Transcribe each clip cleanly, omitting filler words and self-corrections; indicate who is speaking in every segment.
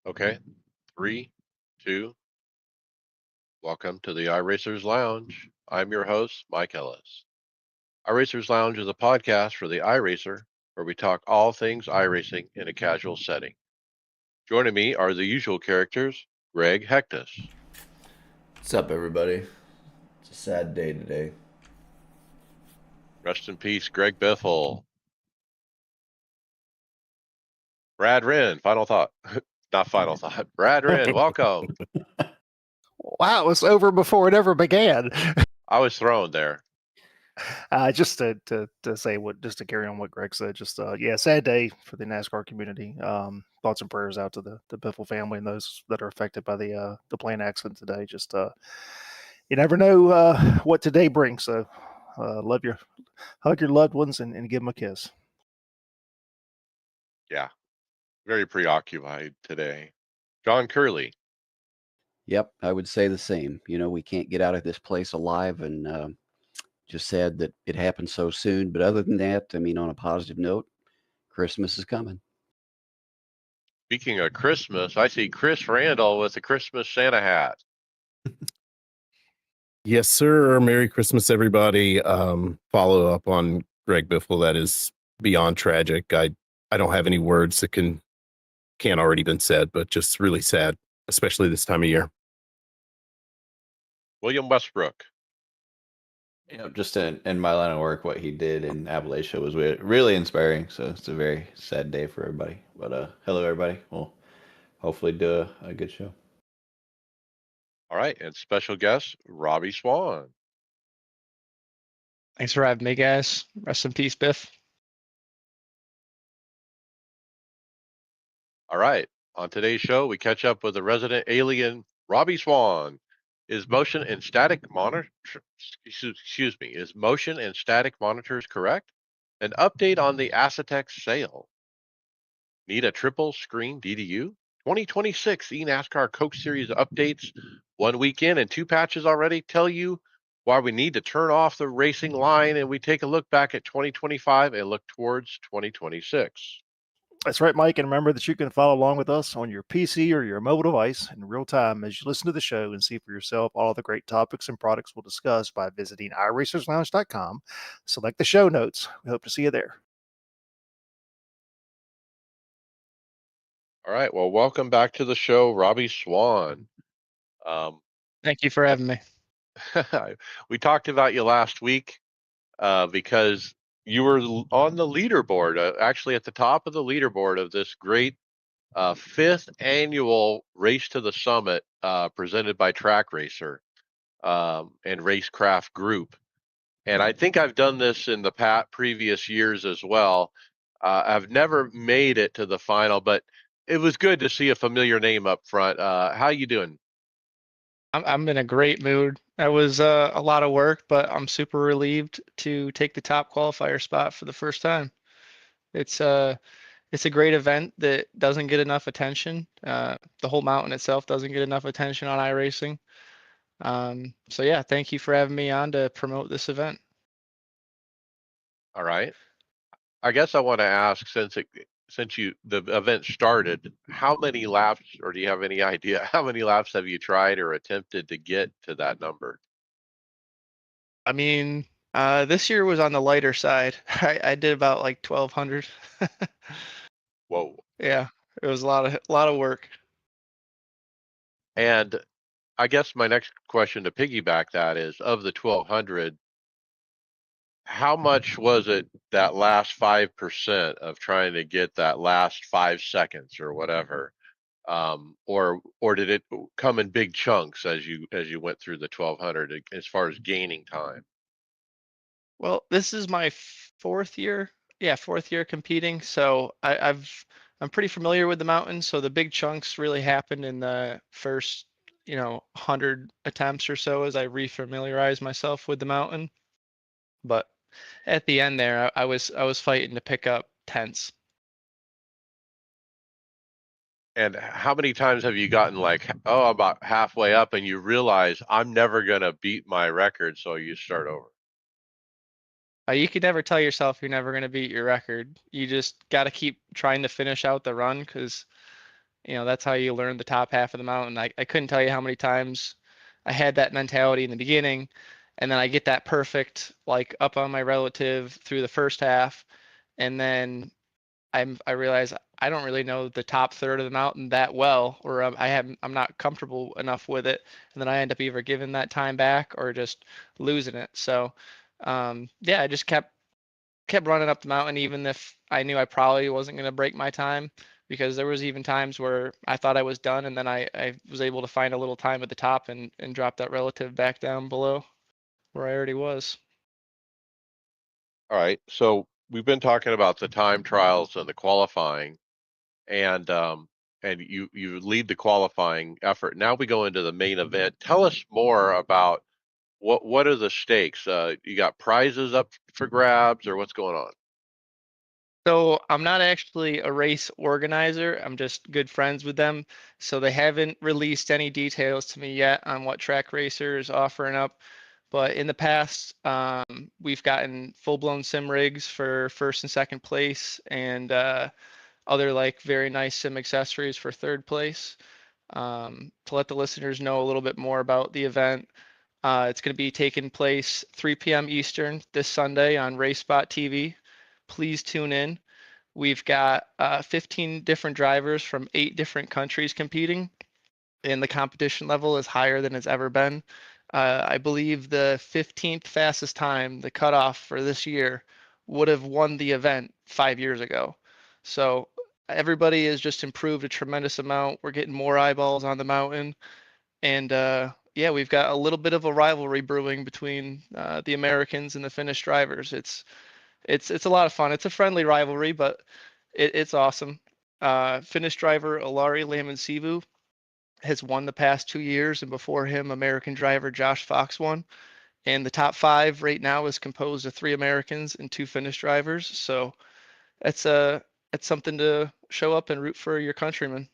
Speaker 1: Okay, 3, 2. Welcome to the iRacers Lounge. I'm your host, Mike Ellis. iRacers Lounge is a podcast for the iRacer where we talk all things iRacing in a casual setting. Joining me are the usual characters, Greg Hectus.
Speaker 2: What's up, everybody? It's a sad day today.
Speaker 1: Rest in peace, Greg Biffle. Brad Wren, final thought. Not final thought. Brad Wren, welcome.
Speaker 3: Wow, it was over before it ever began.
Speaker 1: I was thrown there.
Speaker 3: Just to say just to carry on what Greg said, sad day for the NASCAR community. Thoughts and prayers out to the Biffle family and those that are affected by the plane accident today. You never know what today brings. So hug your loved ones and give them a kiss.
Speaker 1: Yeah, very preoccupied today. John Curley.
Speaker 4: Yep, I would say the same. We can't get out of this place alive, and just sad that it happened so soon. But other than that, on a positive note, Christmas is coming.
Speaker 1: Speaking of Christmas, I see Chris Randall with a Christmas Santa hat.
Speaker 5: Yes, sir. Merry Christmas, everybody. Follow up on Greg Biffle. That is beyond tragic. I don't have any words that can't already been said, but just really sad, especially this time of year.
Speaker 1: William Westbrook.
Speaker 2: Just in my line of work, what he did in Appalachia was really inspiring. So it's a very sad day for everybody. But hello, everybody. We'll hopefully do a good show.
Speaker 1: All right, and special guest, Robbie Swan.
Speaker 6: Thanks for having me, guys. Rest in peace, Biff.
Speaker 1: All right, on today's show, we catch up with the resident alien, Robbie Swan. Is motion and static monitors correct? An update on the Acetex sale. Need a triple screen DDU? 2026 eNASCAR Coke Series updates, 1 weekend and 2 patches already, tell you why we need to turn off the racing line, and we take a look back at 2025 and look towards 2026.
Speaker 3: That's right, Mike. And remember that you can follow along with us on your PC or your mobile device in real time as you listen to the show and see for yourself all the great topics and products we'll discuss by visiting iRacersLounge.com. Select the show notes. We hope to see you there.
Speaker 1: All right. Well, welcome back to the show, Robbie Swan.
Speaker 6: Thank you for having me.
Speaker 1: We talked about you last week because you were on the leaderboard, actually at the top of the leaderboard of this great 5th annual Race to the Summit presented by Track Racer and Racecraft Group. And I think I've done this in the previous years as well. I've never made it to the final, but it was good to see a familiar name up front. How you doing?
Speaker 6: I'm in a great mood. That was a lot of work, but I'm super relieved to take the top qualifier spot for the first time. It's a great event that doesn't get enough attention. The whole mountain itself doesn't get enough attention on iRacing. So yeah, thank you for having me on to promote this event.
Speaker 1: All right. I guess I want to ask, since the event started, how many laps, or do you have any idea how many laps have you tried or attempted to get to that number?
Speaker 6: This year was on the lighter side. I did about like 1,200.
Speaker 1: Whoa.
Speaker 6: Yeah, it was a lot of work.
Speaker 1: And I guess my next question to piggyback that is, of the 1,200, how much was it that last 5% of trying to get that last 5 seconds or whatever? or did it come in big chunks as you went through the 1200 as far as gaining time?
Speaker 6: Well, this is my fourth year. Yeah, fourth year competing. So I'm pretty familiar with the mountain. So the big chunks really happened in the first, 100 attempts or so as I refamiliarized myself with the mountain. But at the end there, I was fighting to pick up tenths.
Speaker 1: And how many times have you gotten like, oh, about halfway up and you realize I'm never going to beat my record, so you start over?
Speaker 6: You can never tell yourself you're never going to beat your record. You just got to keep trying to finish out the run because, that's how you learn the top half of the mountain. I couldn't tell you how many times I had that mentality in the beginning, and then I get that perfect, like up on my relative through the first half, and then I realize I don't really know the top third of the mountain that well, or I'm not comfortable enough with it, and then I end up either giving that time back or just losing it. So, yeah, I just kept running up the mountain, even if I knew I probably wasn't going to break my time, because there was even times where I thought I was done, and then I was able to find a little time at the top and drop that relative back down below where I already was.
Speaker 1: All right. So we've been talking about the time trials and the qualifying, and you lead the qualifying effort. Now we go into the main event. Tell us more about what are the stakes? You got prizes up for grabs, or what's going on?
Speaker 6: So I'm not actually a race organizer. I'm just good friends with them. So they haven't released any details to me yet on what Track Racer is offering up. But in the past, we've gotten full-blown sim rigs for first and second place, and other like very nice sim accessories for third place. To let the listeners know a little bit more about the event, it's going to be taking place 3 p.m. Eastern this Sunday on RaceSpot TV. Please tune in. We've got 15 different drivers from 8 different countries competing, and the competition level is higher than it's ever been. I believe the 15th fastest time, the cutoff for this year, would have won the event 5 years ago. So everybody has just improved a tremendous amount. We're getting more eyeballs on the mountain, and yeah, we've got a little bit of a rivalry brewing between the Americans and the Finnish drivers. It's a lot of fun. It's a friendly rivalry, but it's awesome. Finnish driver Alari Lamansivu has won the past 2 years, and before him, American driver Josh Fox won. And the top 5 right now is composed of 3 Americans and 2 Finnish drivers. So it's it's something to show up and root for your countrymen.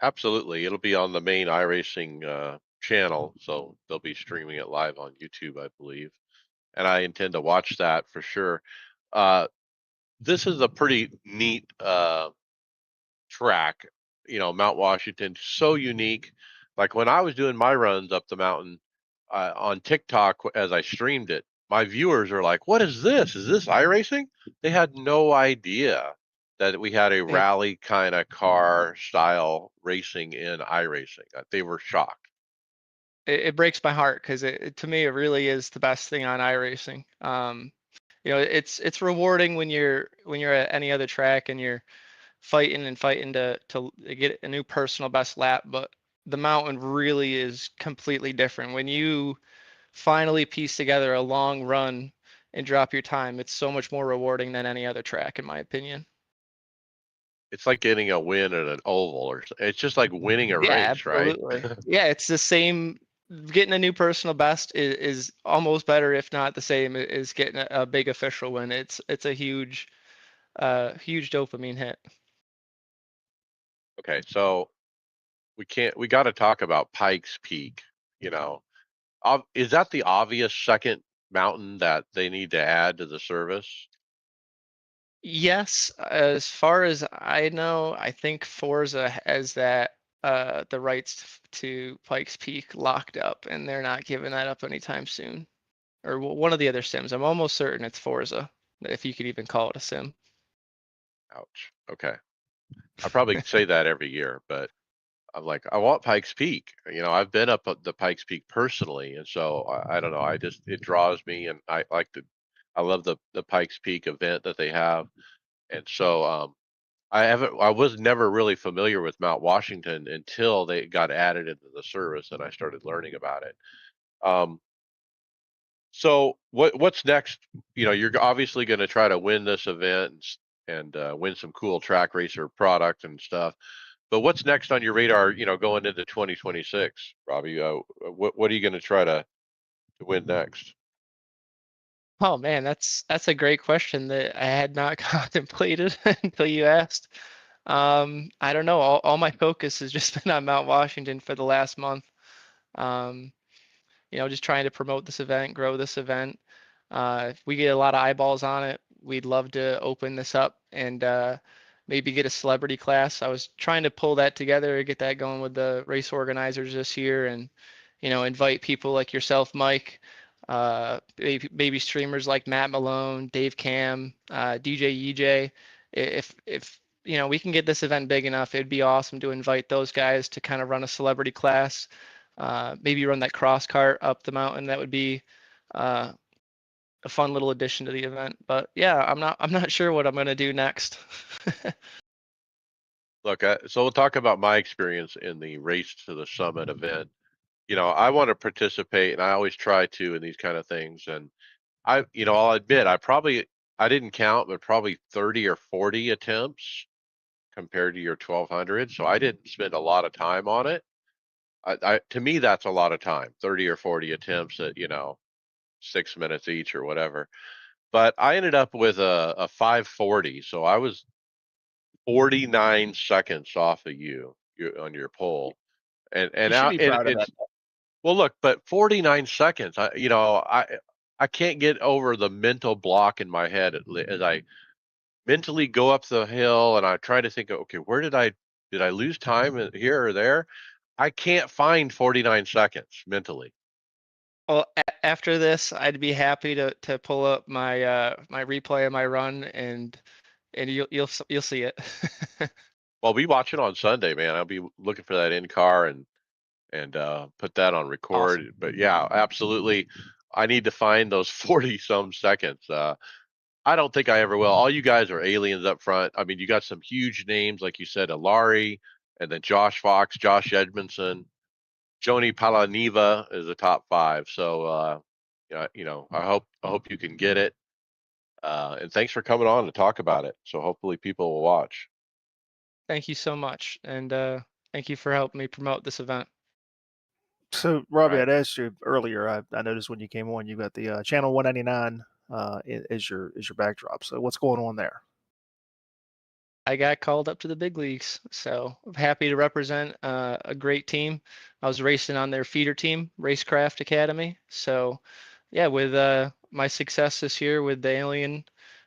Speaker 1: Absolutely. It'll be on the main iRacing channel, so they'll be streaming it live on YouTube, I believe. And I intend to watch that for sure. Uh, this is a pretty neat track. Mount Washington, so unique. Like when I was doing my runs up the mountain on TikTok as I streamed it, my viewers are like, "What is this? Is this iRacing?" They had no idea that we had a
Speaker 6: It,
Speaker 1: rally kind of car style racing in iRacing. They were shocked.
Speaker 6: it breaks my heart because to me it really is the best thing on iRacing. It's rewarding when you're at any other track and you're fighting and fighting to get a new personal best lap, but the mountain really is completely different. When you finally piece together a long run and drop your time, it's so much more rewarding than any other track, in my opinion.
Speaker 1: It's like getting a win at an oval, it's just like winning a
Speaker 6: Yeah,
Speaker 1: race, right?
Speaker 6: absolutely. Yeah, it's the same. Getting a new personal best is almost better, if not the same, as getting a big official win. It's a huge dopamine hit.
Speaker 1: Okay, so we got to talk about Pikes Peak. You know, is that the obvious second mountain that they need to add to the service?
Speaker 6: Yes, as far as I know, I think Forza has that the rights to Pikes Peak locked up, and they're not giving that up anytime soon. Or one of the other sims. I'm almost certain it's Forza, if you could even call it a sim.
Speaker 1: Ouch. Okay. I probably say that every year, but I'm like, I want Pikes Peak. I've been up at the Pikes Peak personally, and so I don't know. It draws me, and I love the Pikes Peak event that they have, and so I was never really familiar with Mount Washington until they got added into the service and I started learning about it. Um, so what's next? You know, you're obviously going to try to win this event and win some cool track racer product and stuff. But what's next on your radar? You know, going into 2026, Robbie. What are you going to try to win next?
Speaker 6: Oh man, that's a great question that I had not contemplated until you asked. I don't know. All my focus has just been on Mount Washington for the last month. Um, just trying to promote this event, grow this event. If we get a lot of eyeballs on it, we'd love to open this up and maybe get a celebrity class. I was trying to pull that together, get that going with the race organizers this year, and invite people like yourself, Mike, maybe streamers like Matt Malone, Dave Cam, DJ EJ. If we can get this event big enough, it'd be awesome to invite those guys to kind of run a celebrity class. Maybe run that cross cart up the mountain. That would be uh, a fun little addition to the event. But yeah, I'm not sure what I'm gonna do next.
Speaker 1: Look, so we'll talk about my experience in the Race to the Summit event. You know, I want to participate, and I always try to in these kind of things. And I'll admit, I didn't count, but probably 30 or 40 attempts compared to your 1200. So I didn't spend a lot of time on it. To me, that's a lot of time, 30 or 40 attempts at 6 minutes each or whatever. But I ended up with a 540, so I was 49 seconds off of you on your pole. And
Speaker 6: You should
Speaker 1: now
Speaker 6: be
Speaker 1: and
Speaker 6: proud of that.
Speaker 1: it's well, look, but 49 seconds. I can't get over the mental block in my head as I mentally go up the hill and I try to think, okay, where did I lose time here or there? I can't find 49 seconds mentally.
Speaker 6: Well, after this, I'd be happy to pull up my replay of my run and you'll see it.
Speaker 1: Well, we watch it on Sunday, man. I'll be looking for that in car and put that on record.
Speaker 6: Awesome.
Speaker 1: But yeah, absolutely. I need to find those 40 some seconds. I don't think I ever will. All you guys are aliens up front. I mean, you got some huge names, like you said, Alari, and then Josh Fox, Josh Edmondson, Joni Palaniva is the top five. So, I hope you can get it. And thanks for coming on to talk about it. So hopefully people will watch.
Speaker 6: Thank you so much, and thank you for helping me promote this event.
Speaker 3: So, Robbie,
Speaker 1: Right.
Speaker 3: I'd asked you earlier. I noticed when you came on, you got the channel 199 as your backdrop. So, what's going on there?
Speaker 6: I got called up to the big leagues, so I'm happy to represent a great team. I was racing on their feeder team, Racecraft Academy. So, yeah, with my success this year with the Alien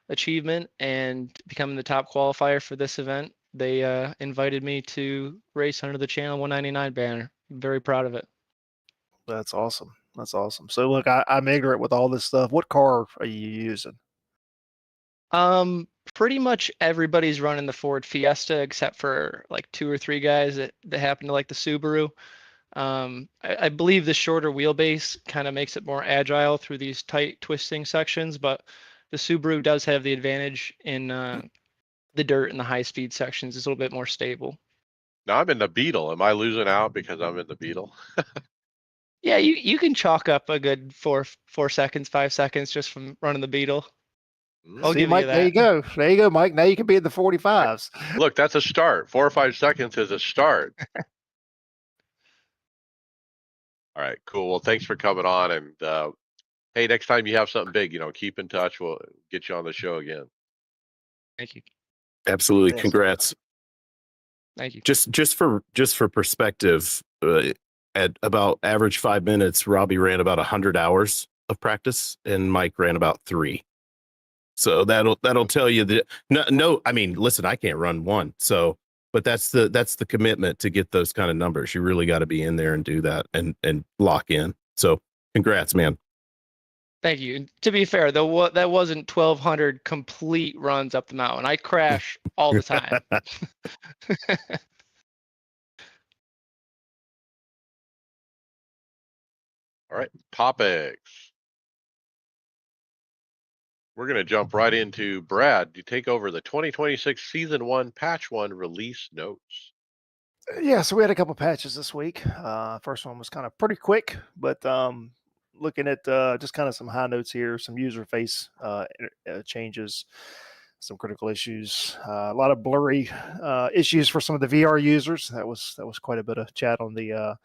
Speaker 6: achievement and becoming the top qualifier for this event, they invited me to race under the Channel 199 banner. I'm very proud of it.
Speaker 3: That's awesome. That's awesome. So, look, I'm ignorant with all this stuff. What car are you using?
Speaker 6: Pretty much everybody's running the Ford Fiesta except for like two or three guys that happen to like the Subaru. I believe the shorter wheelbase kind of makes it more agile through these tight twisting sections, but the Subaru does have the advantage in the dirt and the high speed sections. It's a little bit more stable.
Speaker 1: Now I'm in the Beetle. Am I losing out because I'm in the Beetle?
Speaker 6: Yeah, you can chalk up a good 4 seconds, 5 seconds just from running the Beetle. I'll
Speaker 3: See,
Speaker 6: give
Speaker 3: Mike,
Speaker 6: you
Speaker 3: there you
Speaker 6: that.
Speaker 3: go. There you go, Mike. Now you can be in the 45s.
Speaker 1: Look, that's a start. 4 or 5 seconds is a start. All right, cool. Well, thanks for coming on. And hey, next time you have something big, keep in touch. We'll get you on the show again.
Speaker 6: Thank you.
Speaker 5: Absolutely.
Speaker 3: Yes.
Speaker 5: Congrats.
Speaker 6: Thank you.
Speaker 5: Just for perspective, at about average 5 minutes, Robbie ran about 100 hours of practice, and Mike ran about 3. So that'll tell you that no. I mean, listen, I can't run one. So, but that's the commitment to get those kind of numbers. You really got to be in there and do that and lock in. So, congrats, man.
Speaker 6: Thank you. And to be fair, though, that wasn't 1,200 complete runs up the mountain. I crash all the time.
Speaker 1: All right, topics. We're going to jump right into Brad to take over the 2026 Season 1 Patch 1 release notes.
Speaker 3: Yeah, so we had a couple patches this week. First one was kind of pretty quick, but looking at just kind of some high notes here, some user face changes, some critical issues, a lot of blurry issues for some of the VR users. That was quite a bit of chat on the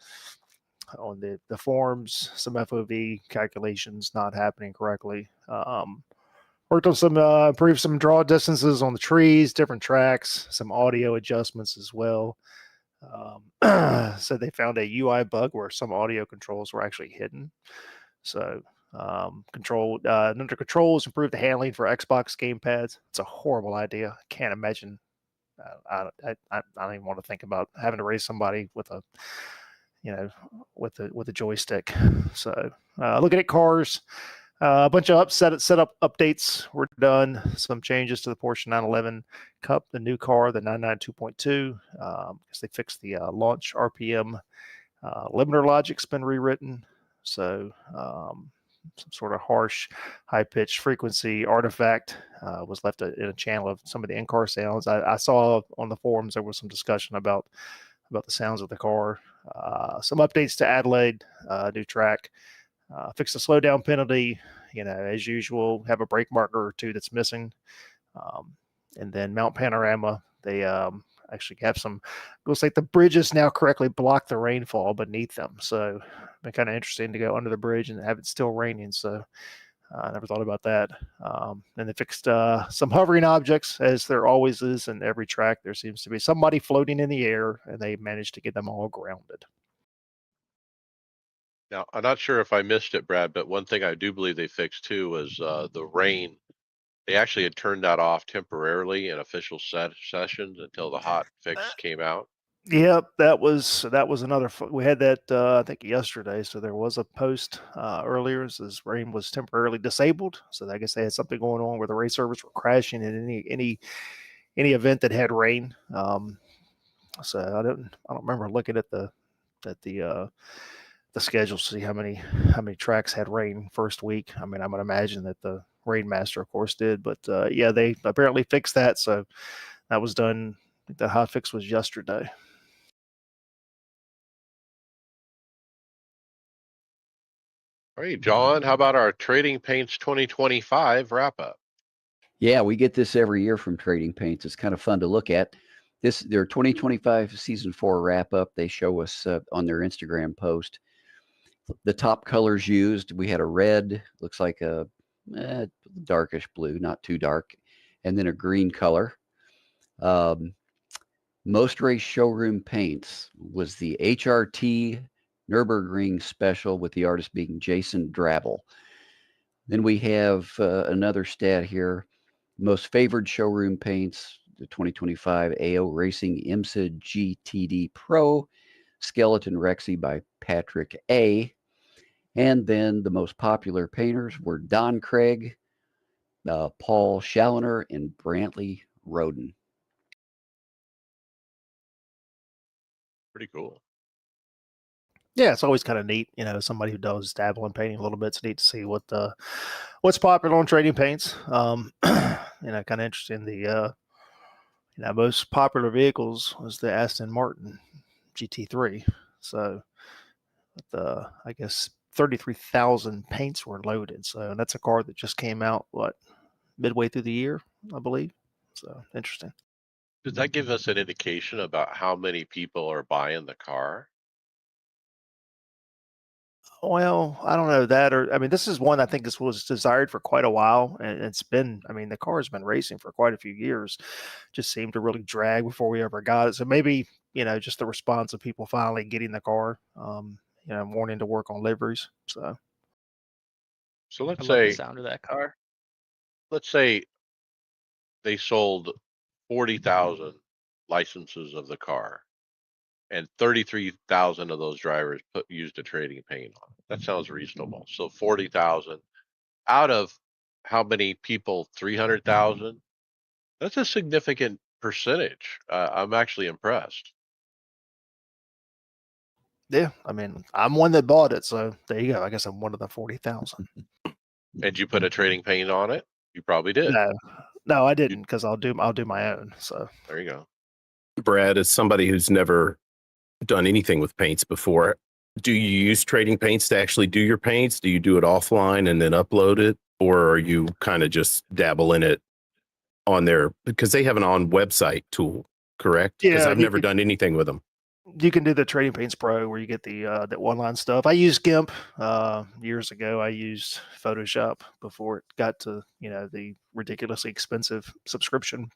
Speaker 3: forums. Some FOV calculations not happening correctly. Worked on some improved some draw distances on the trees, different tracks, some audio adjustments as well. So they found a UI bug where some audio controls were actually hidden. So under controls, improve the handling for Xbox gamepads. It's a horrible idea. I can't imagine. I don't even want to think about having to raise somebody with a, with a joystick. So looking at cars. A bunch of setup updates were done. Some changes to the Porsche 911 Cup, the new car, the 992.2. Because they fixed the launch RPM limiter logic's been rewritten. So some sort of harsh, high-pitched frequency artifact was left in a channel of some of the in-car sounds. I saw on the forums there was some discussion about the sounds of the car. Some updates to Adelaide, new track. Fix the slowdown penalty, as usual, have a brake marker or two that's missing. And then Mount Panorama, they actually have some, looks like the bridges now correctly block the rainfall beneath them. So it's been kind of interesting to go under the bridge and have it still raining. So I never thought about that. And they fixed some hovering objects, as there always is in every track. There seems to be somebody floating in the air, and they managed to get them all grounded.
Speaker 1: Now, I'm not sure if I missed it, Brad, but one thing I do believe they fixed too was the rain. They actually had turned that off temporarily in official sessions until the hot fix came out.
Speaker 3: Yep, that was another. We had that I think yesterday. So there was a post earlier. It says rain was temporarily disabled. So I guess they had something going on where the race servers were crashing in any event that had rain. So I don't remember looking at the schedule to see how many tracks had rain first week. I mean, I would imagine that the Rain Master, of course, did, but yeah, they apparently fixed that. So that was done. I think that hot fix was yesterday.
Speaker 1: All right, John, how about our Trading Paints 2025 wrap up?
Speaker 4: Yeah, we get this every year from Trading Paints. It's kind of fun to look at. Their 2025 Season 4 wrap up. They show us on their Instagram post the top colors used. We had a red, looks like a darkish blue, not too dark, and then a green color. Most race showroom paints was the HRT Nürburgring Special, with the artist being Jason Drabble. Then we have another stat here. Most favored showroom paints, the 2025 AO Racing IMSA GTD Pro Skeleton Rexy by Patrick A. And then the most popular painters were Don Craig, Paul Challoner, and Brantley Roden.
Speaker 1: Pretty cool.
Speaker 3: Yeah, it's always kind of neat, somebody who does dabble in painting a little bit. It's neat to see what's popular on Trading Paints. Kind of interesting. The most popular vehicles was the Aston Martin GT3. So, I guess 33,000 paints were loaded. So that's a car that just came out midway through the year, I believe. So interesting.
Speaker 1: Does that give us an indication about how many people are buying the car?
Speaker 3: Well, I don't know that, or I mean, this is one I think this was desired for quite a while, and it's been. I mean, the car has been racing for quite a few years. Just seemed to really drag before we ever got it. So maybe just the response of people finally getting the car, wanting to work on liveries. So
Speaker 1: let's
Speaker 6: I love the
Speaker 1: say
Speaker 6: sound of that car.
Speaker 1: let's say they sold 40,000 licenses of the car, and 33,000 of those drivers used a trading paint on it. That sounds reasonable. So 40,000 out of how many people? 300,000. That's a significant percentage. I'm actually impressed.
Speaker 3: yeah, I mean, I'm one that bought it, so there you go. I guess I'm one of the 40,000.
Speaker 1: And you put a trading paint on it? You probably did.
Speaker 3: No, I didn't, because I'll do my own. So
Speaker 1: There you go.
Speaker 5: Brad, as somebody who's never done anything with paints before, do you use Trading Paints to actually do your paints? Do you do it offline and then upload it? Or are you kind of just dabble in it on their, because they have an on website tool, correct? Because
Speaker 3: Yeah,
Speaker 5: I've never done anything with them.
Speaker 3: you can do the Trading Paints Pro where you get the that one-line stuff. I used GIMP years ago. I used Photoshop before it got to the ridiculously expensive subscription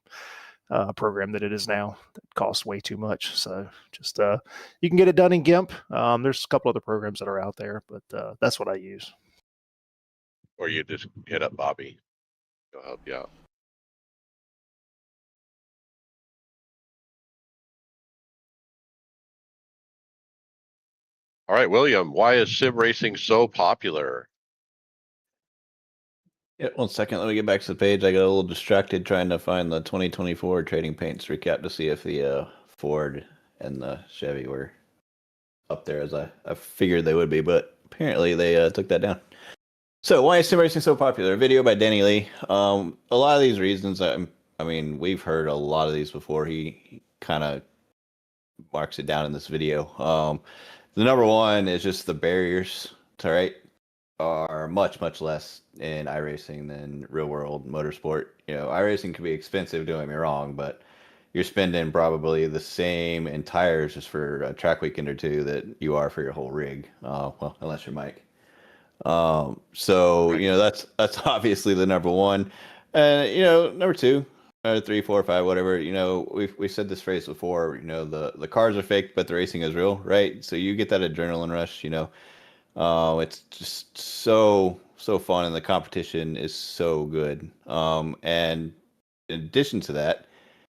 Speaker 3: program that it is now. That costs way too much. So just you can get it done in GIMP. There's a couple other programs that are out there, but that's what I use.
Speaker 1: Or you just hit up Bobby. He'll help you out. All right, William, why is sim racing so popular?
Speaker 2: Yeah, 1 second. Let me get back to the page. I got a little distracted trying to find the 2024 Trading Paints recap to see if the Ford and the Chevy were up there as I figured they would be, but apparently they took that down. So why is sim racing so popular? A video by Danny Lee. A lot of these reasons. I mean, we've heard a lot of these before. He kind of marks it down in this video. The number one is just the barriers to right are much less in iRacing than real world motorsport. iRacing can be expensive, don't get me wrong, but you're spending probably the same in tires just for a track weekend or two that you are for your whole rig. Well, unless you're Mike. So
Speaker 1: Right.
Speaker 2: that's obviously the number one. Number two, 3, 4, 5, whatever. We said this phrase before. The cars are fake, but the racing is real, right? So you get that adrenaline rush. It's just so fun, and the competition is so good. And in addition to that,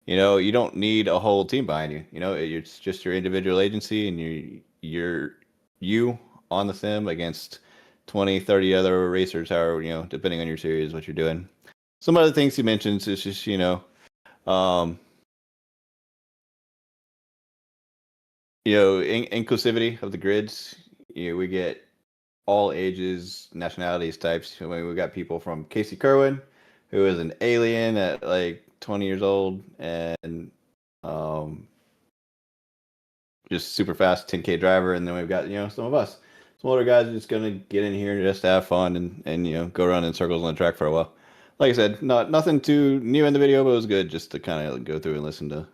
Speaker 2: you don't need a whole team behind you. It's just your individual agency, and you on the sim against 20, 30 other racers, however, depending on your series, what you're doing. Some other things he mentions is just, inclusivity of the grids. We get all ages, nationalities, types. I mean, we got people from Casey Kerwin, who is an alien at like 20 years old, and just super fast 10K driver. And then we've got some of us, some older guys are just gonna get in here just to have fun and go around in circles on the track for a while. Like I said, nothing too new in the video, but it was good just to kind of go through and listen to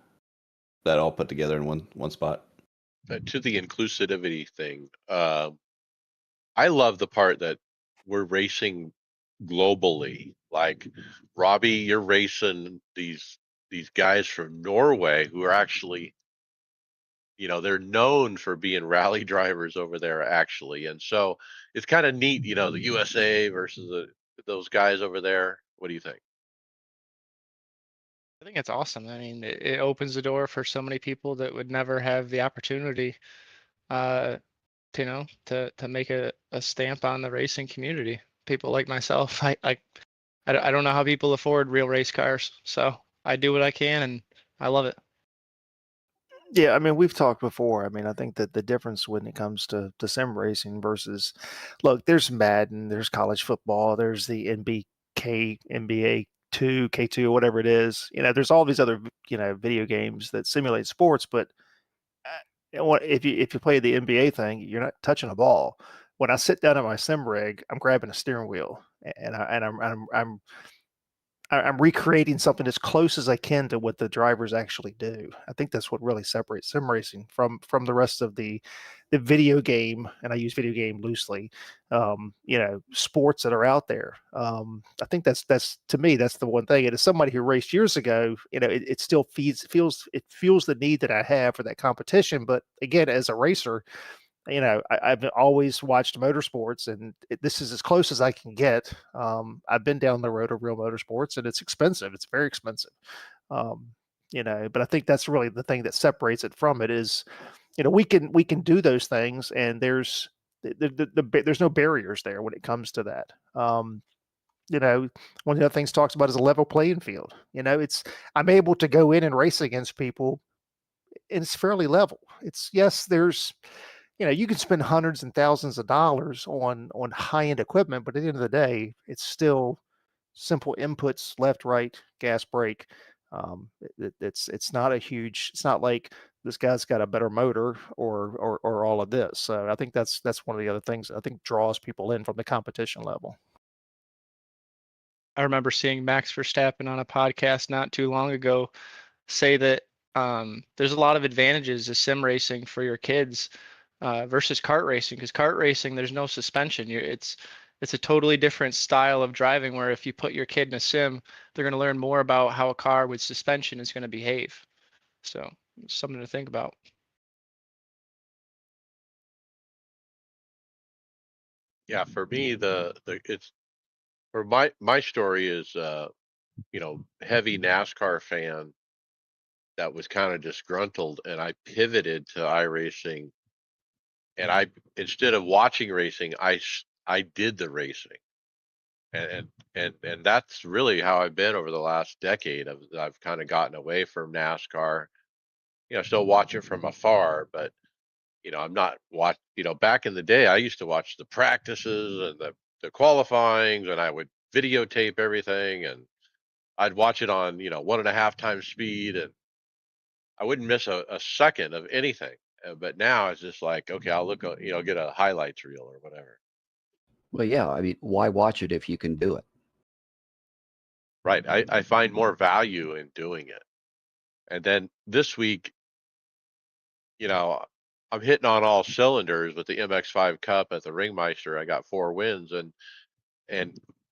Speaker 2: that all put together in one spot.
Speaker 1: To the inclusivity thing, I love the part that we're racing globally. Like, Robbie, you're racing these guys from Norway who are actually, they're known for being rally drivers over there actually. And so it's kind of neat, the USA versus those guys over there. What do you think?
Speaker 6: I think it's awesome. I mean, it opens the door for so many people that would never have the opportunity, to make a stamp on the racing community. People like myself, I don't know how people afford real race cars, so I do what I can, and I love it.
Speaker 3: Yeah, I mean, we've talked before. I mean, I think that the difference when it comes to sim racing versus, look, there's Madden, there's college football, there's the NBA 2, K2, whatever it is. There's all these other, video games that simulate sports, but if you play the NBA thing, you're not touching a ball. When I sit down at my sim rig, I'm grabbing a steering wheel, and I'm recreating something as close as I can to what the drivers actually do. I think that's what really separates sim racing from the rest of the video game, and I use video game loosely. Sports that are out there. I think that's to me that's the one thing. And as somebody who raced years ago, it still fuels the need that I have for that competition. But again, as a racer, I've always watched motorsports, and this is as close as I can get. I've been down the road of real motorsports, and it's expensive. It's very expensive. But I think that's really the thing that separates it from it is, we can do those things, and there's there's no barriers there when it comes to that. One of the things talks about is a level playing field. I'm able to go in and race against people, and it's fairly level. Yes, there's you can spend hundreds and thousands of dollars on high end equipment, but at the end of the day, it's still simple inputs, left, right, gas, brake. It's not a huge. It's not like this guy's got a better motor or all of this. So I think that's one of the other things I think draws people in from the competition level.
Speaker 6: I remember seeing Max Verstappen on a podcast not too long ago say that there's a lot of advantages to sim racing for your kids versus kart racing, because kart racing there's no suspension. It's a totally different style of driving where if you put your kid in a sim, they're going to learn more about how a car with suspension is going to behave. So it's something to think about.
Speaker 1: Yeah, for me, it's for my story is heavy NASCAR fan that was kind of disgruntled, and I pivoted to iRacing, and I instead of watching racing, I did the racing, and that's really how I've been over the last decade. I've kind of gotten away from NASCAR, still watch it from afar, but I'm not watch. Back in the day, I used to watch the practices and the qualifyings, and I would videotape everything, and I'd watch it on 1.5 times speed, and I wouldn't miss a second of anything. But now it's just like, okay, I'll look, get a highlights reel or whatever.
Speaker 4: Well, yeah. I mean, why watch it if you can do it?
Speaker 1: Right. I find more value in doing it. And then this week, I'm hitting on all cylinders with the MX5 Cup at the Ringmeister. I got 4 wins, and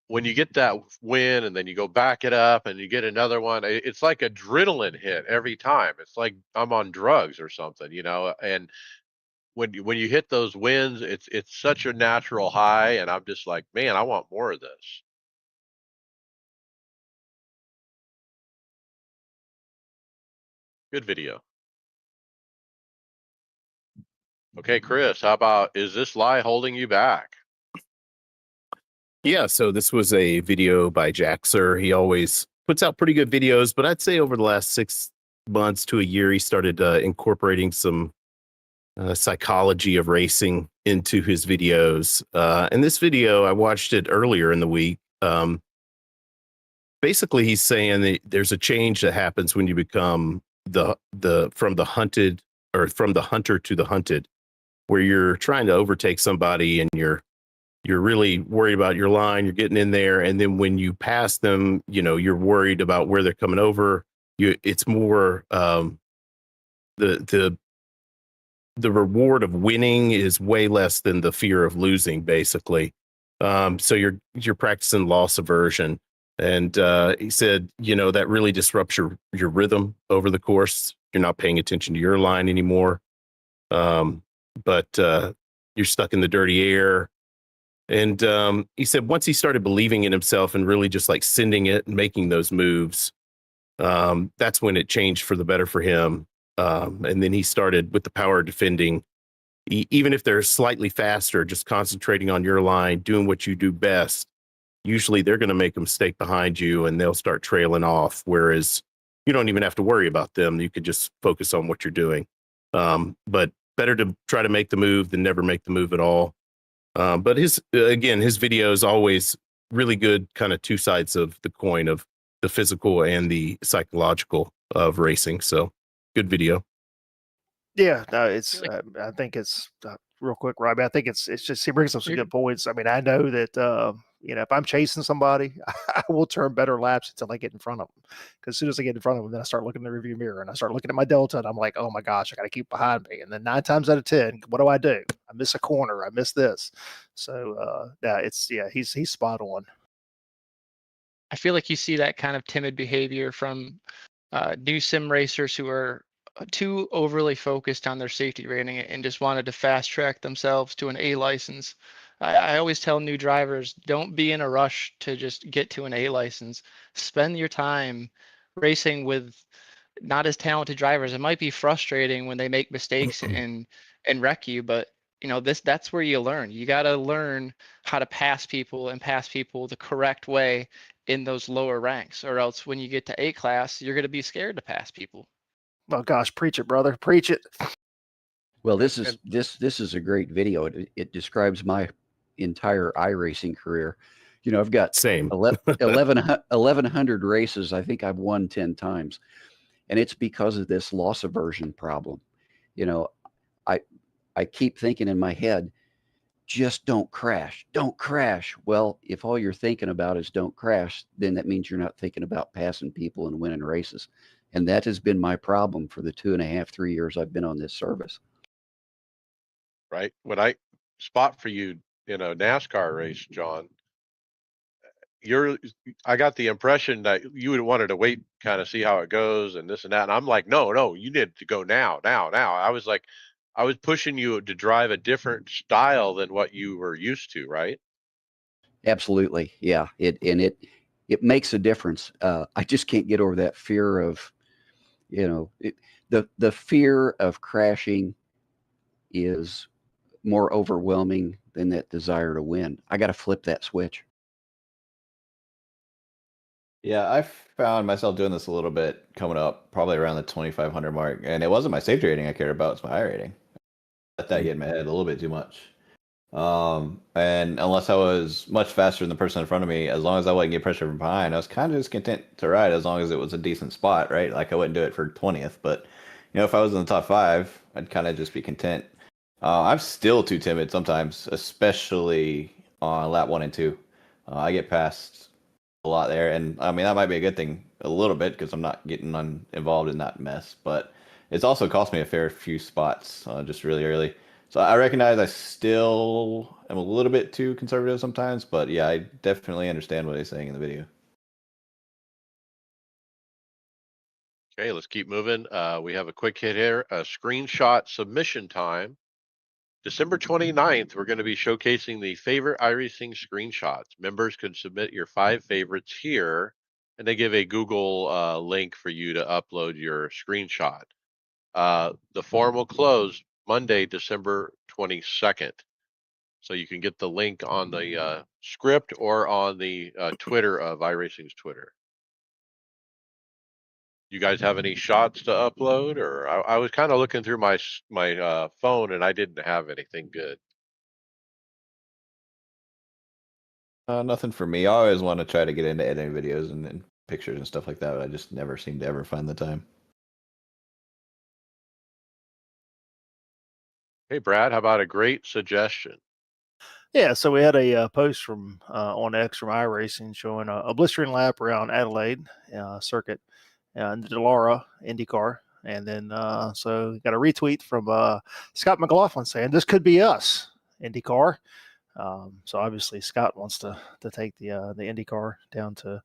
Speaker 1: when you get that win and then you go back it up and you get another one, it's like adrenaline hit every time. It's like I'm on drugs or something, and when you hit those wins, it's such a natural high, and I'm just like, man, I want more of this. Good video. Okay, Chris, how about, is this lie holding you back?
Speaker 5: Yeah, so this was a video by Jaxer. He always puts out pretty good videos, but I'd say over the last 6 months to a year, he started incorporating some psychology of racing into his videos. And this video, I watched it earlier in the week. Basically, he's saying that there's a change that happens when you become from the hunted, or from the hunter to the hunted, where you're trying to overtake somebody and you're really worried about your line. You're getting in there, and then when you pass them, you're worried about where they're coming over. It's more the reward of winning is way less than the fear of losing, basically. So you're practicing loss aversion, and he said, that really disrupts your rhythm over the course. You're not paying attention to your line anymore, but you're stuck in the dirty air. And he said once he started believing in himself and really just like sending it and making those moves, that's when it changed for the better for him. And then he started with the power of defending, even if they're slightly faster, just concentrating on your line, doing what you do best. Usually they're going to make a mistake behind you and they'll start trailing off. Whereas you don't even have to worry about them. You could just focus on what you're doing. But better to try to make the move than never make the move at all. But his video is always really good, kind of two sides of the coin of the physical and the psychological of racing. So good video.
Speaker 3: Yeah, no, it's. I think it's real quick, Robbie. I think it's just he brings up some good points. I mean, I know that if I'm chasing somebody, I will turn better laps until I get in front of them. Because as soon as I get in front of them, then I start looking in the rearview mirror and I start looking at my delta, and I'm like, oh my gosh, I got to keep behind me. And then 9 times out of 10, what do? I miss a corner. I miss this. So he's spot on.
Speaker 6: I feel like you see that kind of timid behavior from new sim racers who are too overly focused on their safety rating and just wanted to fast track themselves to an A license. I always tell new drivers, don't be in a rush to just get to an A license. Spend your time racing with not as talented drivers. It might be frustrating when they make mistakes and wreck you, but that's where you learn. You got to learn how to pass people and pass people the correct way in those lower ranks, or else when you get to A class, you're going to be scared to pass people.
Speaker 3: Oh gosh, preach it, brother, preach it.
Speaker 4: Well, this is a great video. It describes my entire iRacing career. I've got
Speaker 5: Same.
Speaker 4: 1,100 races. I think I've won 10 times. And it's because of this loss aversion problem. I, I keep thinking in my head, just don't crash. Don't crash. Well, if all you're thinking about is don't crash, then that means you're not thinking about passing people and winning races. And that has been my problem for the 2.5, 3 years I've been on this service.
Speaker 1: Right. When I spot for you in a NASCAR race, John, I got the impression that you would wanted to wait, kind of see how it goes and this and that. And I'm like, no, you need to go now. I was like, I was pushing you to drive a different style than what you were used to, right?
Speaker 4: Absolutely. Yeah. It makes a difference. I just can't get over that fear of, the fear of crashing is more overwhelming than that desire to win. I got to flip that switch.
Speaker 2: Yeah, I found myself doing this a little bit coming up, probably around the 2,500 mark, and it wasn't my safety rating I cared about; it's my I rating. Let that get in my head a little bit too much. And unless I was much faster than the person in front of me, as long as I wasn't getting pressure from behind, I was kind of just content to ride as long as it was a decent spot, right? Like I wouldn't do it for 20th, but if I was in the top five, I'd kind of just be content. I'm still too timid sometimes, especially on lap one and two. I get past a lot there, and I mean that might be a good thing a little bit because I'm not getting involved in that mess, but it's also cost me a fair few spots just really early. So I recognize I still am a little bit too conservative sometimes, but yeah, I definitely understand what he's saying in the video.
Speaker 1: Okay, let's keep moving. We have a quick hit here, a screenshot submission time. December 29th, we're going to be showcasing the favorite iRacing screenshots. Members can submit your 5 favorites here, and they give a Google link for you to upload your screenshot. The form will close Monday, December 22nd. So you can get the link on the script or on the Twitter of iRacing's Twitter. You guys have any shots to upload? Or I was kind of looking through my phone and I didn't have anything good.
Speaker 2: Nothing for me. I always want to try to get into editing videos and pictures and stuff like that, but I just never seem to ever find the time.
Speaker 1: Hey, Brad, how about a great suggestion?
Speaker 3: Yeah, so we had a post from on X from iRacing showing a blistering lap around Adelaide circuit and the Delara IndyCar, and then so got a retweet from Scott McLaughlin saying this could be us IndyCar. So obviously Scott wants to take the IndyCar down to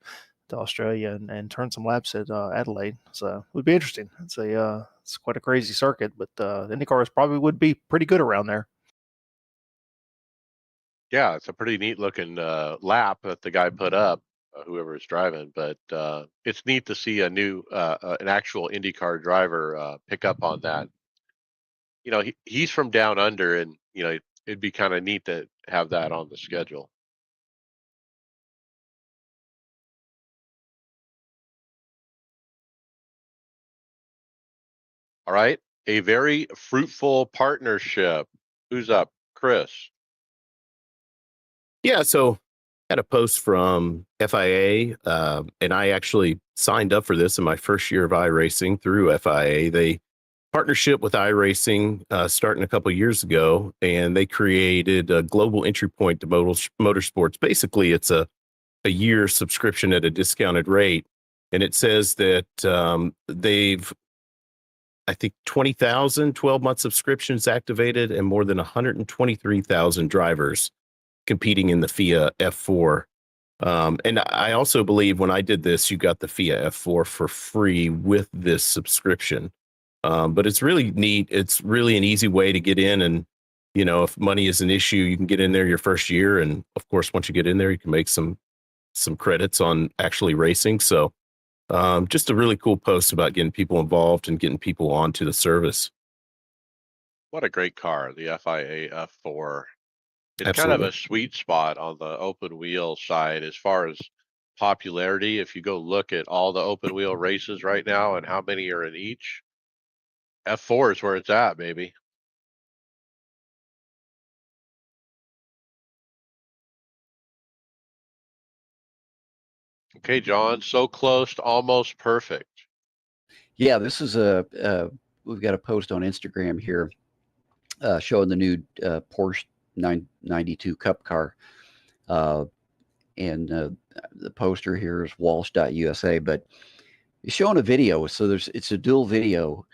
Speaker 3: Australia and turn some laps at Adelaide. So it would be interesting. It's quite a crazy circuit, but the IndyCars probably would be pretty good around there.
Speaker 1: Yeah, it's a pretty neat looking lap that the guy put up, whoever is driving. But it's neat to see an actual IndyCar driver pick up on that. He's from down under, and it'd be kind of neat to have that on the schedule. All right, a very fruitful partnership. Who's up, Chris?
Speaker 5: Yeah, so had a post from FIA, and I actually signed up for this in my first year of iRacing through FIA. They partnership with iRacing starting a couple years ago, and they created a global entry point to motorsports. Basically, it's a year subscription at a discounted rate, and it says that they've, I think, 20,000 12-month subscriptions activated and more than 123,000 drivers competing in the FIA F4. And I also believe when I did this, you got the FIA F4 for free with this subscription. But it's really neat. It's really an easy way to get in. And, if money is an issue, you can get in there your first year. And of course, once you get in there, you can make some credits on actually racing. So just a really cool post about getting people involved and getting people onto the service.
Speaker 1: What a great car, the FIA F4. It's kind of
Speaker 5: Absolutely.
Speaker 1: a sweet spot on the open wheel side as far as popularity. If you go look at all the open wheel races right now and how many are in each, F4 is where it's at, baby. Okay, John, so close to almost perfect.
Speaker 4: Yeah, this is we've got a post on Instagram here showing the new Porsche 992 Cup car. And the poster here is walsh.usa, but it's showing a video. So it's a dual video.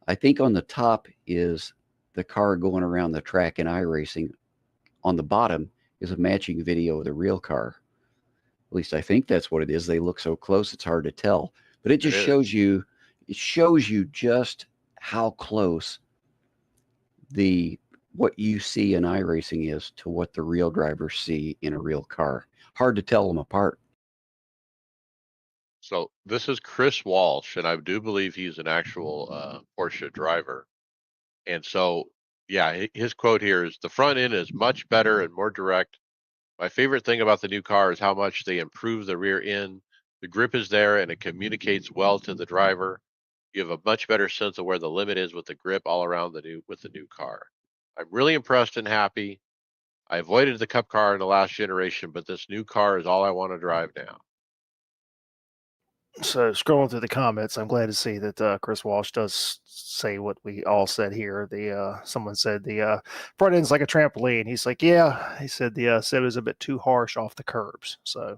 Speaker 4: I think on the top is the car going around the track in iRacing. On the bottom is a matching video of the real car. At least I think that's what it is. They look so close, it's hard to tell. But it just shows you, just how close what you see in iRacing is to what the real drivers see in a real car. Hard to tell them apart.
Speaker 1: So this is Chris Walsh, and I do believe he's an actual Porsche driver. And so, yeah, his quote here is, "The front end is much better and more direct. My favorite thing about the new car is how much they improve the rear end. The grip is there and it communicates well to the driver. You have a much better sense of where the limit is with the grip all around with the new car. I'm really impressed and happy. I avoided the Cup car in the last generation, but this new car is all I want to drive now."
Speaker 3: So scrolling through the comments, I'm glad to see that Chris Walsh does say what we all said here. Someone said the front end's like a trampoline. He's like, yeah. He said the set is a bit too harsh off the curbs. So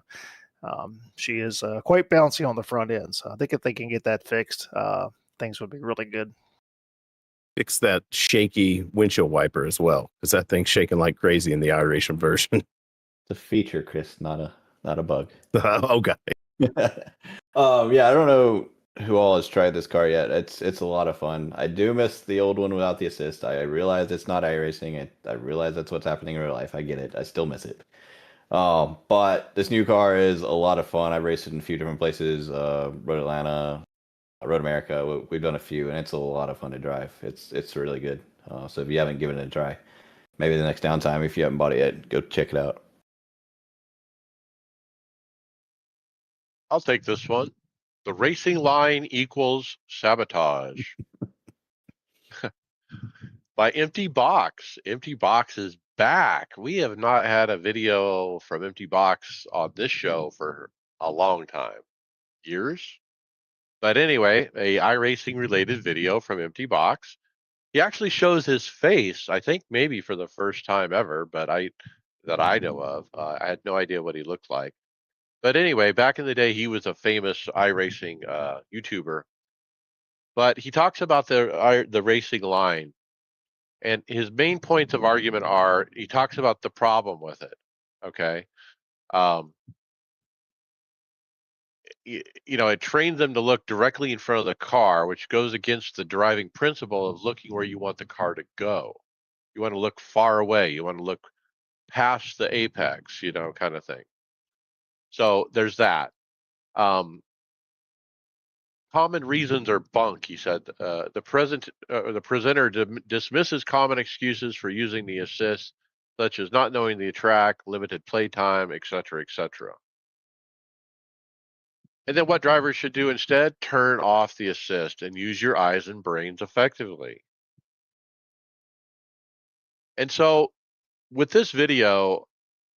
Speaker 3: she is quite bouncy on the front end. So I think if they can get that fixed, things would be really good.
Speaker 5: Fix that shaky windshield wiper as well, because that thing's shaking like crazy in the iRacing version.
Speaker 2: It's a feature, Chris, not a bug.
Speaker 5: Okay.
Speaker 2: Yeah, I don't know who all has tried this car yet. It's a lot of fun. I do miss the old one without the assist. I realize it's not iRacing. I realize that's what's happening in real life. I get it. I still miss it. But this new car is a lot of fun. I raced it in a few different places. Road Atlanta, Road America. We've done a few, and it's a lot of fun to drive. It's really good. So if you haven't given it a try, maybe the next downtime, if you haven't bought it yet, go check it out.
Speaker 1: I'll take this one. The racing line equals sabotage. By Empty Box. Empty Box is back. We have not had a video from Empty Box on this show for a long time. Years? But anyway, a iRacing related video from Empty Box. He actually shows his face, I think maybe for the first time ever, but that I know of. I had no idea what he looked like. But anyway, back in the day, he was a famous iRacing YouTuber. But he talks about the racing line, and his main points of argument are, he talks about the problem with it. Okay, um, it trains them to look directly in front of the car, which goes against the driving principle of looking where you want the car to go. You want to look far away. You want to look past the apex, kind of thing. So there's that. Common reasons are bunk, he said. The presenter dismisses common excuses for using the assist, such as not knowing the track, limited play time, etc., etc. And then what drivers should do instead? Turn off the assist and use your eyes and brains effectively. And so with this video,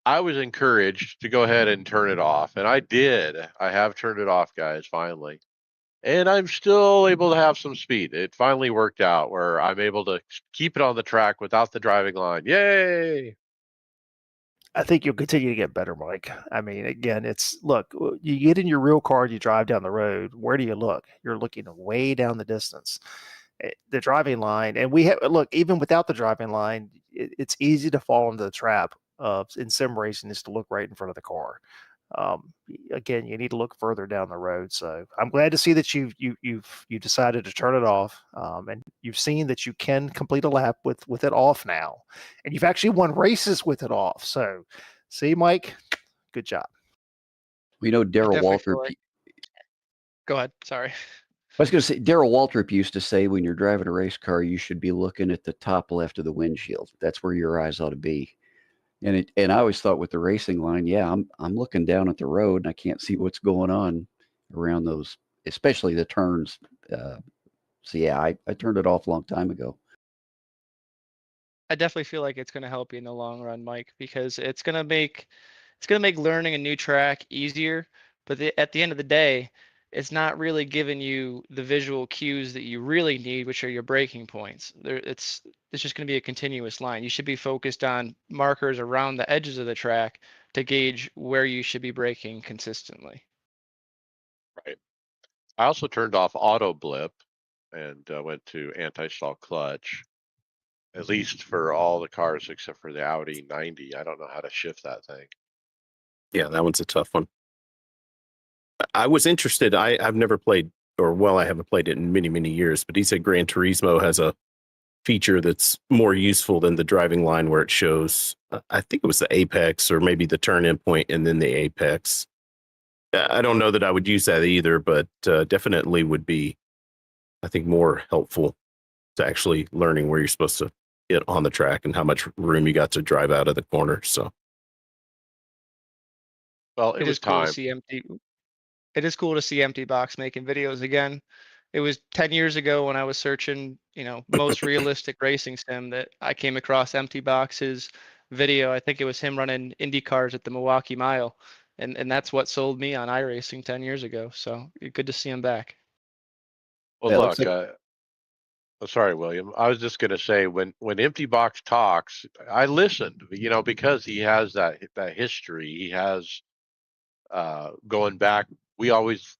Speaker 1: I was encouraged to go ahead and turn it off. And I did. I have turned it off, guys, finally. And I'm still able to have some speed. It finally worked out where I'm able to keep it on the track without the driving line. Yay!
Speaker 3: I think you'll continue to get better, Mike. I mean, again, look, you get in your real car, you drive down the road. Where do you look? You're looking way down the distance. The driving line, and look, even without the driving line, it's easy to fall into the trap of in sim racing is to look right in front of the car. Again, you need to look further down the road. So I'm glad to see that you decided to turn it off, and you've seen that you can complete a lap with it off now, and you've actually won races with it off. So, see, Mike, good job.
Speaker 4: We know Daryl Waltrip.
Speaker 6: Like... Go ahead. Sorry.
Speaker 4: I was going to say, Daryl Waltrip used to say when you're driving a race car, you should be looking at the top left of the windshield. That's where your eyes ought to be. And I always thought with the racing line, yeah, I'm looking down at the road and I can't see what's going on around those, especially the turns. So yeah, I turned it off a long time ago.
Speaker 6: I definitely feel like it's going to help you in the long run, Mike, because it's going to make learning a new track easier. But at the end of the day, it's not really giving you the visual cues that you really need, which are your braking points. It's just going to be a continuous line. You should be focused on markers around the edges of the track to gauge where you should be braking consistently.
Speaker 1: Right. I also turned off auto blip and went to anti-stall clutch, at least for all the cars except for the Audi 90. I don't know how to shift that thing.
Speaker 5: Yeah, that one's a tough one. I was interested. I've never played, or well, I haven't played it in many, many years, but he said Gran Turismo has a feature that's more useful than the driving line where it shows, I think it was the apex or maybe the turn in point and then the apex. I don't know that I would use that either, but definitely would be, I think, more helpful to actually learning where you're supposed to get on the track and how much room you got to drive out of the corner. So,
Speaker 1: Well, it
Speaker 6: It
Speaker 1: was
Speaker 6: is cool to
Speaker 1: time.
Speaker 6: see empty. It is cool to see Empty Box making videos again. It was 10 years ago when I was searching, most realistic racing sim that I came across Empty Box's video. I think it was him running Indy cars at the Milwaukee Mile. And that's what sold me on iRacing 10 years ago. So good to see him back.
Speaker 1: Well,
Speaker 2: Yeah, it looks
Speaker 1: look,
Speaker 2: like
Speaker 1: sorry, William. I was just going to say when Empty Box talks, I listened, because he has that history. He has going back. We always,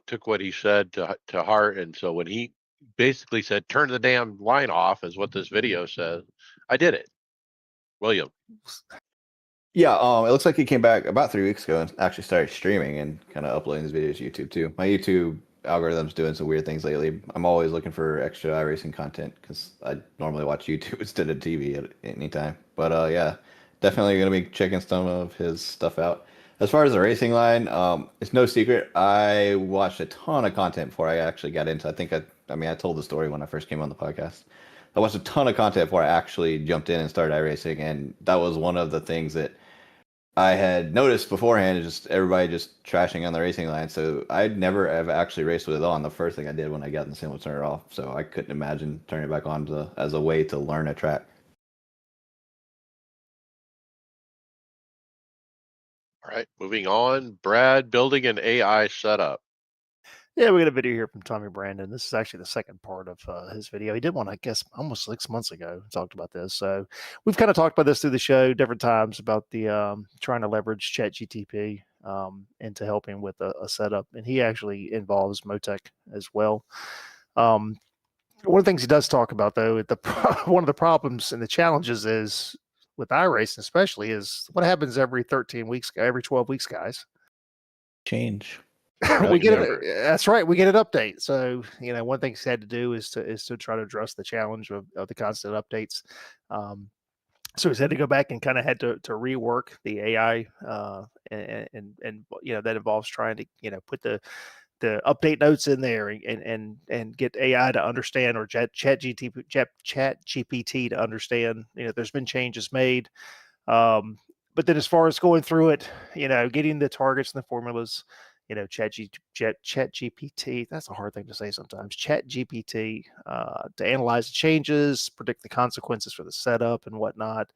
Speaker 1: took what he said to heart, and so when he basically said, "Turn the damn line off," is what this video says. I did it, William.
Speaker 2: yeah, it looks like he came back about 3 weeks ago and actually started streaming and kind of uploading his videos to YouTube too. My YouTube algorithm's doing some weird things lately. I'm always looking for extra iRacing content because I normally watch YouTube instead of TV at any time. But yeah, definitely gonna be checking some of his stuff out. As far as the racing line, it's no secret I watched a ton of content before I actually got into. I told the story when I first came on the podcast. I watched a ton of content before I actually jumped in and started iRacing, and that was one of the things that I had noticed beforehand is just everybody just trashing on the racing line. So I'd never have actually raced with it on. The first thing I did when I got in the sim was turn it off. So I couldn't imagine turning it back on as a way to learn a track.
Speaker 1: All right, moving on. Brad building an AI setup.
Speaker 3: Yeah, we got a video here from Tommy Brandon. This is actually the second part of his video. He did one, I guess, almost 6 months ago. Talked about this. So we've kind of talked about this through the show different times about the trying to leverage ChatGTP into helping with a setup. And he actually involves Motec as well. One of the things he does talk about, though, one of the problems and the challenges is with iRacing, especially, is what happens every 13 weeks, every 12 weeks, guys.
Speaker 2: Change.
Speaker 3: We get
Speaker 1: Never.
Speaker 3: that's right. We get an update. So one thing he's had to do is to try to address the challenge of the constant updates. So he's had to go back and kind of had to rework the AI, and that involves trying to put the update notes in there and get AI to understand, or chat GPT to understand. There's been changes made. But then as far as going through it, getting the targets and the formulas, Chat GPT, that's a hard thing to say sometimes. Chat GPT to analyze the changes, predict the consequences for the setup and whatnot.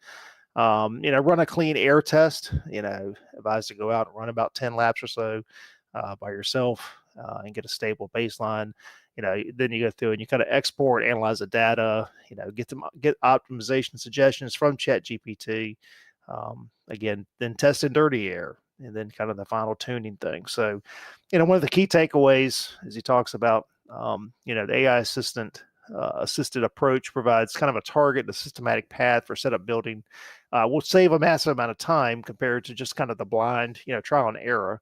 Speaker 3: Run a clean air test. Advised to go out and run about 10 laps or so by yourself and get a stable baseline. Then you go through and you kind of export, analyze the data. Get optimization suggestions from Chat GPT. Again, then test in dirty air, and then kind of the final tuning thing. So, one of the key takeaways as he talks about, the AI assisted approach provides kind of a target and a systematic path for setup building. Will save a massive amount of time compared to just kind of the blind, trial and error.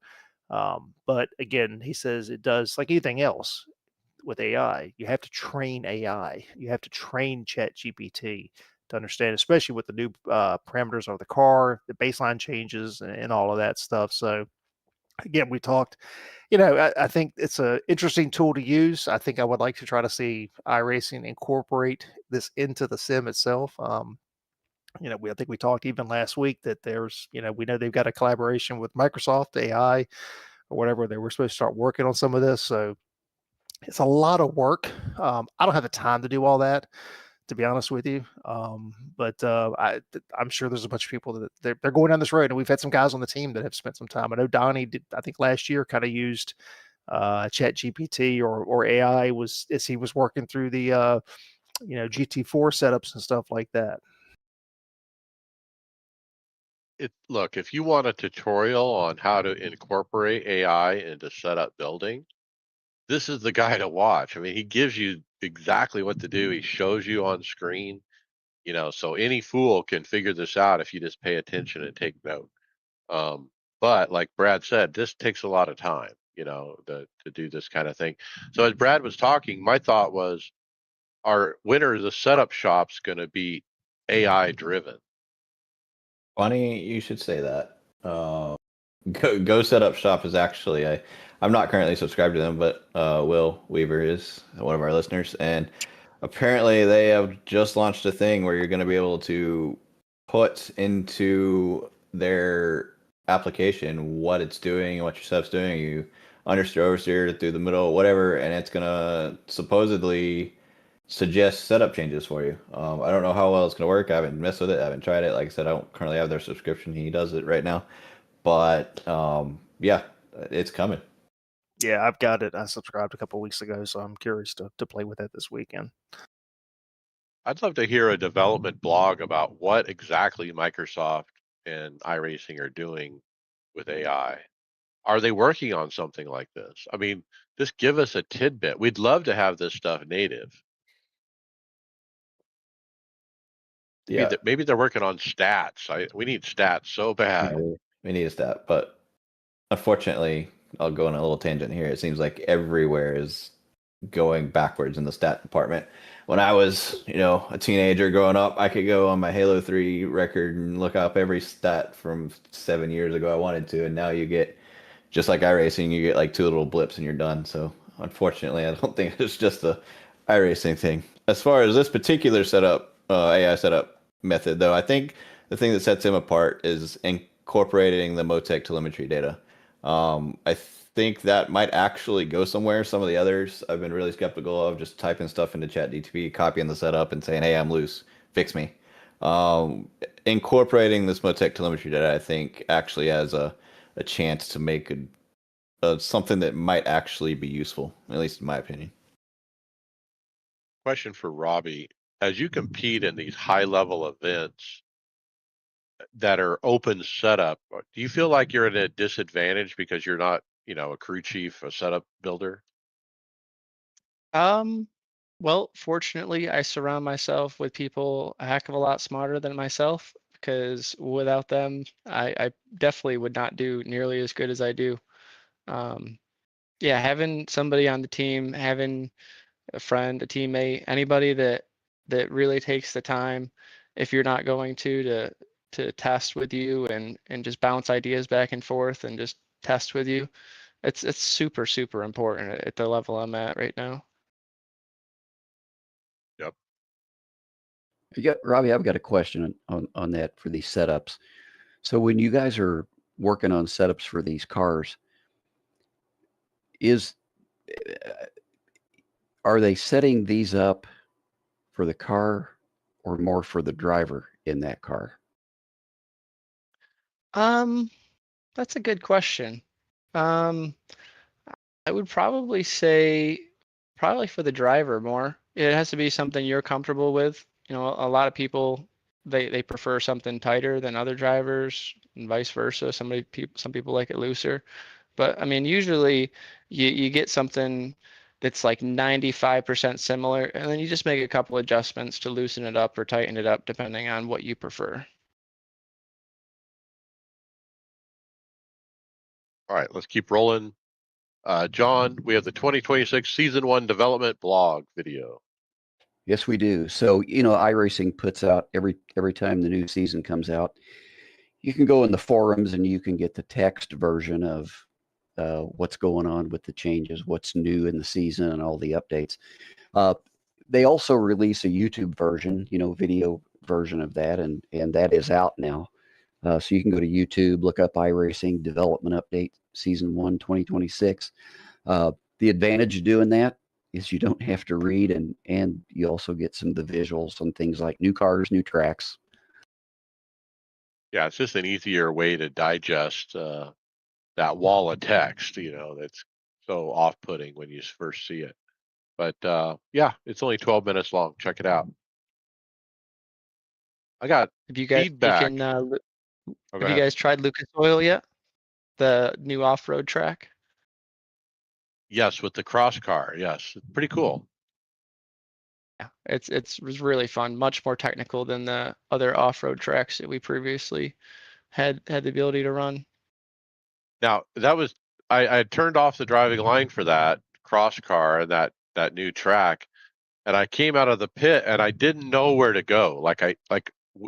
Speaker 3: But again, he says it does like anything else with AI. You have to train AI. You have to train Chat GPT to understand, especially with the new parameters of the car, the baseline changes, and all of that stuff. So again, we talked, I think it's an interesting tool to use. I think I would like to try to see iRacing incorporate this into the sim itself. I think we talked even last week that there's, we know they've got a collaboration with Microsoft AI or whatever. They were supposed to start working on some of this. So it's a lot of work. I don't have the time to do all that. to be honest with you. But I'm sure there's a bunch of people that they're going down this road, and we've had some guys on the team that have spent some time. I know Donnie did. I think last year kind of used Chat GPT or AI was as he was working through the GT4 setups and stuff like that.
Speaker 1: Look, if you want a tutorial on how to incorporate AI into setup building, this is the guy to watch. I mean, he gives you exactly what to do. He shows you on screen, so any fool can figure this out if you just pay attention and take note. But like Brad said, this takes a lot of time, to do this kind of thing. So as Brad was talking, my thought was, when are the setup shops going to be AI driven?
Speaker 2: Funny you should say that. Go Setup Shop is actually I'm not currently subscribed to them, but Will Weaver is one of our listeners, and apparently they have just launched a thing where you're going to be able to put into their application what it's doing and what your setup's doing. You understeer, oversteer through the middle, whatever, and it's going to supposedly suggest setup changes for you. I don't know how well it's going to work. I haven't messed with it. I haven't tried it. Like I said, I don't currently have their subscription. He does it right now. But yeah, it's coming.
Speaker 3: Yeah, I've got it. I subscribed a couple of weeks ago, so I'm curious to play with it this weekend.
Speaker 1: I'd love to hear a development blog about what exactly Microsoft and iRacing are doing with AI. Are they working on something like this? I mean, just give us a tidbit. We'd love to have this stuff native.
Speaker 2: Yeah,
Speaker 1: Maybe they're working on stats. We need stats so bad.
Speaker 2: we need a stat, but unfortunately, I'll go on a little tangent here. It seems like everywhere is going backwards in the stat department. When I was, a teenager growing up, I could go on my Halo 3 record and look up every stat from 7 years ago I wanted to, and now you get, just like iRacing, you get like 2 little blips and you're done. So unfortunately, I don't think it's just a iRacing thing. As far as this particular setup, AI setup method, though, I think the thing that sets him apart is incorporating the Motec telemetry data. I think that might actually go somewhere. Some of the others I've been really skeptical of, just typing stuff into ChatGPT, copying the setup and saying, hey, I'm loose, fix me. Incorporating this Motec telemetry data, I think, actually has a chance to make something that might actually be useful, at least in my opinion.
Speaker 1: Question for Robbie. As you compete in these high-level events that are open setup, do you feel like you're at a disadvantage because you're not, a crew chief, a setup builder?
Speaker 6: Well, fortunately, I surround myself with people a heck of a lot smarter than myself, because without them, I definitely would not do nearly as good as I do. Yeah, having somebody on the team, having a friend, a teammate, anybody that really takes the time, if you're not going to test with you and just bounce ideas back and forth and just test with you, it's super, super important at the level I'm at right now.
Speaker 1: Yep.
Speaker 4: Yeah, Robbie, I've got a question on that for these setups. So when you guys are working on setups for these cars, are they setting these up for the car or more for the driver in that car?
Speaker 6: That's a good question. I would probably say probably for the driver more. It has to be something you're comfortable with. A lot of people they prefer something tighter than other drivers and vice versa. Some people like it looser. But I mean, usually you get something that's like 95% similar, and then you just make a couple adjustments to loosen it up or tighten it up depending on what you prefer.
Speaker 1: All right, let's keep rolling. John, we have the 2026 Season 1 development blog video.
Speaker 4: Yes, we do. So, iRacing puts out every time the new season comes out, you can go in the forums and you can get the text version of what's going on with the changes, what's new in the season, and all the updates. They also release a YouTube version, video version of that, and that is out now. So you can go to YouTube, look up iRacing Development Update Season 1 2026. The advantage of doing that is you don't have to read, and you also get some of the visuals on things like new cars, new tracks.
Speaker 1: Yeah, it's just an easier way to digest that wall of text, that's so off-putting when you first see it. But yeah, it's only 12 minutes long. Check it out. I got
Speaker 6: Have you
Speaker 1: feedback.
Speaker 6: can
Speaker 1: Oh, go
Speaker 6: have you
Speaker 1: ahead.
Speaker 6: guys tried Lucas Oil yet? The new off-road track?
Speaker 1: Yes, with the cross car. Yes, it's pretty cool.
Speaker 6: Yeah, it was really fun. Much more technical than the other off-road tracks that we previously had the ability to run.
Speaker 1: Now that was I had turned off the driving line for that cross car and that new track, and I came out of the pit and I didn't know where to go.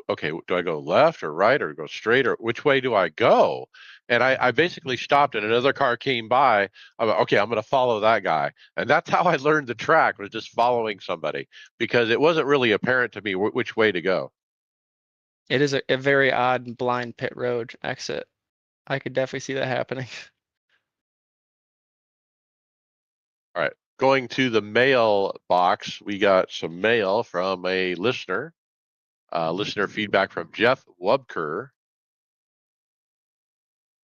Speaker 1: Okay, do I go left or right or go straight or which way do I go? And I basically stopped and another car came by. I'm like, okay, I'm going to follow that guy, and that's how I learned the track, was just following somebody, because it wasn't really apparent to me which way to go.
Speaker 6: It is a very odd blind pit road exit. I could definitely see that happening.
Speaker 1: All right, going to the mail box, we got some mail from a listener. Listener feedback from Jeff Wubker,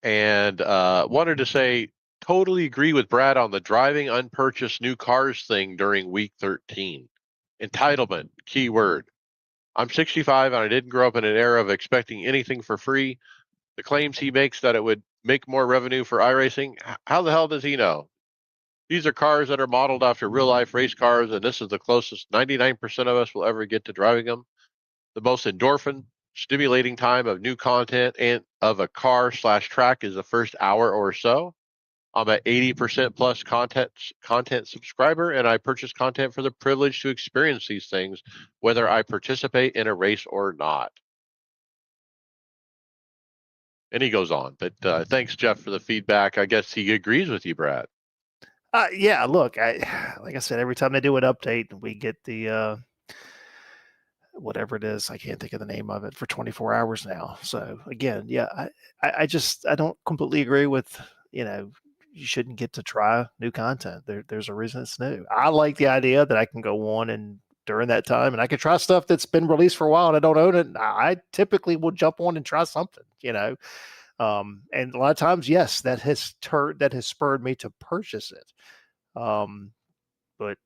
Speaker 1: and wanted to say, totally agree with Brad on the driving unpurchased new cars thing during week 13. Entitlement, key word. I'm 65 and I didn't grow up in an era of expecting anything for free. The claims he makes that it would make more revenue for iRacing, how the hell does he know? These are cars that are modeled after real life race cars, and this is the closest 99% of us will ever get to driving them. The most endorphin stimulating time of new content and of a car/track is the first hour or so. I'm an 80% plus content subscriber, and I purchase content for the privilege to experience these things, whether I participate in a race or not. And he goes on, but thanks, Jeff, for the feedback. I guess he agrees with you, Brad.
Speaker 3: Yeah, look, like I said, every time they do an update, we get the whatever it is, I can't think of the name of it, for 24 hours now. So again, yeah, I don't completely agree with, you shouldn't get to try new content. There's a reason it's new. I like the idea that I can go on and during that time and I can try stuff that's been released for a while and I don't own it. I typically will jump on and try something, and a lot of times, yes, that has spurred me to purchase it. But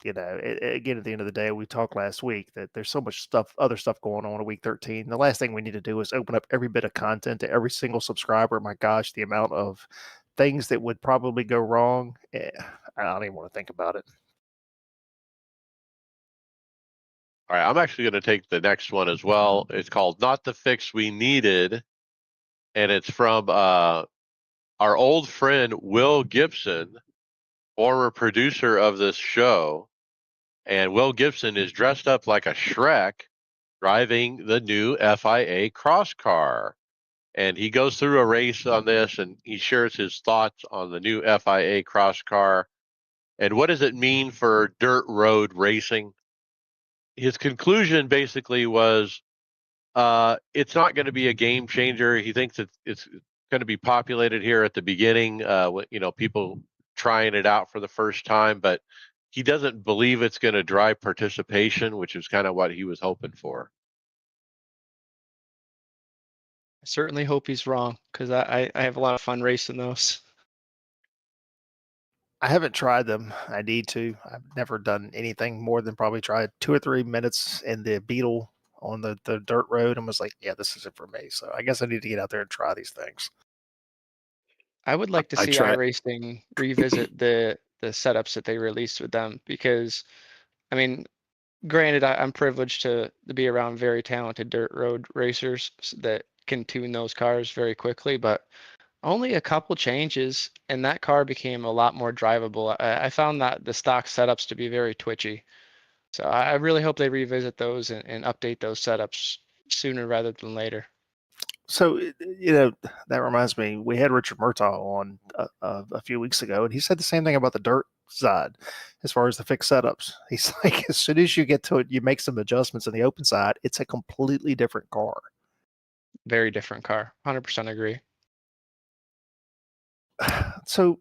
Speaker 3: again, at the end of the day, we talked last week that there's so much other stuff going on in week 13. The last thing we need to do is open up every bit of content to every single subscriber. My gosh, the amount of things that would probably go wrong. I don't even want to think about it.
Speaker 1: All right, I'm actually going to take the next one as well. It's called Not the Fix We Needed, and it's from our old friend, Will Gibson, former producer of this show. And Will Gibson is dressed up like a Shrek driving the new FIA cross car. And he goes through a race on this and he shares his thoughts on the new FIA cross car and what does it mean for dirt road racing. His conclusion basically was it's not going to be a game changer. He thinks it's going to be populated here at the beginning, people trying it out for the first time, but he doesn't believe it's going to drive participation, which is kind of what he was hoping for.
Speaker 6: I certainly hope he's wrong because I have a lot of fun racing those.
Speaker 3: I haven't tried them. I need to. I've never done anything more than probably tried 2 or 3 minutes in the Beetle on the dirt road and was like, yeah, this isn't for me. So I guess I need to get out there and try these things.
Speaker 6: I would like to
Speaker 5: I
Speaker 6: see
Speaker 5: tried-
Speaker 6: iRacing revisit the setups that they released with them because, I mean, granted, I'm privileged to be around very talented dirt road racers that can tune those cars very quickly, but only a couple changes and that car became a lot more drivable. I found that the stock setups to be very twitchy. So I really hope they revisit those and update those setups sooner rather than later.
Speaker 3: So, that reminds me, we had Richard Murtaugh on a few weeks ago, and he said the same thing about the dirt side as far as the fixed setups. He's like, as soon as you get to it, you make some adjustments in the open side, it's a completely different car.
Speaker 6: Very different car. 100% agree.
Speaker 3: So,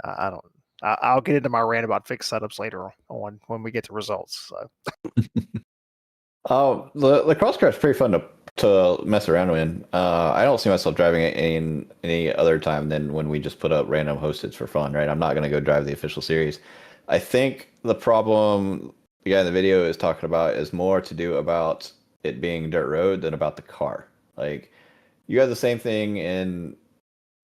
Speaker 3: I don't, I'll get into my rant about fixed setups later on when we get to results. So.
Speaker 2: The cross kart's pretty fun to mess around in. I don't see myself driving it in any other time than when we just put up random hosteds for fun, right? I'm not going to go drive the official series. I think the problem the guy in the video is talking about is more to do about it being dirt road than about the car. Like, you have the same thing in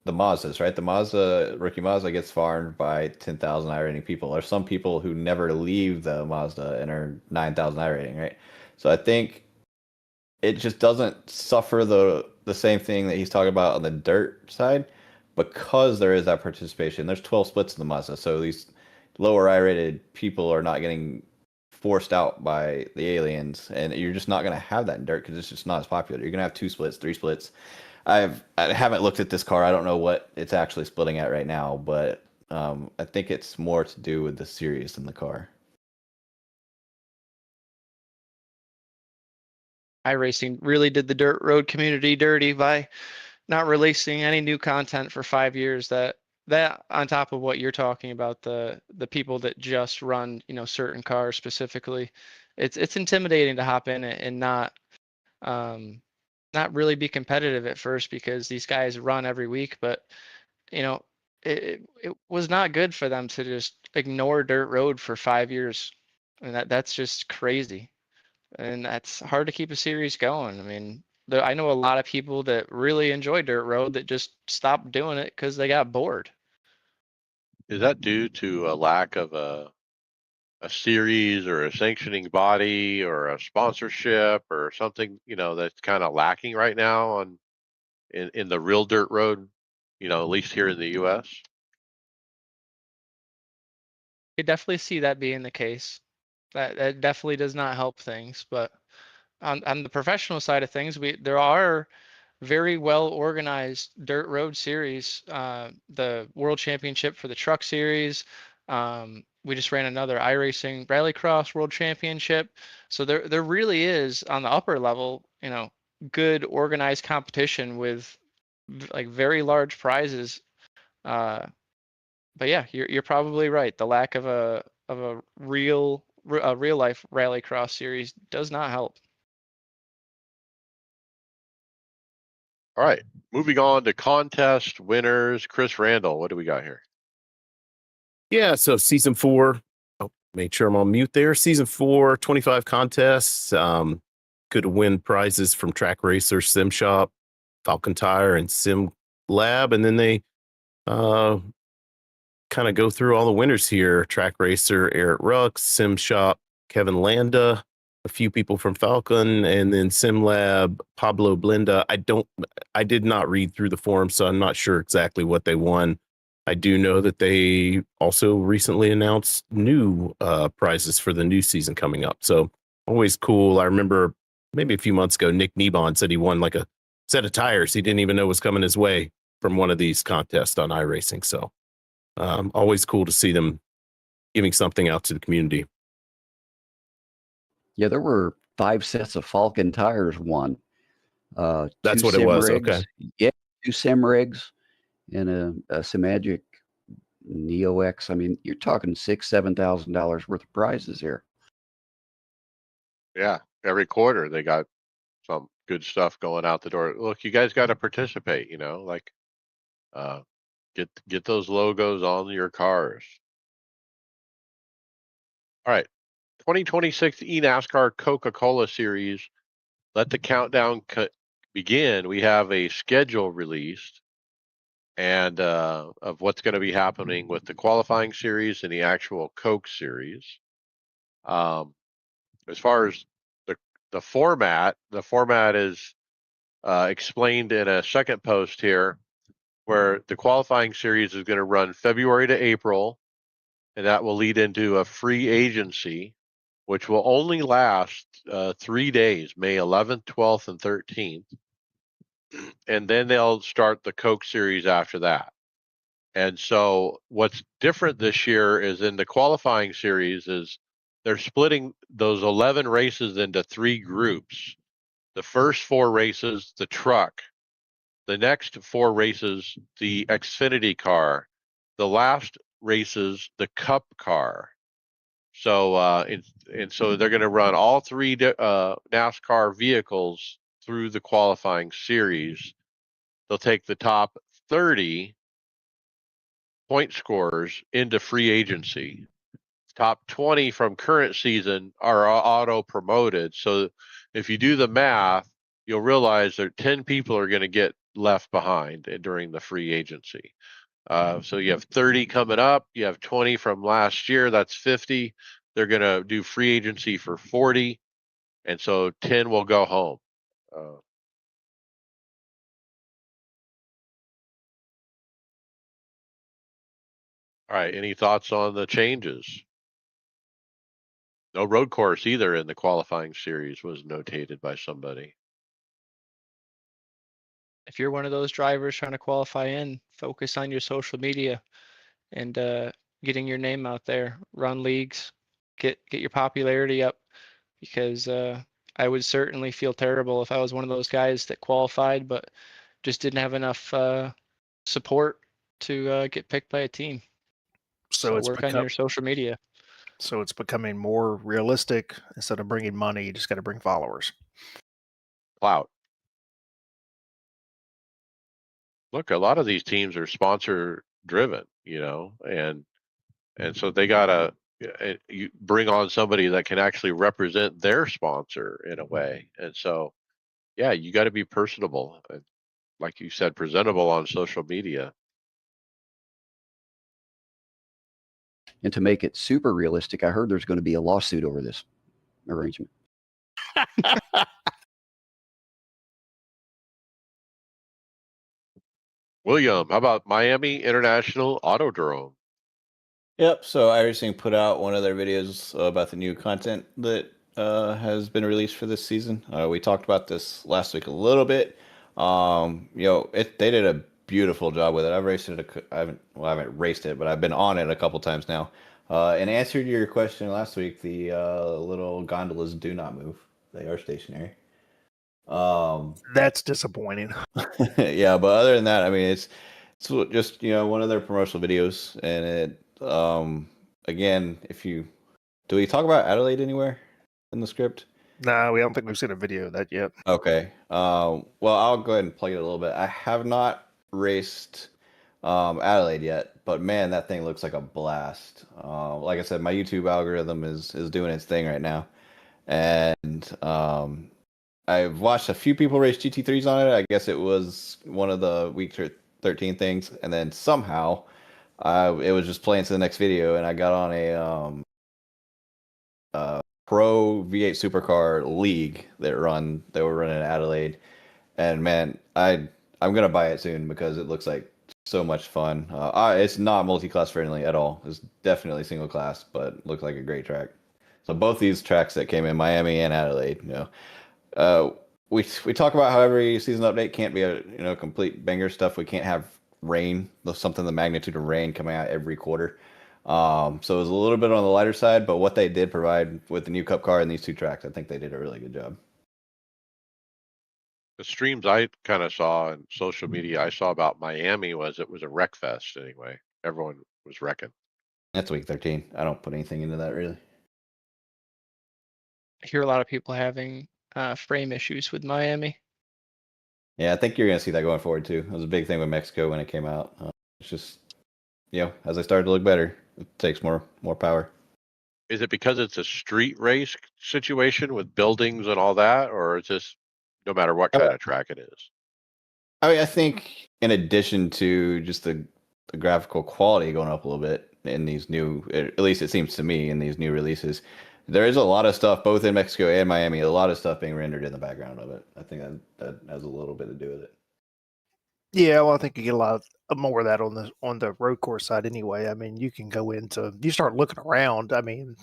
Speaker 2: the Mazdas, right? The Mazda, rookie Mazda gets farmed by 10,000 iRating people. There's some people who never leave the Mazda and are 9,000 iRating, right? So I think it just doesn't suffer the same thing that he's talking about on the dirt side because there is that participation. There's 12 splits in the Mazda, so these lower I-rated people are not getting forced out by the aliens, and you're just not going to have that in dirt because it's just not as popular. You're going to have 2 splits, 3 splits. I haven't looked at this car. I don't know what it's actually splitting at right now, but I think it's more to do with the series than the car.
Speaker 6: iRacing really did the dirt road community dirty by not releasing any new content for 5 years. That on top of what you're talking about, the people that just run, you know, certain cars specifically, it's intimidating to hop in it and not really be competitive at first because these guys run every week. But you know, it was not good for them to just ignore dirt road for 5 years, and that's just crazy. And that's hard to keep a series going. I mean, I know a lot of people that really enjoy dirt road that just stopped doing it because they got bored.
Speaker 1: Is that due to a lack of a series or a sanctioning body or a sponsorship or something, you know, that's kind of lacking right now on in the real dirt road, you know, at least here in the US?
Speaker 6: I definitely see that being the case. That definitely does not help things. But on the professional side of things, there are very well organized dirt road series. The World Championship for the Truck Series. We just ran another iRacing Rallycross World Championship. So there really is on the upper level, you know, good organized competition with like very large prizes. But yeah, you're probably right. The lack of a real life Rallycross series does not help.
Speaker 1: All right, moving on to contest winners. Chris Randall, what do we got here?
Speaker 5: Yeah, so season 4. Oh, made sure I'm on mute there. Season 4, 25 contests. Could win prizes from Track Racer, Sim Shop, Falcon Tire, and Sim Lab. And then they kind of go through all the winners here. Track Racer, Eric Rux, Sim Shop, Kevin Landa, a few people from Falcon, and then Sim Lab, Pablo Blenda. I did not read through the forum, so I'm not sure exactly what they won. I do know that they also recently announced new prizes for the new season coming up. So always cool. I remember maybe a few months ago, Nick Nebon said he won like a set of tires he didn't even know was coming his way from one of these contests on iRacing. So always cool to see them giving something out to the community.
Speaker 4: Yeah, there were 5 sets of Falcon tires won.
Speaker 5: That's
Speaker 4: 2
Speaker 5: what it
Speaker 4: sim
Speaker 5: was.
Speaker 4: rigs.
Speaker 5: Okay.
Speaker 4: Yeah, 2 sim rigs and a Simagic Neo X. I mean, you're talking $6,000-7,000 worth of prizes here.
Speaker 1: Yeah, every quarter they got some good stuff going out the door. Look, you guys got to participate, you know, like get those logos on your cars. All right, 2026 eNASCAR Coca-Cola Series. Let the countdown begin. We have a schedule released and of what's going to be happening with the qualifying series and the actual Coke series. As far as the format is explained in a second post here, where the qualifying series is going to run February to April, and that will lead into a free agency, which will only last 3 days, May 11th, 12th, and 13th. And then they'll start the Coke series after that. And so what's different this year is in the qualifying series is they're splitting those 11 races into 3 groups. The first 4 races, the truck. The next 4 races, the Xfinity car. The last races the Cup car. So and so they're going to run all three NASCAR vehicles through the qualifying series. They'll take the top 30 point scorers into free agency. Top 20 from current season are auto promoted. So if you do the math, you'll realize that 10 people are going to get left behind during the free agency. So you have 30 coming up. You have 20 from last year. That's 50. They're going to do free agency for 40. And so 10 will go home. All right. Any thoughts on the changes? No road course either in the qualifying series was notated by somebody.
Speaker 6: If you're one of those drivers trying to qualify in, focus on your social media and getting your name out there. Run leagues, get your popularity up, because I would certainly feel terrible if I was one of those guys that qualified but just didn't have enough support to get picked by a team. So
Speaker 3: it's
Speaker 6: work on your social media.
Speaker 3: So it's becoming more realistic. Instead of bringing money, you just got to bring followers.
Speaker 1: Clout. Look, a lot of these teams are sponsor driven, you know, and so they gotta you bring on somebody that can actually represent their sponsor in a way. And so, yeah, you got to be personable, like you said, presentable on social media.
Speaker 4: And to make it super realistic, I heard there's going to be a lawsuit over this arrangement.
Speaker 1: William, how about Miami International Autodrome?
Speaker 2: Yep. So iRacing put out one of their videos about the new content that has been released for this season. We talked about this last week a little bit. They did a beautiful job with it. I've raced it. I haven't raced it, but I've been on it a couple times now. In answer to your question last week, the little gondolas do not move; they are stationary.
Speaker 3: That's disappointing.
Speaker 2: Yeah, but other than that, I mean, it's just one of their promotional videos, and it again, do we talk about Adelaide anywhere in the script?
Speaker 3: No, we don't think we've seen a video of that yet.
Speaker 2: Okay. Well, I'll go ahead and plug it a little bit. I have not raced Adelaide yet, but man, that thing looks like a blast. Like I said, my YouTube algorithm is doing its thing right now, and I've watched a few people race GT3s on it. I guess it was one of the week 13 things, and then somehow it was just playing to the next video, and I got on a Pro V8 Supercar League they were running in Adelaide, and man, I'm gonna buy it soon because it looks like so much fun. It's not multi-class friendly at all. It's definitely single class, but looks like a great track. So both these tracks that came in Miami and Adelaide, we talk about how every season update can't be a complete banger stuff. We can't have rain, something the magnitude of rain coming out every quarter. So it was a little bit on the lighter side, but what they did provide with the new Cup car and these two tracks, I think they did a really good job.
Speaker 1: The streams I kind of saw on social media I saw about Miami was it was a wreck fest anyway. Everyone was wrecking.
Speaker 2: That's week 13. I don't put anything into that really.
Speaker 6: I hear a lot of people having frame issues with Miami.
Speaker 2: Yeah, I think you're going to see that going forward too. It was a big thing with Mexico when it came out. It's just, as they started to look better, it takes more power.
Speaker 1: Is it because it's a street race situation with buildings and all that, or is this no matter what kind of track it is?
Speaker 2: I mean, I think in addition to just the graphical quality going up a little bit in these new, at least it seems to me, in these new releases, there is a lot of stuff both in Mexico and Miami, a lot of stuff being rendered in the background of it. I think that has a little bit to do with it.
Speaker 3: Yeah, well, I think you get a lot more of that on the road course side anyway. I mean, you start looking around. I mean,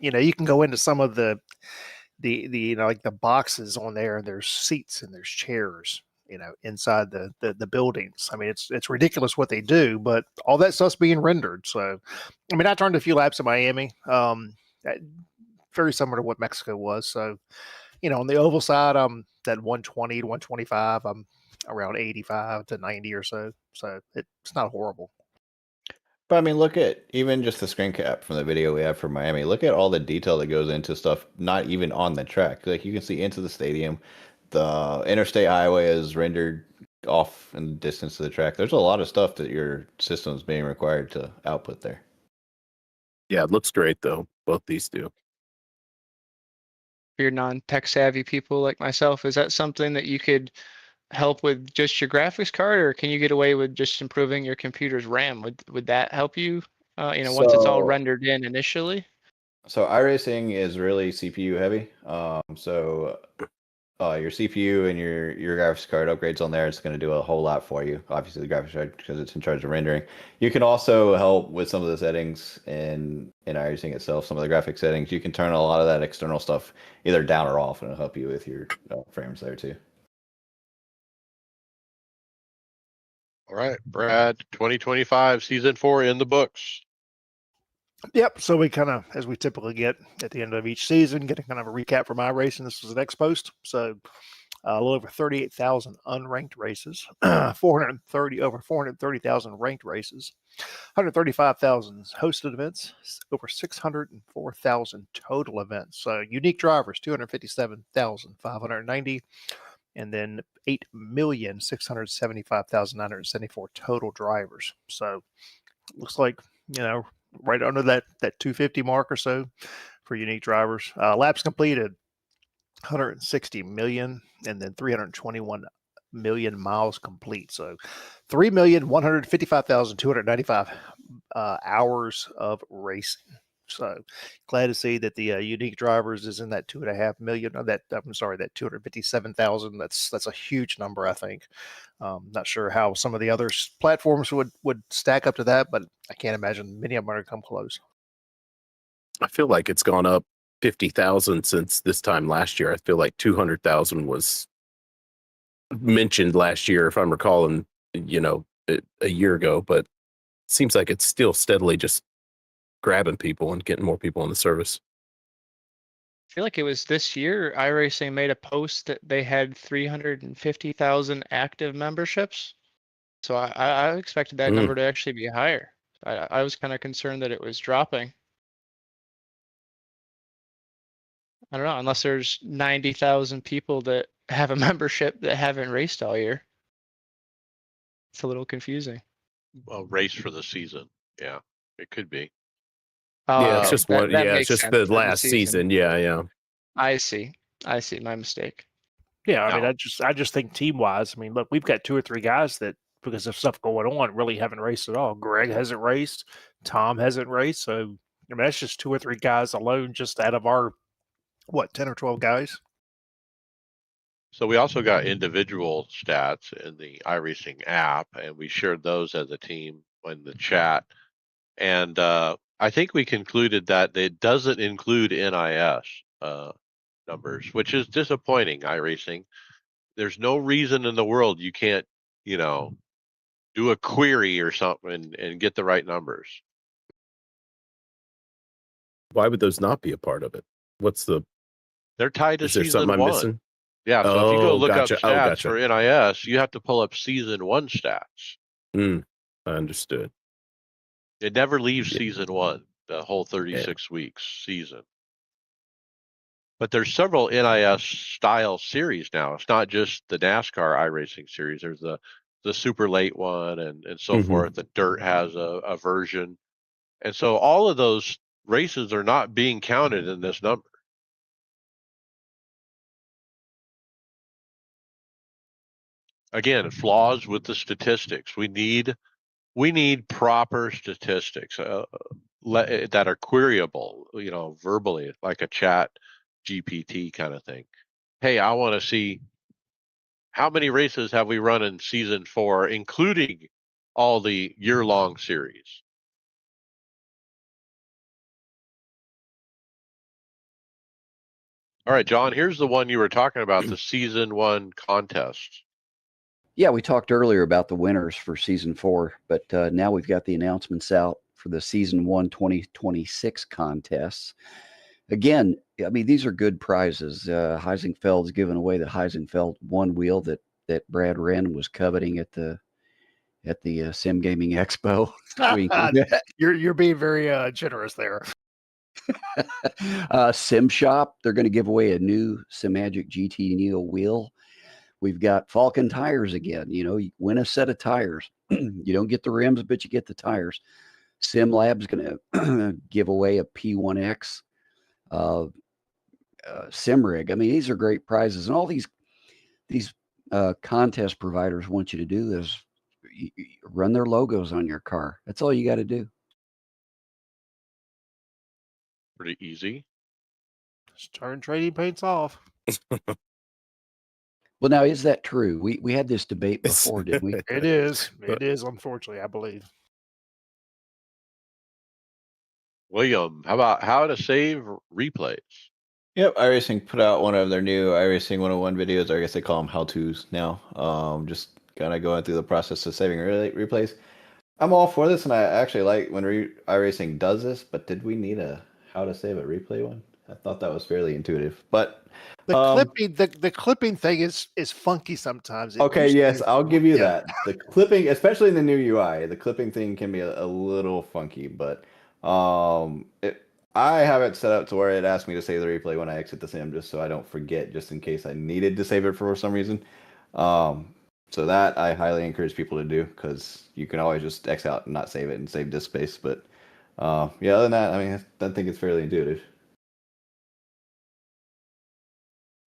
Speaker 3: you can go into some of the like the boxes on there, and there's seats and there's chairs, inside the buildings. I mean, it's ridiculous what they do, but all that stuff's being rendered. So, I mean, I turned a few laps in Miami, very similar to what Mexico was. So, on the oval side, I'm that 120 to 125. I'm around 85 to 90 or so. So it's not horrible.
Speaker 2: But I mean, look at even just the screen cap from the video we have for Miami. Look at all the detail that goes into stuff not even on the track. Like you can see into the stadium, the interstate highway is rendered off in the distance of the track. There's a lot of stuff that your system's being required to output there.
Speaker 5: Yeah, it looks great though. Both these do.
Speaker 6: For your non-tech savvy people like myself, is that something that you could help with just your graphics card, or can you get away with just improving your computer's RAM? Would that help you? Once it's all
Speaker 2: So-
Speaker 6: rendered in initially.
Speaker 2: So iRacing is really CPU heavy. Your CPU and your graphics card upgrades on there is going to do a whole lot for you. Obviously, the graphics card because it's in charge of rendering. You can also help with some of the settings in iRacing itself. Some of the graphic settings you can turn a lot of that external stuff either down or off, and it'll help you with your frames there too.
Speaker 1: All right, Brad, 2025 season 4 in the books.
Speaker 3: Yep. So we kind of, as we typically get at the end of each season, get a kind of a recap from iRacing. This was an ex post. So a little over 38,000 unranked races, over 430,000 ranked races, 135,000 hosted events, over 604,000 total events. So unique drivers, 257,590, and then 8,675,974 total drivers. So looks like, right under that 250 mark or so for unique drivers. Laps completed 160 million, and then 321 million miles complete. So 3,155,295 hours of racing. So glad to see that the unique drivers is in that 2.5 million. That 257,000. That's a huge number, I think. Not sure how some of the other platforms would stack up to that, but I can't imagine many of them are going to come close.
Speaker 5: I feel like it's gone up 50,000 since this time last year. I feel like 200,000 was mentioned last year, if I'm recalling, a year ago, but it seems like it's still steadily just grabbing people and getting more people on the service.
Speaker 6: I feel like it was this year iRacing made a post that they had 350,000 active memberships. So I expected that number to actually be higher. I was kind of concerned that it was dropping. I don't know, unless there's 90,000 people that have a membership that haven't raced all year. It's a little confusing.
Speaker 1: A race for the season. Yeah, it could be.
Speaker 5: Yeah, it's
Speaker 6: Okay,
Speaker 5: just one.
Speaker 6: that
Speaker 5: Yeah,
Speaker 6: makes
Speaker 5: it's just
Speaker 6: sense
Speaker 5: the
Speaker 6: for
Speaker 5: last season. Yeah.
Speaker 6: I see. My mistake.
Speaker 3: Yeah, I mean,
Speaker 1: No.
Speaker 3: I just think team wise. I mean, look, we've got 2 or 3 guys that, because of stuff going on, really haven't raced at all. Greg hasn't raced. Tom hasn't raced. So I mean, that's just 2 or 3 guys alone, just out of our 10 or 12 guys.
Speaker 1: So we also got individual stats in the iRacing app, and we shared those as a team in the chat. And I think we concluded that it doesn't include NIS numbers, which is disappointing, iRacing. There's no reason in the world you can't, do a query or something and get the right numbers.
Speaker 5: Why would those not be a part of it?
Speaker 1: They're tied to
Speaker 5: Is there
Speaker 1: season
Speaker 5: something I'm
Speaker 1: 1.
Speaker 5: missing?
Speaker 1: Yeah, so if you go look
Speaker 5: gotcha.
Speaker 1: up stats
Speaker 5: Gotcha.
Speaker 1: for NIS, you have to pull up season 1 stats.
Speaker 5: I understood.
Speaker 1: It never leaves season 1, the whole 36 weeks season. But there's several NIS style series now. It's not just the NASCAR iRacing series. There's the super late one and so forth. The Dirt has a version. And so all of those races are not being counted in this number. Again, flaws with the statistics. We need proper statistics that are queryable, verbally, like a chat GPT kind of thing. Hey, I want to see how many races have we run in season 4, including all the year-long series. All right, John, here's the one you were talking about, the season 1 contest.
Speaker 4: Yeah, we talked earlier about the winners for season 4, but now we've got the announcements out for the season 1 2026 contests. Again, I mean, these are good prizes. Heisingfeld's giving away the Heisingfeld one wheel that Brad Wren was coveting at the at the Sim Gaming Expo. Wink.
Speaker 3: You're being very generous there.
Speaker 4: Sim Shop, they're going to give away a new Simagic GT Neo wheel. We've got Falcon tires again. You know, you win a set of tires. You don't get the rims, but you get the tires. Sim Lab's going to give away a P1X sim rig. I mean, these are great prizes, and all these contest providers want you to do is run their logos on your car. That's all you got to do.
Speaker 1: Pretty easy.
Speaker 3: Just turn trading paints off.
Speaker 4: Well, now is that true? We had this debate before, didn't we?
Speaker 3: It is. It is, unfortunately, I believe.
Speaker 1: William, how about how to save replays?
Speaker 2: Yep, iRacing put out one of their new iRacing 101 videos, or I guess they call them how-tos now. Just kind of going through the process of saving replays. I'm all for this, and I actually like when iRacing does this, but did we need a how to save a replay one? I thought that was fairly intuitive, but
Speaker 3: the clipping thing is funky sometimes.
Speaker 2: Okay, yes, I'll give you that. The clipping, especially in the new UI, the clipping thing can be a little funky, but I have it set up to where it asks me to save the replay when I exit the sim, just so I don't forget, just in case I needed to save it for some reason. So that I highly encourage people to do, because you can always just X out and not save it and save disk space. But yeah, other than that, I mean, I think it's fairly intuitive.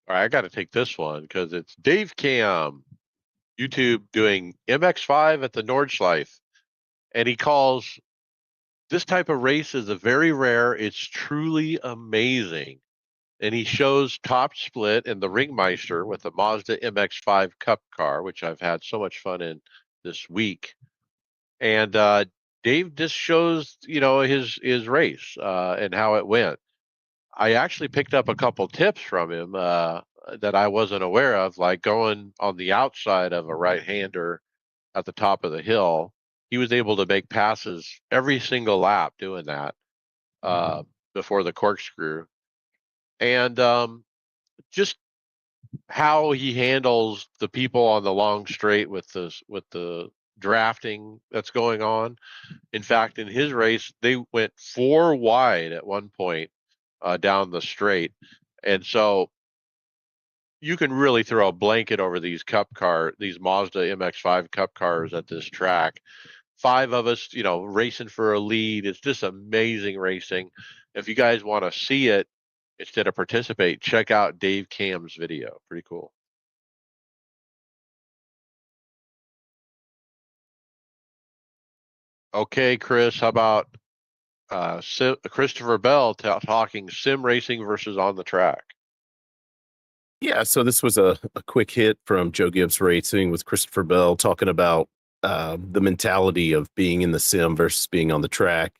Speaker 1: All right, I got to take this one because it's Dave Cam, YouTube, doing MX5 at the Nordschleife, and he calls this type of race is a very rare. It's truly amazing, and he shows top split in the Ringmeister with the Mazda MX5 Cup car, which I've had so much fun in this week. And Dave just shows his race and how it went. I actually picked up a couple tips from him that I wasn't aware of, like going on the outside of a right-hander at the top of the hill. He was able to make passes every single lap doing that before the corkscrew. And just how he handles the people on the long straight with the drafting that's going on. In fact, in his race, they went 4 wide at one point down the straight. And so you can really throw a blanket over these Mazda MX5 Cup cars at this track. 5 of us, racing for a lead. It's just amazing racing. If you guys want to see it instead of participate, check out Dave Cam's video. Pretty cool. Okay, Chris, how about Christopher Bell talking sim racing versus on the track?
Speaker 5: Yeah, so this was a quick hit from Joe Gibbs Racing with Christopher Bell talking about the mentality of being in the sim versus being on the track,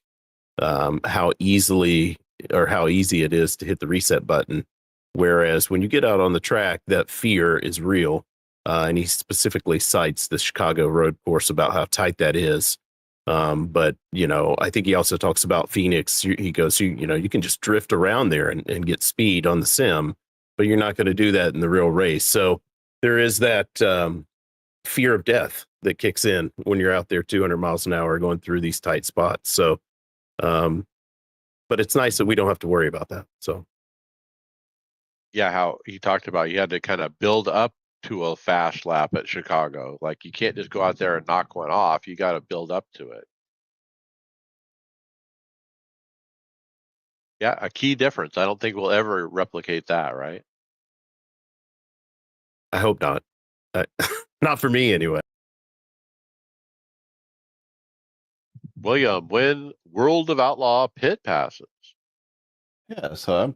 Speaker 5: how easy it is to hit the reset button. Whereas when you get out on the track, that fear is real. And he specifically cites the Chicago road course about how tight that is. But, I think he also talks about Phoenix. He goes, you can just drift around there and get speed on the sim, but you're not going to do that in the real race. So there is that fear of death that kicks in when you're out there 200 miles an hour going through these tight spots. So, but it's nice that we don't have to worry about that. So,
Speaker 1: yeah, how he talked about you had to kind of build up to a fast lap at Chicago. Like you can't just go out there and knock one off. You got to build up to it. Yeah, a key difference. I don't think we'll ever replicate that, right?
Speaker 5: I hope not. Not for me anyway.
Speaker 1: William, when World of Outlaw pit passes.
Speaker 2: Yeah, so I'm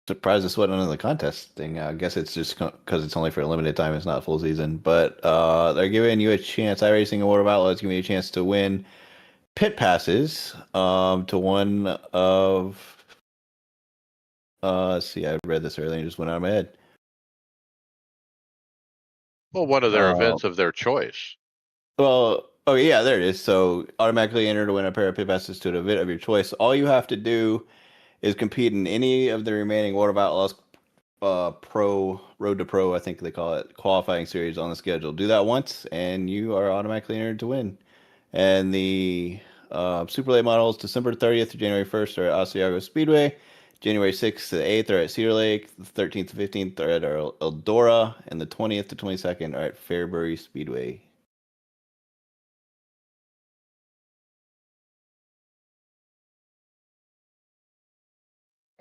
Speaker 2: surprised this wasn't in the contest thing. I guess it's just because it's only for a limited time. It's not a full season, but they're giving you a chance. iRacing and World of Outlaw is giving you a chance to win pit passes to one of. Let's see, I read this earlier and just went out of my head.
Speaker 1: Well, one of their events of their choice.
Speaker 2: Well, oh yeah, there it is. So automatically enter to win a pair of pit passes to an event of your choice. All you have to do is compete in any of the remaining World of Outlaws Pro, Road to Pro, I think they call it, qualifying series on the schedule. Do that once, and you are automatically entered to win. And the super late models, December 30th to January 1st, are at Asiago Speedway. January 6th to the 8th are at Cedar Lake. The 13th to 15th are at Eldora. And the 20th to 22nd are at Fairbury Speedway.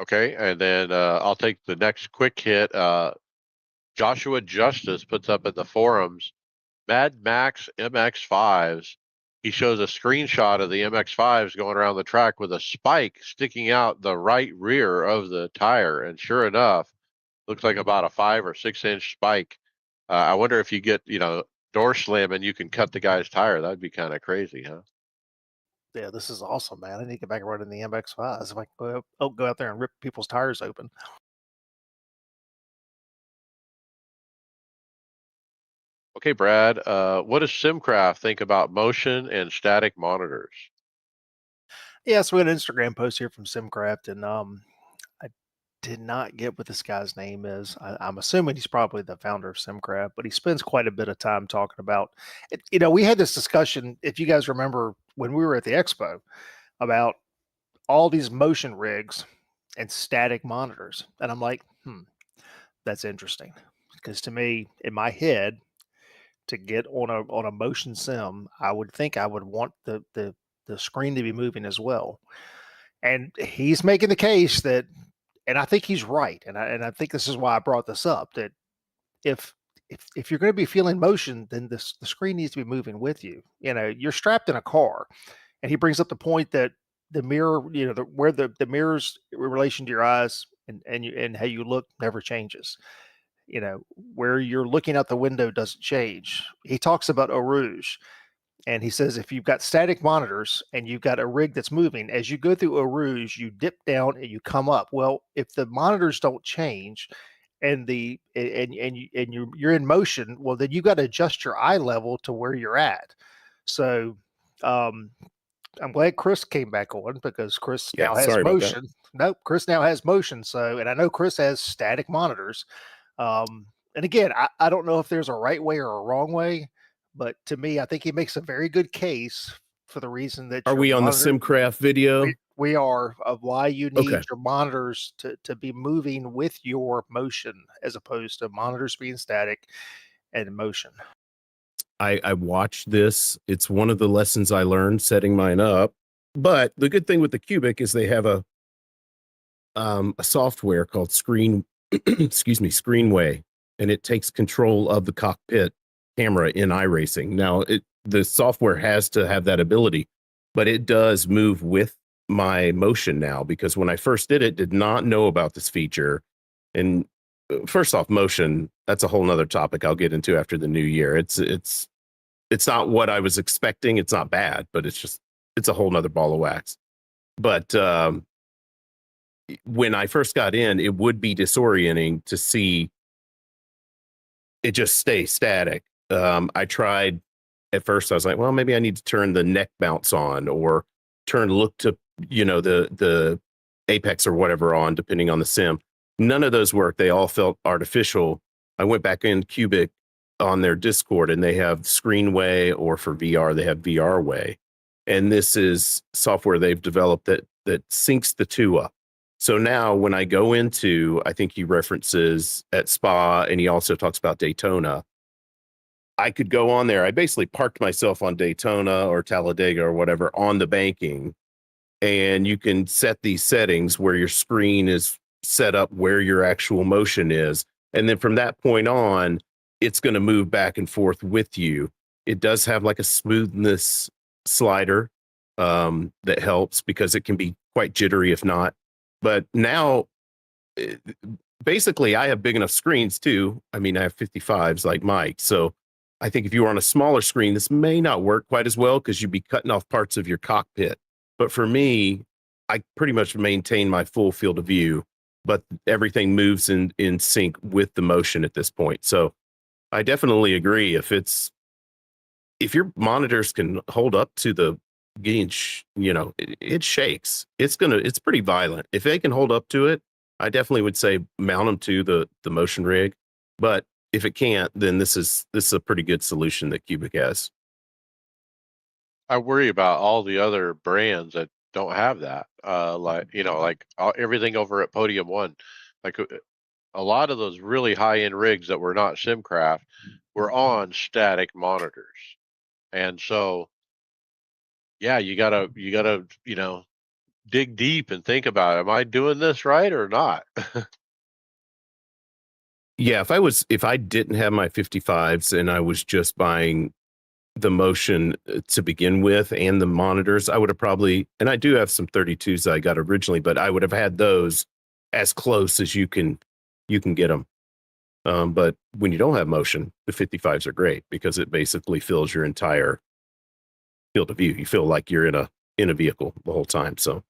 Speaker 1: Okay, and then I'll take the next quick hit. Joshua Justice puts up at the forums Mad Max MX-5s. He shows a screenshot of the MX-5s going around the track with a spike sticking out the right rear of the tire, and sure enough, looks like about a 5 or 6 inch spike. I wonder if you get door slam and you can cut the guy's tire. That'd be kind of crazy, huh?
Speaker 3: Yeah, this is awesome, man. I need to get back and run in the MX-5s if I can go out there and rip people's tires open.
Speaker 1: Okay, Brad, what does Simcraft think about motion and static monitors?
Speaker 3: Yeah, so we had an Instagram post here from Simcraft, and I did not get what this guy's name is. I'm assuming he's probably the founder of Simcraft, but he spends quite a bit of time talking about it. We had this discussion, if you guys remember, when we were at the expo, about all these motion rigs and static monitors. And I'm like, that's interesting. Because to me, in my head, to get on a motion sim, I would think I would want the screen to be moving as well. And he's making the case that, and I think he's right. And I think this is why I brought this up, that if you're going to be feeling motion, then the screen needs to be moving with you. You're strapped in a car, and he brings up the point that the mirror, where the mirror's in relation to your eyes and how you look never changes. Where you're looking out the window doesn't change. He talks about Eau Rouge, and he says if you've got static monitors and you've got a rig that's moving, as you go through Eau Rouge, you dip down and you come up. Well, if the monitors don't change and you're in motion, well, then you got to adjust your eye level to where you're at. So I'm glad Chris came back on, because Chris now has motion. Nope, Chris now has motion. So, and I know Chris has static monitors. And again, I don't know if there's a right way or a wrong way, but to me, I think he makes a very good case for the reason that
Speaker 5: Are we on the Simcraft video?
Speaker 3: We are, of why you need your monitors to be moving with your motion, as opposed to monitors being static and motion.
Speaker 5: I watched this. It's one of the lessons I learned setting mine up. But the good thing with the Cubic is they have a software called Screenway, and it takes control of the cockpit camera in iRacing. Now, the software has to have that ability, but it does move with my motion now, because when I first did not know about this feature. And first off, motion, that's a whole nother topic I'll get into after the new year. It's not what I was expecting. It's not bad, but it's a whole nother ball of wax. But when I first got in, it would be disorienting to see it just stay static. I tried at first. I was like, well, maybe I need to turn the neck bounce on, or look to, the apex or whatever on, depending on the sim. None of those worked. They all felt artificial. I went back in Cubic on their Discord, and they have Screenway, or for VR, they have VR Way. And this is software they've developed that syncs the two up. So now when I go into, I think he references at Spa, and he also talks about Daytona, I could go on there. I basically parked myself on Daytona or Talladega or whatever on the banking, and you can set these settings where your screen is set up where your actual motion is. And then from that point on, it's going to move back and forth with you. It does have like a smoothness slider that helps, because it can be quite jittery if not. But now, basically, I have big enough screens too. I mean, I have 55s like Mike. So I think if you were on a smaller screen, this may not work quite as well, because you'd be cutting off parts of your cockpit. But for me, I pretty much maintain my full field of view, but everything moves in sync with the motion at this point. So I definitely agree. If your monitors can hold up to the getting, it shakes. It's pretty violent. If they can hold up to it, I definitely would say mount them to the motion rig. But if it can't, then this is a pretty good solution that Cubic has.
Speaker 1: I worry about all the other brands that don't have that. Like everything over at Podium One, like a lot of those really high end rigs that were not SimCraft were on static monitors, and so yeah, you gotta dig deep and think about, am I doing this right or not?
Speaker 5: Yeah, if I didn't have my 55s and I was just buying the motion to begin with and the monitors, I would have probably, and I do have some 32s I got originally, but I would have had those as close as you can get them. But when you don't have motion, the 55s are great because it basically fills your entire field of view. You feel like you're in a vehicle the whole time. So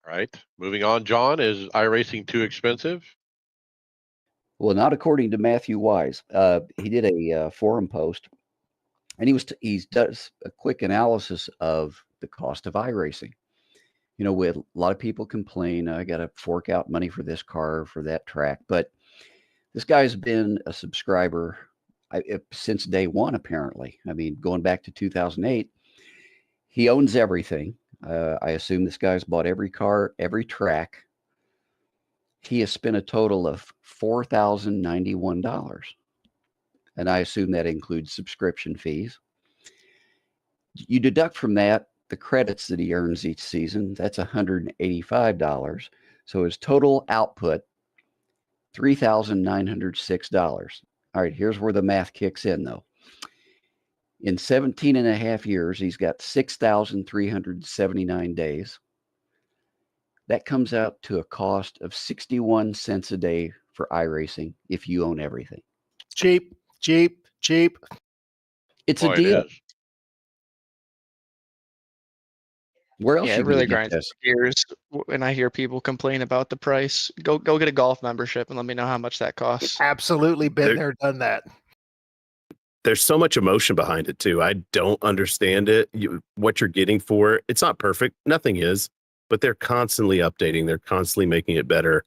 Speaker 1: Right. Moving on, John, is iRacing too expensive?
Speaker 4: Well, not according to Matthew Wise. He did a forum post, and he does a quick analysis of the cost of iRacing. You know, with a lot of people complain, I got to fork out money for this car, for that track, but this guy's been a subscriber since day one, apparently. I mean, going back to 2008, he owns everything. I assume this guy's bought every car, every track. He has spent a total of $4,091. And I assume that includes subscription fees. You deduct from that the credits that he earns each season. That's $185. So his total output, $3,906. All right, here's where the math kicks in, though. In 17 and a half years, he's got 6,379 days. That comes out to a cost of 61 cents a day for iRacing if you own everything.
Speaker 3: Cheap, cheap, cheap.
Speaker 4: It's
Speaker 1: Boy,
Speaker 4: a
Speaker 1: it
Speaker 4: deal.
Speaker 1: is.
Speaker 4: Where else
Speaker 6: Yeah,
Speaker 4: you
Speaker 6: it
Speaker 4: gonna
Speaker 6: really
Speaker 4: get
Speaker 6: grinds
Speaker 4: this?
Speaker 6: my gears when I hear people complain about the price. Go get a golf membership and let me know how much that costs.
Speaker 3: Absolutely been
Speaker 5: There-
Speaker 3: there, done that.
Speaker 5: there's so much emotion behind it too. I don't understand it. What you're getting for it, it's not perfect. Nothing is, but they're constantly updating. They're constantly making it better.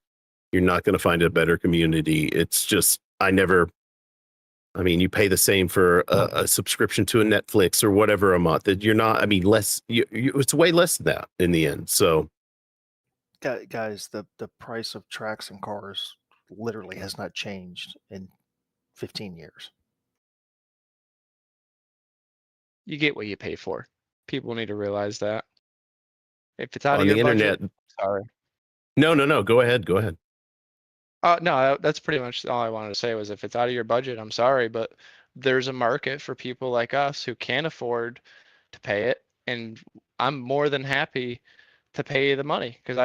Speaker 5: You're not going to find a better community. It's just, I mean, you pay the same for a subscription to a Netflix or whatever a month. You're not, I mean, less, it's way less than that in the end. So
Speaker 3: Guys, the price of tracks and cars literally has not changed in 15 years.
Speaker 6: You get what you pay for. People need to realize that. If it's out
Speaker 5: on
Speaker 6: of
Speaker 5: the
Speaker 6: your budget,
Speaker 5: internet,
Speaker 6: sorry.
Speaker 5: no, go ahead.
Speaker 6: No, that's pretty much all I wanted to say was if it's out of your budget, I'm sorry, but there's a market for people like us who can't afford to pay it, and I'm more than happy to pay the money because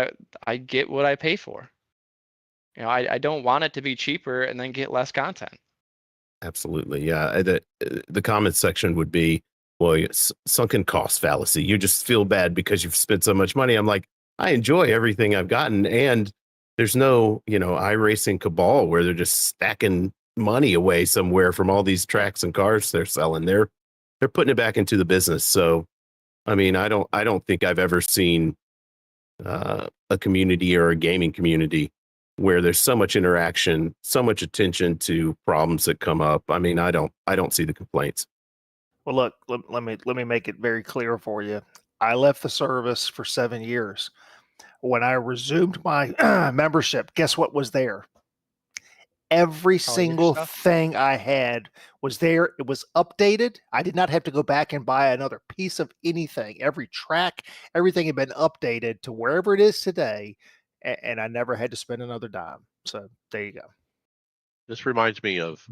Speaker 6: I get what I pay for. I don't want it to be cheaper and then get less content.
Speaker 5: Absolutely. Yeah. The comment section would be, well, it's sunken cost fallacy. You just feel bad because you've spent so much money. I'm like, I enjoy everything I've gotten. And there's no, iRacing cabal where they're just stacking money away somewhere from all these tracks and cars they're selling. They're putting it back into the business. So, I mean, I don't think I've ever seen a community or a gaming community where there's so much interaction, so much attention to problems that come up. I mean, I don't see the complaints.
Speaker 3: Well, look, let me make it very clear for you. I left the service for 7 years. When I resumed my membership, guess what was there? Every
Speaker 6: All your
Speaker 3: single
Speaker 6: stuff.
Speaker 3: thing I had was there. It was updated. I did not have to go back and buy another piece of anything. Every track, everything had been updated to wherever it is today, and I never had to spend another dime. So there you go.
Speaker 1: This reminds me of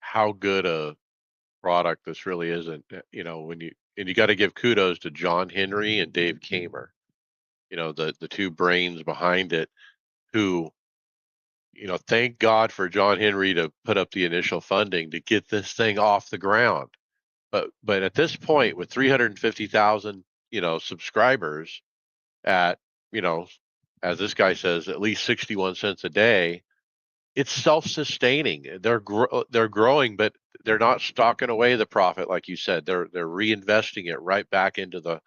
Speaker 1: how good a product this really isn't. And you got to give kudos to John Henry and Dave Kamer, the two brains behind it, who, thank God for John Henry to put up the initial funding to get this thing off the ground. But at this point, with 350,000, subscribers at, as this guy says, at least 61 cents a day, it's self-sustaining. They're growing, but they're not stocking away the profit, like you said. They're reinvesting it right back into the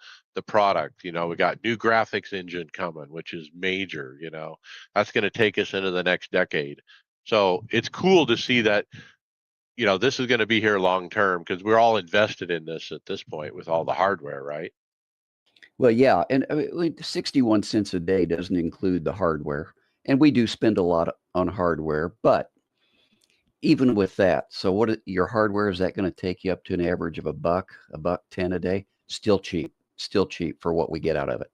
Speaker 1: product. We got new graphics engine coming, which is major. That's going to take us into the next decade. So it's cool to see that this is going to be here long term because we're all invested in this at this point with all the hardware, right?
Speaker 4: Well, yeah, and 61 cents a day doesn't include the hardware, and we do spend a lot on hardware. But even with that, so your hardware, is that going to take you up to an average of a $1.10 a day? Still cheap for what we get out of it.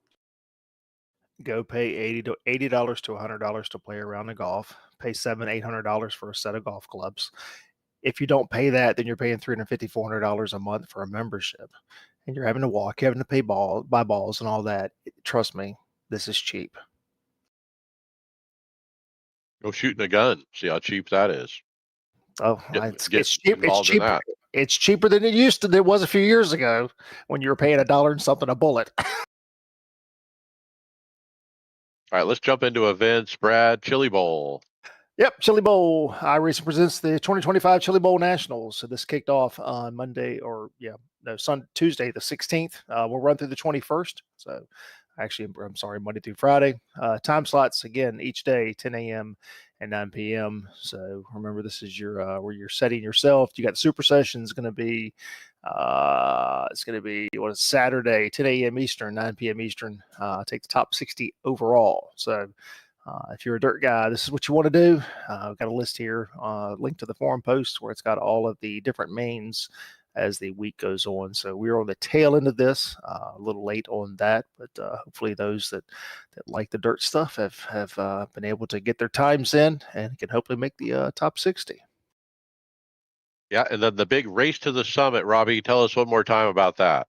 Speaker 3: Go pay $80 to $100 to play around the golf. Pay $700-800 for a set of golf clubs. If you don't pay that, then you're paying $350-400 a month for a membership, and you're having to walk, having to buy balls, and all that. Trust me, this is cheap.
Speaker 1: Go shooting a gun. See how cheap that is.
Speaker 3: Oh,
Speaker 1: Get
Speaker 3: it's cheap. It's
Speaker 1: involved in
Speaker 3: cheaper.
Speaker 1: that.
Speaker 3: It's cheaper than it used to. It was a few years ago when you were paying $1 and something a bullet.
Speaker 1: All right, let's jump into events. Brad, Chili Bowl.
Speaker 3: Yep, Chili Bowl. iRacing presents the 2025 Chili Bowl Nationals. So this kicked off on Tuesday the 16th. We'll run through the 21st. So actually, I'm sorry, Monday through Friday. Time slots again each day, 10 a.m. and 9 p.m. So remember, this is your where you're setting yourself. You got Super Sessions going to be. It's going to be Saturday, 10 a.m. Eastern, 9 p.m. Eastern. Take the top 60 overall. So. If you're a dirt guy, this is what you want to do. I've got a list here, link to the forum post where it's got all of the different mains as the week goes on. So we're on the tail end of this, a little late on that, but hopefully those that like the dirt stuff have been able to get their times in and can hopefully make the top 60.
Speaker 1: Yeah, and then the big race to the summit. Robbie, tell us one more time about that.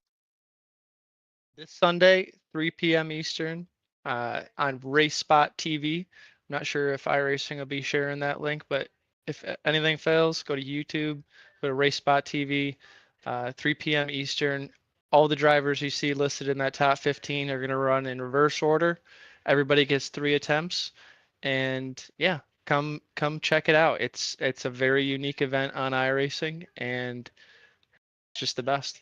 Speaker 6: This Sunday, 3 p.m. Eastern, on Race Spot TV. I'm not sure if iRacing will be sharing that link, but if anything fails, go to YouTube, go to Race Spot TV, 3 p.m. Eastern. All the drivers you see listed in that top 15 are going to run in reverse order. Everybody gets 3 attempts, and yeah, come check it out. It's a very unique event on iRacing, and it's just the best.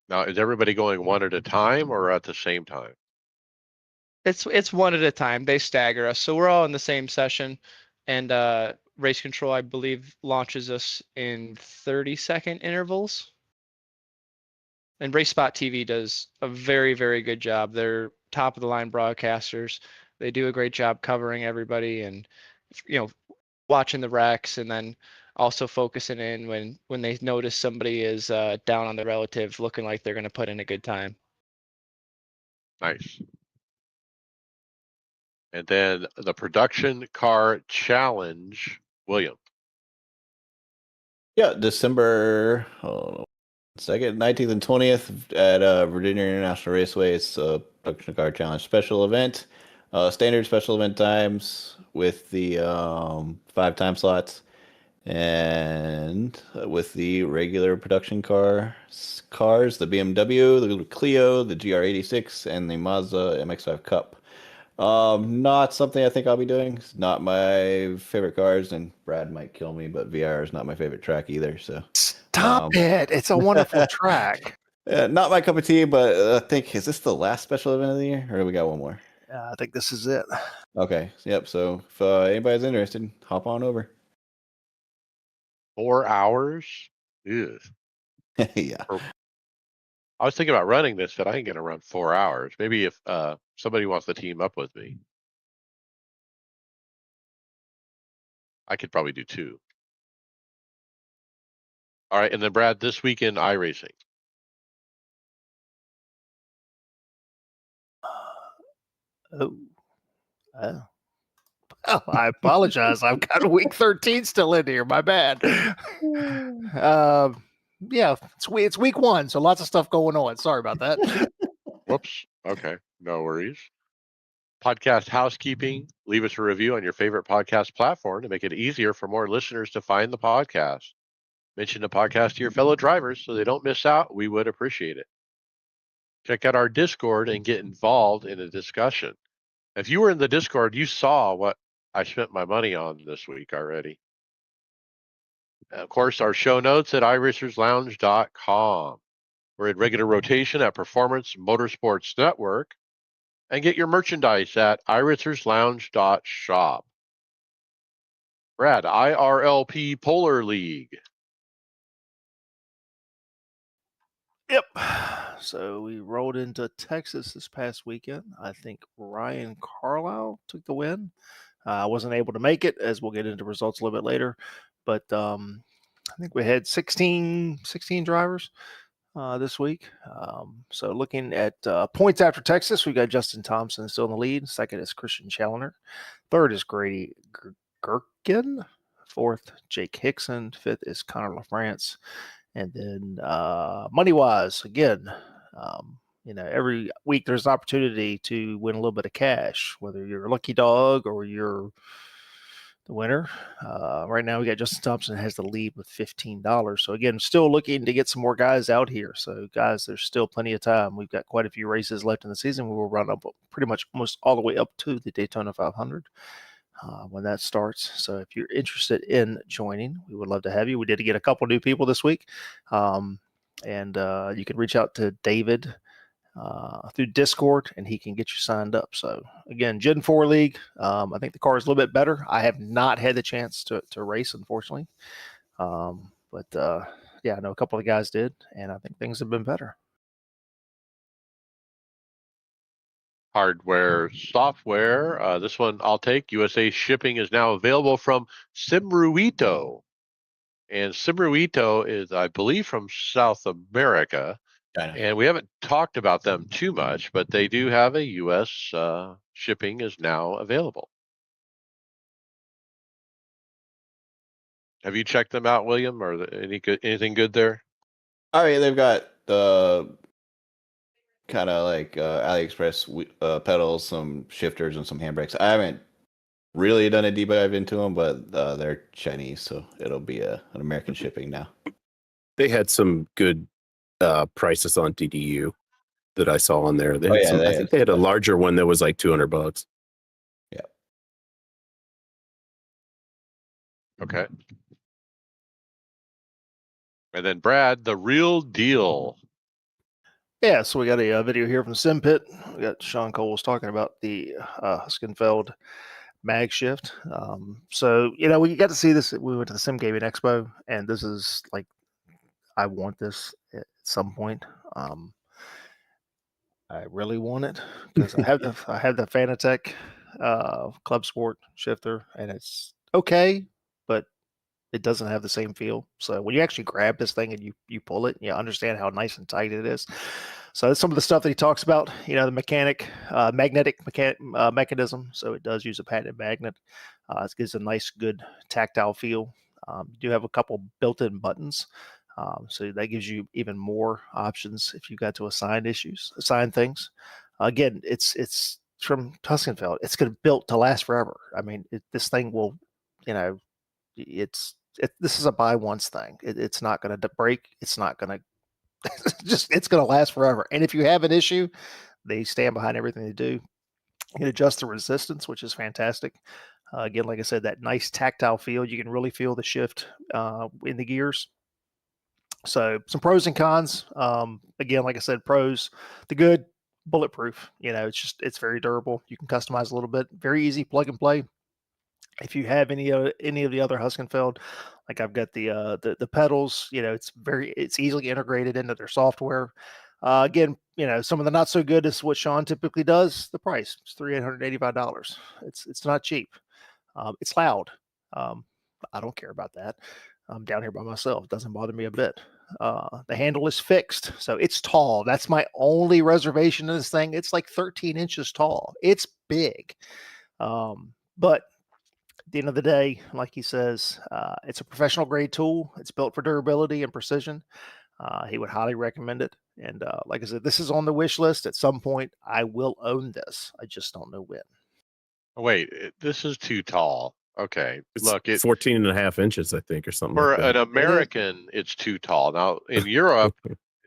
Speaker 1: Now, is everybody going one at a time or at the same time?
Speaker 6: It's one at a time. They stagger us, so we're all in the same session, and Race Control, I believe, launches us in 30-second intervals. And Race Spot TV does a very, very good job. They're top of the line broadcasters. They do a great job covering everybody and watching the wrecks, and then also focusing in when they notice somebody is down on the relative, looking like they're going to put in a good time.
Speaker 1: Nice. And then the production car challenge, William.
Speaker 2: Yeah, December 2nd, 19th, and 20th at Virginia International Raceway. It's a production car challenge special event. Standard special event times with the 5 time slots, and with the regular production cars, the BMW, the Clio, the GR86, and the Mazda MX-5 Cup. Not something I think I'll be doing. It's not my favorite cars, and Brad might kill me, but VR is not my favorite track either. So
Speaker 3: Stop it! It's a wonderful track.
Speaker 2: not my cup of tea, but I think, is this the last special event of the year, or do we got one more?
Speaker 3: I think this is it.
Speaker 2: Okay, yep. So if anybody's interested, hop on over.
Speaker 1: 4 hours? Ew.
Speaker 2: Yeah.
Speaker 1: I was thinking about running this, but I ain't going to run 4 hours. Maybe if somebody wants to team up with me, I could probably do 2. All right, and then Brad, this weekend iRacing.
Speaker 3: Oh, I apologize. I've got week 13 still in here. My bad. Yeah, it's week 1, so lots of stuff going on. Sorry about that.
Speaker 1: Whoops. Okay, no worries. Podcast housekeeping. Leave us a review on your favorite podcast platform to make it easier for more listeners to find the podcast. Mention the podcast to your fellow drivers so they don't miss out. We would appreciate it. Check out our Discord and get involved in a discussion. If you were in the Discord, you saw what I spent my money on this week already. And of course, our show notes at iRacersLounge.com. We're in regular rotation at Performance Motorsports Network. And get your merchandise at iRacersLounge.shop. Brad, IRLP Polar League.
Speaker 3: Yep. So we rolled into Texas this past weekend. I think Ryan Carlisle took the win. I wasn't able to make it, as we'll get into results a little bit later. But I think we had 16 drivers this week. So looking at points after Texas, we got Justin Thompson still in the lead. Second is Christian Challoner. Third is Grady Gherkin. Fourth, Jake Hickson. Fifth is Connor LaFrance. And then money wise, again, every week there's an opportunity to win a little bit of cash, whether you're a lucky dog or you're the winner. Right now, we got Justin Thompson has the lead with $15. So again, still looking to get some more guys out here. So guys, there's still plenty of time. We've got quite a few races left in the season. We will run up pretty much almost all the way up to the Daytona 500. When that starts. So if you're interested in joining, we would love to have you. We did get a couple new people this week. And you can reach out to David through Discord and he can get you signed up. So again, Gen 4 League. I think the car is a little bit better. I have not had the chance to race, unfortunately. But yeah, I know a couple of guys did, and I think things have been better.
Speaker 1: Hardware, software. This one I'll take. USA shipping is now available from Simruito. And Simruito is, I believe, from South America.
Speaker 2: China.
Speaker 1: And we haven't talked about them too much, but they do have a US shipping is now available. Have you checked them out, William? Or anything good there?
Speaker 2: I mean, they've got the kind of like AliExpress pedals, some shifters, and some handbrakes. I haven't really done a deep dive into them, but they're Chinese, so it'll be an American shipping now.
Speaker 5: They had some good prices on DDU that I saw on there. They had I think they had a larger one that was like $200.
Speaker 2: Yeah.
Speaker 1: Okay. And then Brad, the real deal.
Speaker 3: Yeah, so we got a video here from SimPit. We got Sean Coles talking about the Huskenfeld mag shift. So, we got to see this. We went to the Sim Gaming Expo, and this is like, I want this at some point. I really want it because I have the Fanatec Club Sport shifter, and it's okay, but it doesn't have the same feel. So when you actually grab this thing and you pull it, you understand how nice and tight it is. So that's some of the stuff that he talks about, the magnetic mechanism. So it does use a patented magnet. It gives a nice, good tactile feel. You do have a couple built-in buttons. So that gives you even more options if you got to assign things. Again, it's from Tuskenfeld. It's built to last forever. I mean, this thing will, this is a buy once thing. It's not going to break. It's not going to it's going to last forever. And if you have an issue, they stand behind everything they do. You can adjust the resistance, which is fantastic. Again, like I said, that nice tactile feel. You can really feel the shift in the gears. So some pros and cons. Again, like I said, pros, the good, bulletproof. It's very durable. You can customize a little bit. Very easy, plug and play. If you have any of the other Huskenfeld, like I've got the pedals, it's easily integrated into their software. Again, some of the not so good is what Sean typically does. The price is $385. It's not cheap. It's loud. I don't care about that. I'm down here by myself. It doesn't bother me a bit. The handle is fixed, so it's tall. That's my only reservation in this thing. It's like 13 inches tall. It's big. But at the end of the day, like he says, it's a professional grade tool. It's built for durability and precision. He would highly recommend it. And like I said, this is on the wish list. At some point, I will own this. I just don't know when.
Speaker 1: Wait, this is too tall. Okay, look, it's
Speaker 5: 14 and a half inches, I think, or something.
Speaker 1: For
Speaker 5: like that.
Speaker 1: an American, it's too tall. Now in Europe,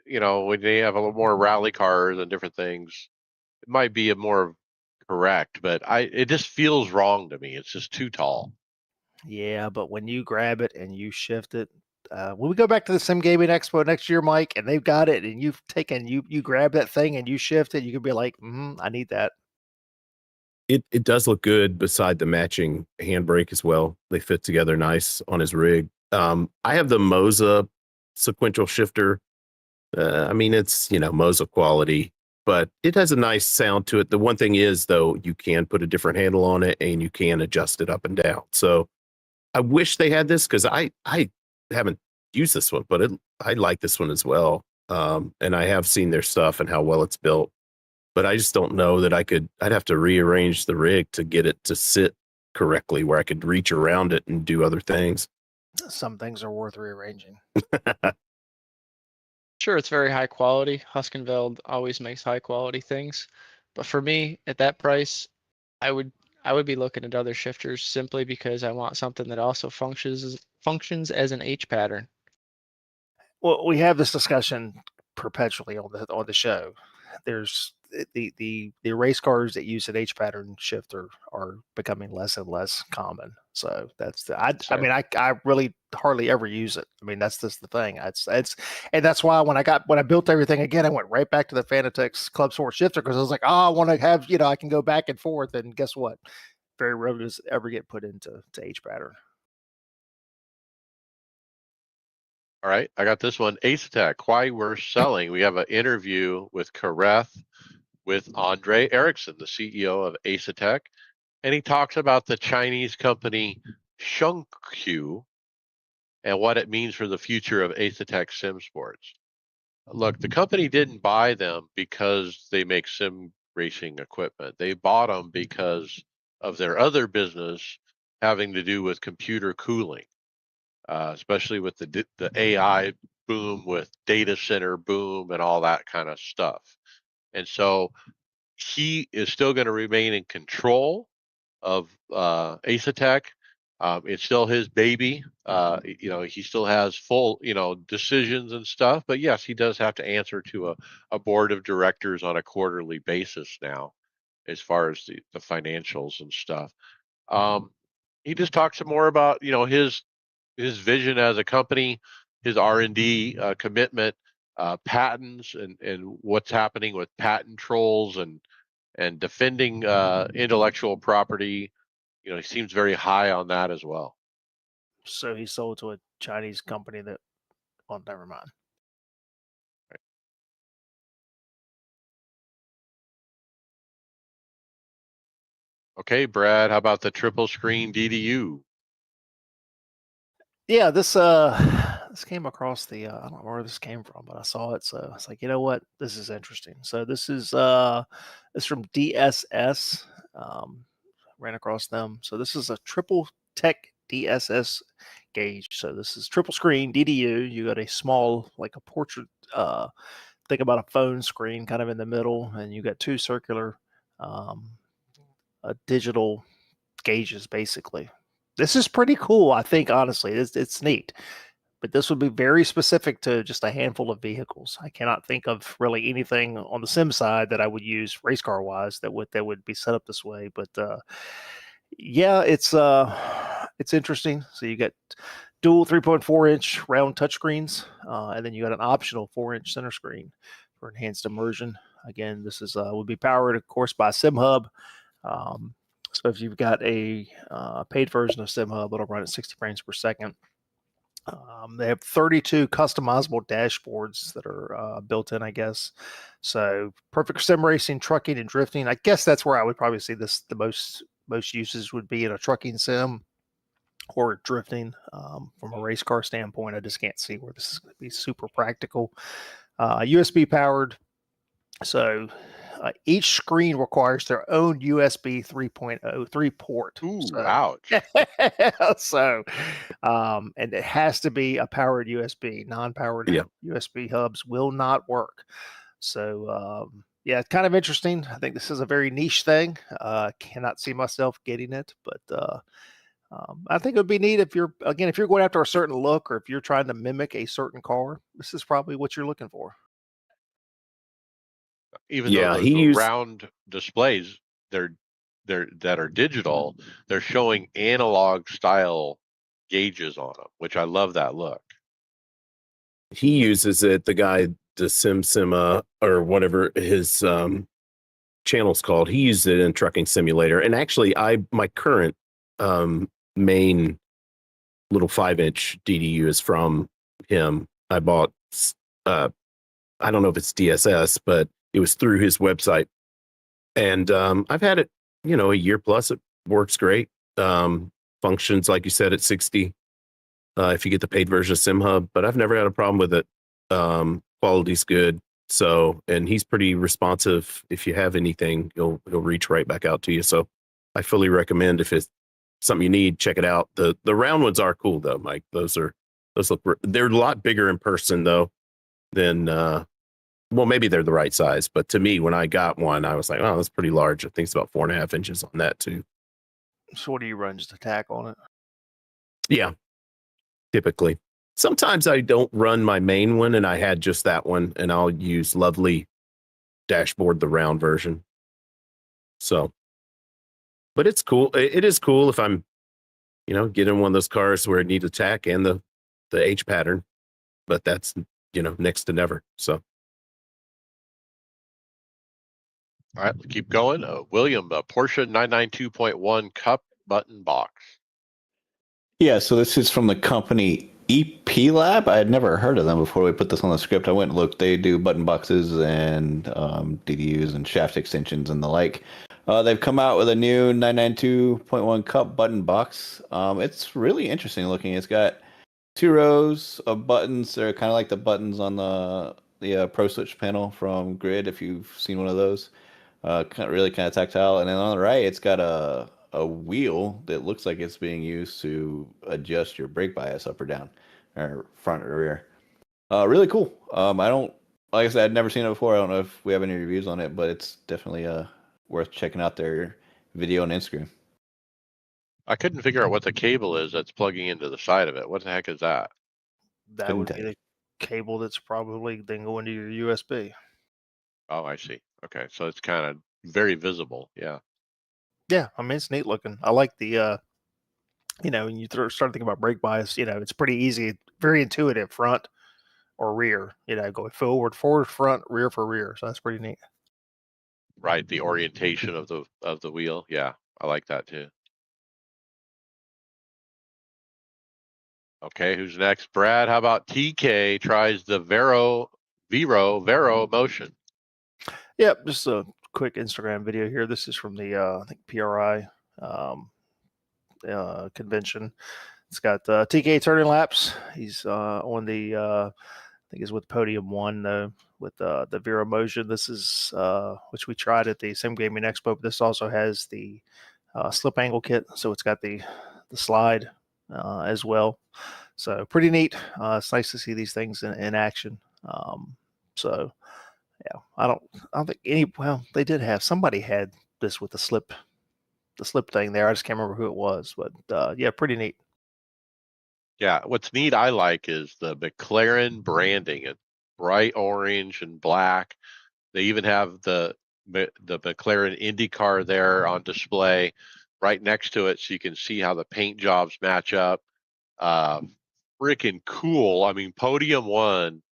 Speaker 1: when they have a little more rally cars and different things, it might be a more correct, but it just feels wrong to me. It's just too tall.
Speaker 3: Yeah, but when you grab it and you shift it, when we go back to the Sim Gaming Expo next year, Mike, and they've got it, and you grab that thing and you shift it, you can be like, I need that.
Speaker 5: It does look good beside the matching handbrake as well. They fit together nice on his rig. I have the Moza sequential shifter. I mean, it's, Moza quality, but it has a nice sound to it. The one thing is, though, you can put a different handle on it and you can adjust it up and down. So I wish they had this because I haven't used this one, but I like this one as well. And I have seen their stuff and how well it's built, but I just don't know that I'd have to rearrange the rig to get it to sit correctly where I could reach around it and do other things.
Speaker 3: Some things are worth rearranging.
Speaker 6: Sure, it's very high quality. Huskenveld always makes high quality things, but for me, at that price, I would be looking at other shifters simply because I want something that also functions as an H pattern.
Speaker 3: Well, we have this discussion perpetually on the show. There's the race cars that use an H pattern shifter are becoming less and less common. So that's I mean I really hardly ever use it. I mean that's just the thing. It's and that's why when I built everything again, I went right back to the Fanatec's Club Sport shifter because I was like, oh, I want to have I can go back and forth. And guess what? Very rarely does it ever get put into H pattern.
Speaker 1: All right, I got this one. Ace why we're selling. We have an interview with Kareth with Andre Erickson, the CEO of Ace, and he talks about the Chinese company Shunqu and what it means for the future of Ace Sim Sports. Look, the company didn't buy them because they make sim racing equipment. They bought them because of their other business having to do with computer cooling. Especially with the AI boom, with data center boom, and all that kind of stuff. And so he is still going to remain in control of Ace. It's still his baby. He still has full, decisions and stuff. But yes, he does have to answer to a board of directors on a quarterly basis now, as far as the financials and stuff. He just talks some more about, his vision as a company, his R&D commitment, patents, and what's happening with patent trolls and defending intellectual property. He seems very high on that as well.
Speaker 3: So he sold to a Chinese company that, well, never mind.
Speaker 1: Okay, Brad, how about the triple screen DDU?
Speaker 3: Yeah, this came across the I don't know where this came from, but I saw it, so it's like, you know what, this is interesting. So this is from DSS. Ran across them. So this is a triple tech DSS gauge. So this is triple screen DDU. You got a small, like a portrait. Think about a phone screen, kind of in the middle, and you got two circular, digital gauges, basically. This is pretty cool, I think. Honestly, it's neat, but this would be very specific to just a handful of vehicles. I cannot think of really anything on the sim side that I would use race car wise that would be set up this way. But yeah, it's interesting. So you get dual 3.4-inch round touchscreens, and then you got an optional 4-inch center screen for enhanced immersion. Again, this is would be powered, of course, by SimHub. So if you've got a paid version of SimHub, it'll run at 60 frames per second. They have 32 customizable dashboards that are built in, I guess. So perfect for sim racing, trucking, and drifting. I guess that's where I would probably see this the most uses would be in a trucking sim or drifting. From a race car standpoint, I just can't see where this is going to be super practical. USB powered. So each screen requires their own USB 3.03 port.
Speaker 1: Ooh,
Speaker 3: so,
Speaker 1: ouch.
Speaker 3: So, and it has to be a powered USB. Non-powered USB hubs will not work. So, yeah, it's kind of interesting. I think this is a very niche thing. Cannot see myself getting it, but I think it would be neat if you're going after a certain look or if you're trying to mimic a certain car. This is probably what you're looking for.
Speaker 1: Even though the round displays that are digital, they're showing analog style gauges on them, which I love that look.
Speaker 5: He uses it, the guy, the Sima or whatever his channel's called. He uses it in Trucking Simulator. And actually, my current main little 5-inch DDU is from him. I bought I don't know if it's DSS, but it was through his website. And I've had it, a year plus. It works great. Functions, like you said, at 60 if you get the paid version of SimHub, but I've never had a problem with it. Quality's good. So, and he's pretty responsive. If you have anything, he'll reach right back out to you. So I fully recommend, if it's something you need, check it out. The round ones are cool though, Mike. Those look, they're a lot bigger in person though than, well, maybe they're the right size, but to me, when I got one, I was like, oh, that's pretty large. I think it's about 4.5 inches on that too.
Speaker 3: So what do you run? Just attack on it?
Speaker 5: Yeah, typically. Sometimes I don't run my main one, and I had just that one, and I'll use Lovely Dashboard, the round version. So, but it's cool. It is cool if I'm, getting one of those cars where it needs attack and the H pattern, but that's, next to never. So.
Speaker 1: All right, keep going. William, Porsche 992.1 Cup button box.
Speaker 2: Yeah, so this is from the company EP Lab. I had never heard of them before we put this on the script. I went and looked. They do button boxes and DDUs and shaft extensions and the like. They've come out with a new 992.1 Cup button box. It's really interesting looking. It's got 2 rows of buttons. They're kind of like the buttons on the Pro Switch panel from Grid, if you've seen one of those. Really kind of tactile. And then on the right, it's got a wheel that looks like it's being used to adjust your brake bias up or down, or front or rear. Really cool. Like I said, I'd never seen it before. I don't know if we have any reviews on it, but it's definitely worth checking out their video on Instagram.
Speaker 1: I couldn't figure out what the cable is that's plugging into the side of it. What the heck is that?
Speaker 3: That
Speaker 2: Couldn't
Speaker 3: would
Speaker 2: tell
Speaker 3: be
Speaker 2: you.
Speaker 3: the cable that's probably then going to your USB.
Speaker 1: Oh, I see. Okay, so it's kind of very visible. Yeah.
Speaker 3: Yeah, I mean, it's neat looking. I like the, when you start thinking about brake bias, it's pretty easy, very intuitive, front or rear, going forward, front, rear for rear. So that's pretty neat.
Speaker 1: Right, the orientation of the wheel. Yeah, I like that too. Okay, who's next? Brad, how about TK tries the Vero motion?
Speaker 3: Yep, just a quick Instagram video here. This is from the I think PRI convention. It's got TK turning laps. He's on the I think he's with Podium 1 with the Vero motion. This is which we tried at the Sim Gaming Expo. But this also has the slip angle kit, so it's got the slide as well. So pretty neat. It's nice to see these things in action. So yeah, I don't think any. Well, they did have somebody had this with the slip thing there. I just can't remember who it was, but yeah, pretty neat.
Speaker 1: Yeah, what's neat I like is the McLaren branding. It's bright orange and black. They even have the McLaren IndyCar there on display right next to it, so you can see how the paint jobs match up. Freaking cool. I mean, Podium 1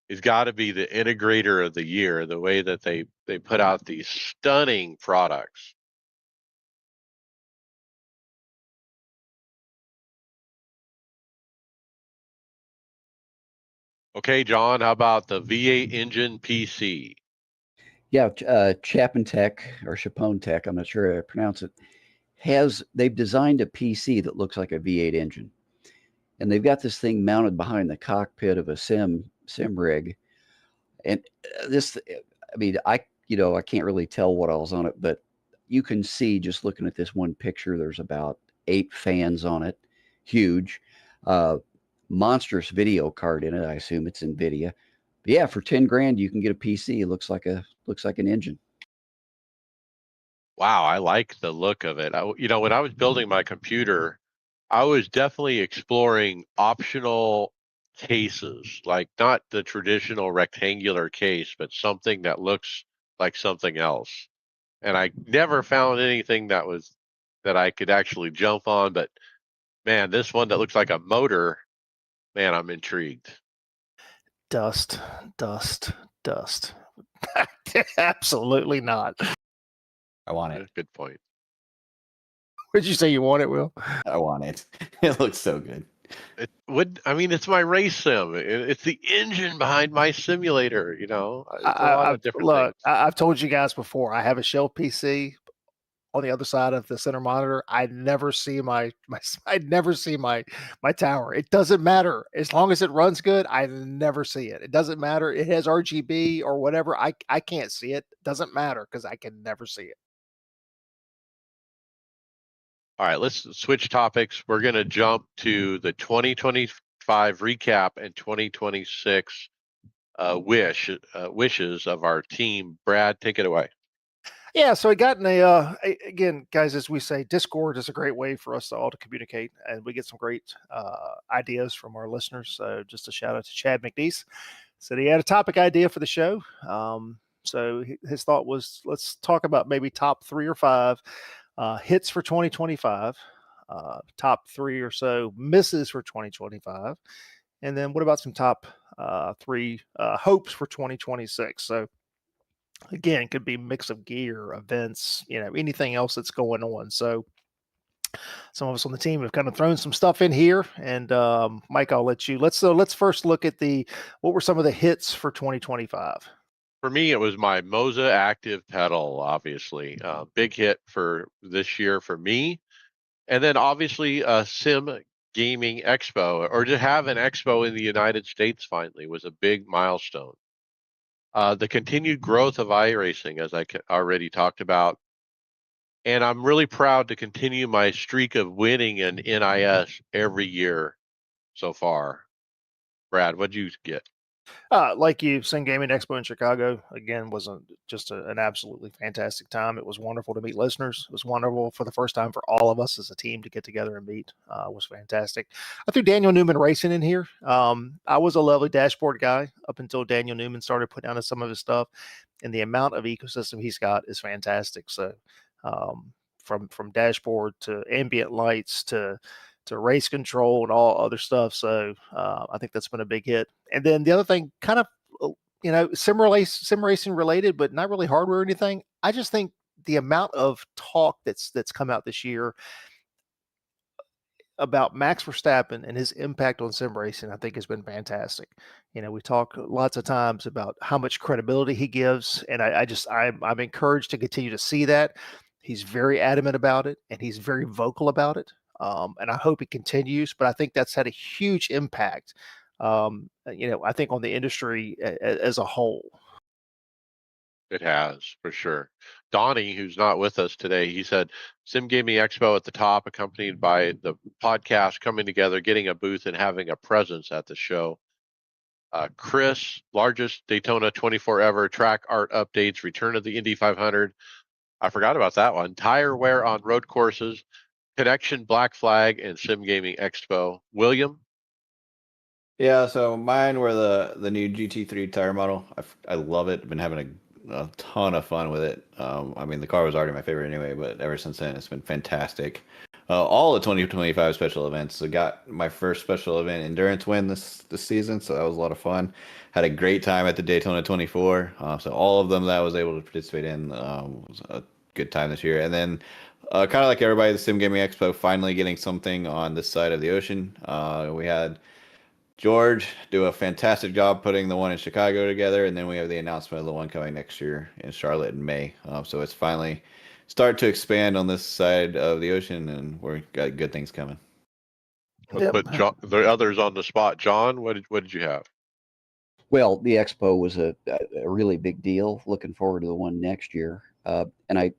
Speaker 1: has got to be the integrator of the year, the way that they put out these stunning products. Okay, John, how about the V8 engine PC?
Speaker 4: Yeah, Chapin Tech or Chapone Tech, I'm not sure how to pronounce it, they've designed a PC that looks like a V8 engine. And they've got this thing mounted behind the cockpit of a sim rig. And I can't really tell what all's on it, but you can see just looking at this one picture, there's about 8 fans on it, huge, monstrous video card in it. I assume it's NVIDIA. But yeah, for 10 grand, you can get a PC. It looks like an engine.
Speaker 1: Wow, I like the look of it. When I was building my computer, I was definitely exploring optional cases, like not the traditional rectangular case, but something that looks like something else. And I never found anything that I could actually jump on. But man, this one that looks like a motor, man, I'm intrigued.
Speaker 3: Dust. Absolutely not.
Speaker 2: I want it.
Speaker 1: Good point.
Speaker 3: What'd you say you want it, Will?
Speaker 2: I want it. It looks so good.
Speaker 1: It would. I mean, it's my race sim. It's the engine behind my simulator. You know, it's a lot of different things.
Speaker 3: I've told you guys before. I have a shell PC on the other side of the center monitor. I never see I never see my tower. It doesn't matter as long as it runs good. I never see it. It doesn't matter. It has RGB or whatever. I can't see it. Doesn't matter because I can never see it.
Speaker 1: All right, let's switch topics. We're going to jump to the 2025 recap and 2026 wishes of our team. Brad, take it away.
Speaker 3: Yeah, so I got in again, guys, as we say, Discord is a great way for us all to communicate, and we get some great ideas from our listeners. So just a shout out to Chad McNeese. Said he had a topic idea for the show. So his thought was, let's talk about maybe top 3 or 5 hits for 2025, top 3 or so misses for 2025, and then what about some top 3 hopes for 2026? So again, could be mix of gear, events, anything else that's going on. So some of us on the team have kind of thrown some stuff in here, and Mike, I'll let you. Let's first look at what were some of the hits for 2025.
Speaker 1: For me, it was my Moza Active pedal, obviously. Big hit for this year for me. And then obviously Sim Gaming Expo, or to have an expo in the United States finally, was a big milestone. The continued growth of iRacing, as I already talked about. And I'm really proud to continue my streak of winning an NIS every year so far. Brad, what'd you get?
Speaker 3: Like you, Sim Gaming Expo in Chicago, again, was just an absolutely fantastic time. It was wonderful to meet listeners. It was wonderful for the first time for all of us as a team to get together and meet. It was fantastic. I threw Daniel Newman Racing in here. I was a lovely dashboard guy up until Daniel Newman started putting out some of his stuff, and the amount of ecosystem he's got is fantastic. So from dashboard to ambient lights to race control and all other stuff. So I think that's been a big hit. And then the other thing, kind of, sim racing related, but not really hardware or anything. I just think the amount of talk that's come out this year about Max Verstappen and his impact on sim racing, I think has been fantastic. We talk lots of times about how much credibility he gives, and I'm encouraged to continue to see that. He's very adamant about it, and he's very vocal about it. And I hope it continues, but I think that's had a huge impact, I think on the industry as a whole.
Speaker 1: It has, for sure. Donnie, who's not with us today, he said Sim Gaming Expo at the top, accompanied by the podcast coming together, getting a booth and having a presence at the show. Chris, largest Daytona 24 ever, track art updates, return of the Indy 500. I forgot about that one. Tire wear on road courses, Connection, Black Flag, and Sim Gaming Expo. William?
Speaker 2: Yeah, so mine were the new GT3 tire model. I love it. I've been having a ton of fun with it. I mean, the car was already my favorite anyway, but ever since then, it's been fantastic. All the 2025 special events. I got my first special event endurance win this season, so that was a lot of fun. Had a great time at the Daytona 24. So all of them that I was able to participate in was a good time this year. And then kind of like everybody, the Sim Gaming Expo finally getting something on this side of the ocean. We had George do a fantastic job putting the one in Chicago together, and then we have the announcement of the one coming next year in Charlotte in May. So it's finally starting to expand on this side of the ocean, and we've got good things coming.
Speaker 1: Let's put the others on the spot. John, what did you have?
Speaker 4: Well, the expo was a really big deal. Looking forward to the one next year, and I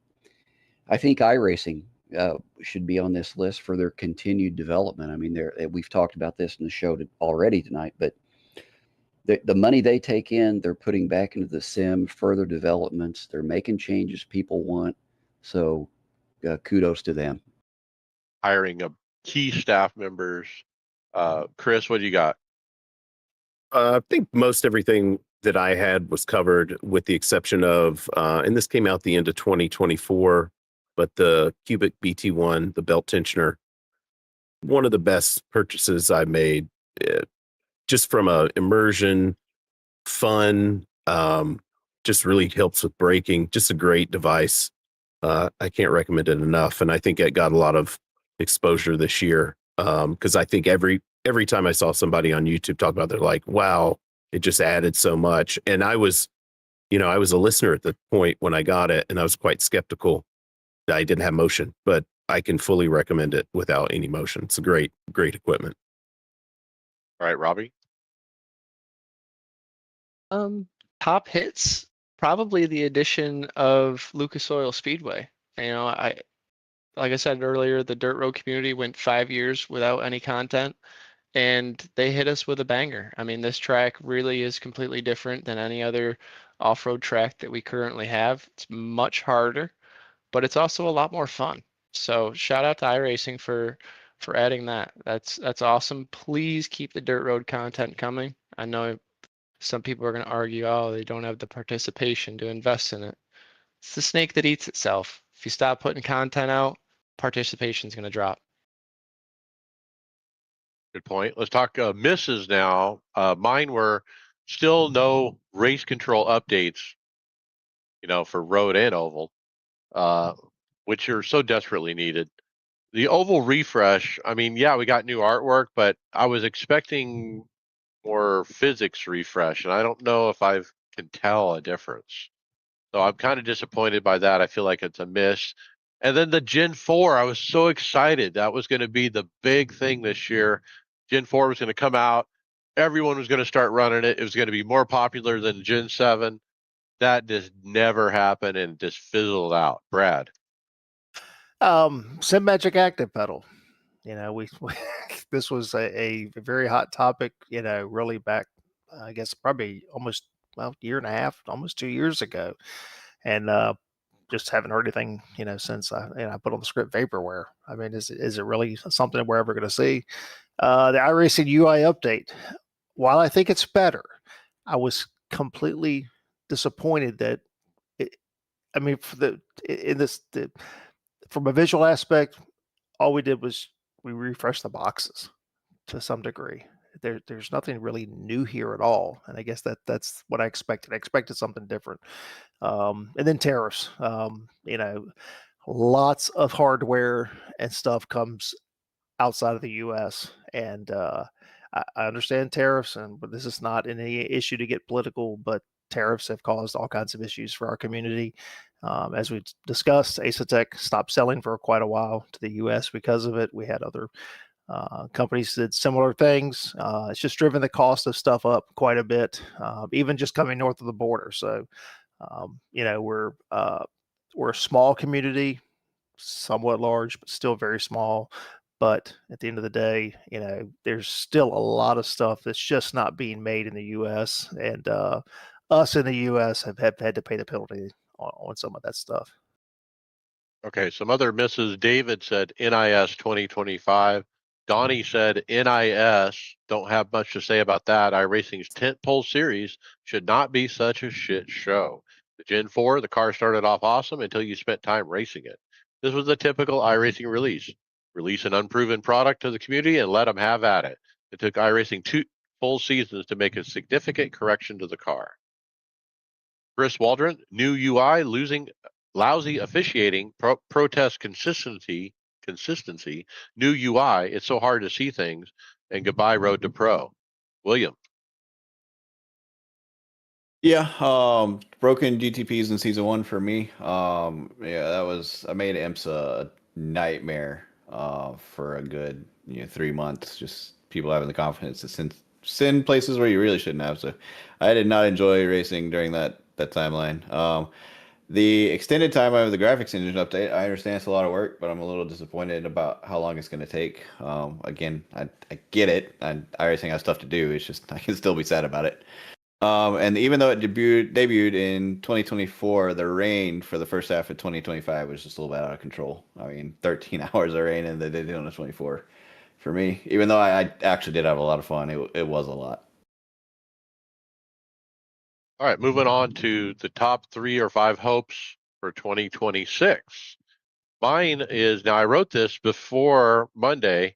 Speaker 4: think iRacing should be on this list for their continued development. I mean, we've talked about this in the show already tonight, but the money they take in, they're putting back into the sim, further developments. They're making changes people want. So kudos to them.
Speaker 1: Hiring of key staff members. Chris, what do you got?
Speaker 5: I think most everything that I had was covered, with the exception of, and this came out the end of 2024, but the Cubic BT1, the belt tensioner, one of the best purchases I made, just from a immersion, fun, just really helps with braking. Just a great device. I can't recommend it enough. And I think it got a lot of exposure this year, because I think every time I saw somebody on YouTube talk about it, they're like, wow, it just added so much. And I was a listener at the point when I got it, and I was quite skeptical that I didn't have motion, but I can fully recommend it without any motion. It's a great equipment.
Speaker 1: All right, Robbie.
Speaker 6: Top hits, probably the addition of Lucas Oil Speedway. Like I said earlier, the dirt road community went 5 years without any content, and they hit us with a banger. I mean, this track really is completely different than any other off-road track that we currently have. It's much harder, but it's also a lot more fun. So shout out to iRacing for adding that. That's awesome. Please keep the dirt road content coming. I know some people are going to argue, oh, they don't have the participation to invest in it. It's the snake that eats itself. If you stop putting content out, participation is going to drop.
Speaker 1: Good point. Let's talk misses now. Mine were still no race control updates, for road and oval, which are so desperately needed. The oval refresh, I mean, yeah, we got new artwork, but I was expecting more physics refresh, and I don't know if I can tell a difference. So I'm kind of disappointed by that. I feel like it's a miss. And then the Gen 4, I was so excited. That was going to be the big thing this year. Gen 4 was going to come out. Everyone was going to start running it. It was going to be more popular than Gen 7. That just never happened and just fizzled out. Brad.
Speaker 3: Sim Magic Active Pedal. We this was a very hot topic, really back, I guess probably almost, year and a half, almost 2 years ago. And just haven't heard anything, since I put on the script vaporware. I mean, is it really something we're ever going to see? The iRacing UI update, while I think it's better, I was completely disappointed that from a visual aspect, all we did was we refreshed the boxes to some degree. There's nothing really new here at all, and I guess that's what I expected. I expected something different. And then tariffs. Lots of hardware and stuff comes outside of the U.S. and I understand tariffs, but this is not any issue to get political. But tariffs have caused all kinds of issues for our community. As we discussed, Asetek stopped selling for quite a while to the U.S. because of it. We had other companies did similar things. It's just driven the cost of stuff up quite a bit, even just coming north of the border. So, we're a small community, somewhat large, but still very small. But at the end of the day, there's still a lot of stuff that's just not being made in the U.S. And us in the U.S. have had to pay the penalty on some of that stuff.
Speaker 1: Okay, some other misses. David said NIS 2025. Donnie said NIS. Don't have much to say about that. iRacing's tentpole series should not be such a shit show. The Gen 4, the car started off awesome until you spent time racing it. This was a typical iRacing release. Release an unproven product to the community and let them have at it. It took iRacing 2 full seasons to make a significant correction to the car. Chris Waldron, new UI, losing lousy officiating, protest consistency, new UI. It's so hard to see things, and goodbye road to pro. William.
Speaker 2: Yeah, broken GTPs in season 1 for me. I made IMSA a nightmare for a good 3 months. Just people having the confidence to send places where you really shouldn't have. So I did not enjoy racing during that timeline. The extended timeline of the graphics engine update, I understand it's a lot of work, but I'm a little disappointed about how long it's going to take. Again, I get it. iRacing has stuff to do. It's just I can still be sad about it. And even though it debuted in 2024, the rain for the first half of 2025 was just a little bit out of control. I mean, 13 hours of rain and they did it on the 24 for me. Even though I actually did have a lot of fun, it was a lot.
Speaker 1: All right, moving on to the top 3 or 5 hopes for 2026. Mine is, now I wrote this before Monday.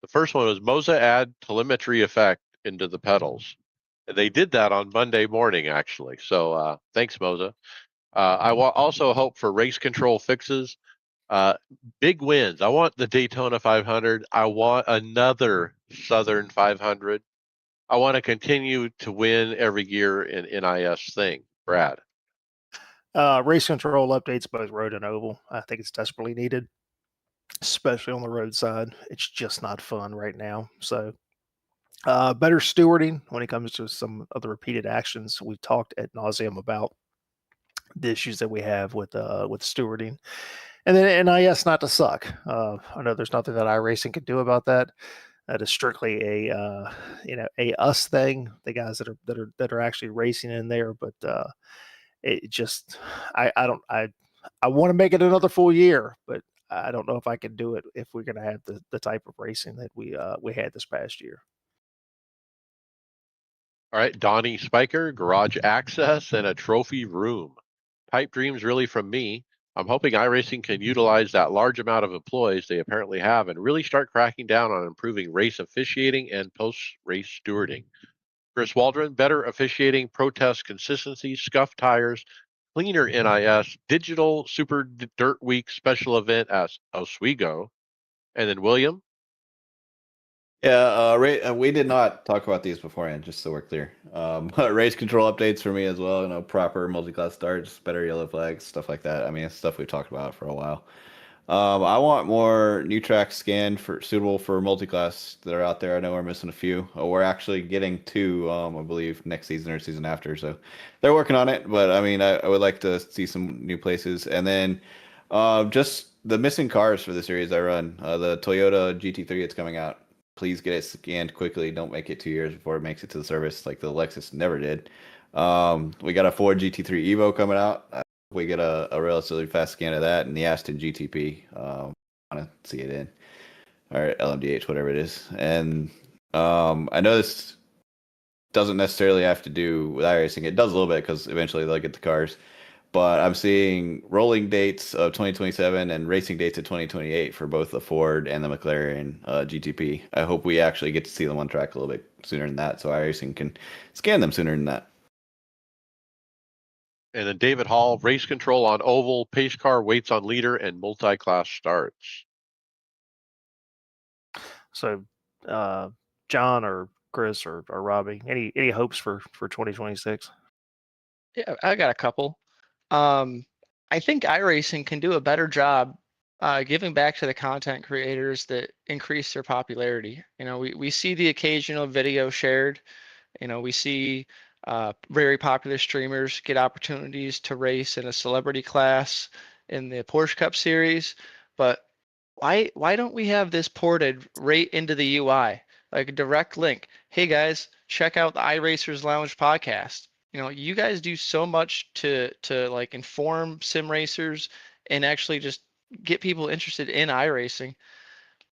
Speaker 1: The first one was Moza add telemetry effect into the pedals. And they did that on Monday morning, actually. So thanks, Moza. I also hope for race control fixes. Big wins. I want the Daytona 500. I want another Southern 500. I want to continue to win every year in NIS thing. Brad.
Speaker 3: Race control updates both road and oval. I think it's desperately needed, especially on the road side. It's just not fun right now. So better stewarding when it comes to some of the repeated actions. We've talked ad nauseum about the issues that we have with stewarding, and then NIS not to suck. I know there's nothing that iRacing can do about that. That is strictly a a us thing. The guys that are actually racing in there, but it just I want to make it another full year, but I don't know if I can do it if we're going to have the type of racing that we had this past year.
Speaker 1: All right, Donnie Spiker, garage access, and a trophy room. Pipe dreams really from me. I'm hoping iRacing can utilize that large amount of employees they apparently have and really start cracking down on improving race officiating and post-race stewarding. Chris Waldron, better officiating, protest consistency, scuffed tires, cleaner NIS, digital Super Dirt Week special event as Oswego. And then William.
Speaker 2: Yeah, we did not talk about these beforehand, just so we're clear. Race control updates for me as well. You know, proper multi-class starts, better yellow flags, stuff like that. I mean, it's stuff we've talked about for a while. I want more new tracks scanned for suitable for multi-class that are out there. I know we're missing a few. We're actually getting two, I believe, next season or season after. So they're working on it. But I mean, I would like to see some new places. And then just the missing cars for the series I run. The Toyota GT3 it's coming out. Please get it scanned quickly. Don't make it 2 years before it makes it to the service like the Lexus never did. We got a Ford GT3 Evo coming out. We get a relatively fast scan of that, and the Aston GTP. I want to see it in, or LMDH, whatever it is. And I know this doesn't necessarily have to do with iRacing. It does a little bit because eventually they'll get the cars. But I'm seeing rolling dates of 2027 and racing dates of 2028 for both the Ford and the McLaren GTP. I hope we actually get to see them on track a little bit sooner than that, so iRacing can scan them sooner than that.
Speaker 1: And then David Hall, race control on oval, pace car waits on leader, and multi-class starts.
Speaker 3: So, John or Chris or Robbie, any hopes for 2026?
Speaker 6: Yeah, I got a couple. I think iRacing can do a better job giving back to the content creators that increase their popularity. You know, we see the occasional video shared. You know, we see very popular streamers get opportunities to race in a celebrity class in the Porsche Cup series, but why don't we have this ported right into the UI, like a direct link? Hey guys, check out the iRacers Lounge podcast. You know, you guys do so much to like inform sim racers and actually just get people interested in iRacing.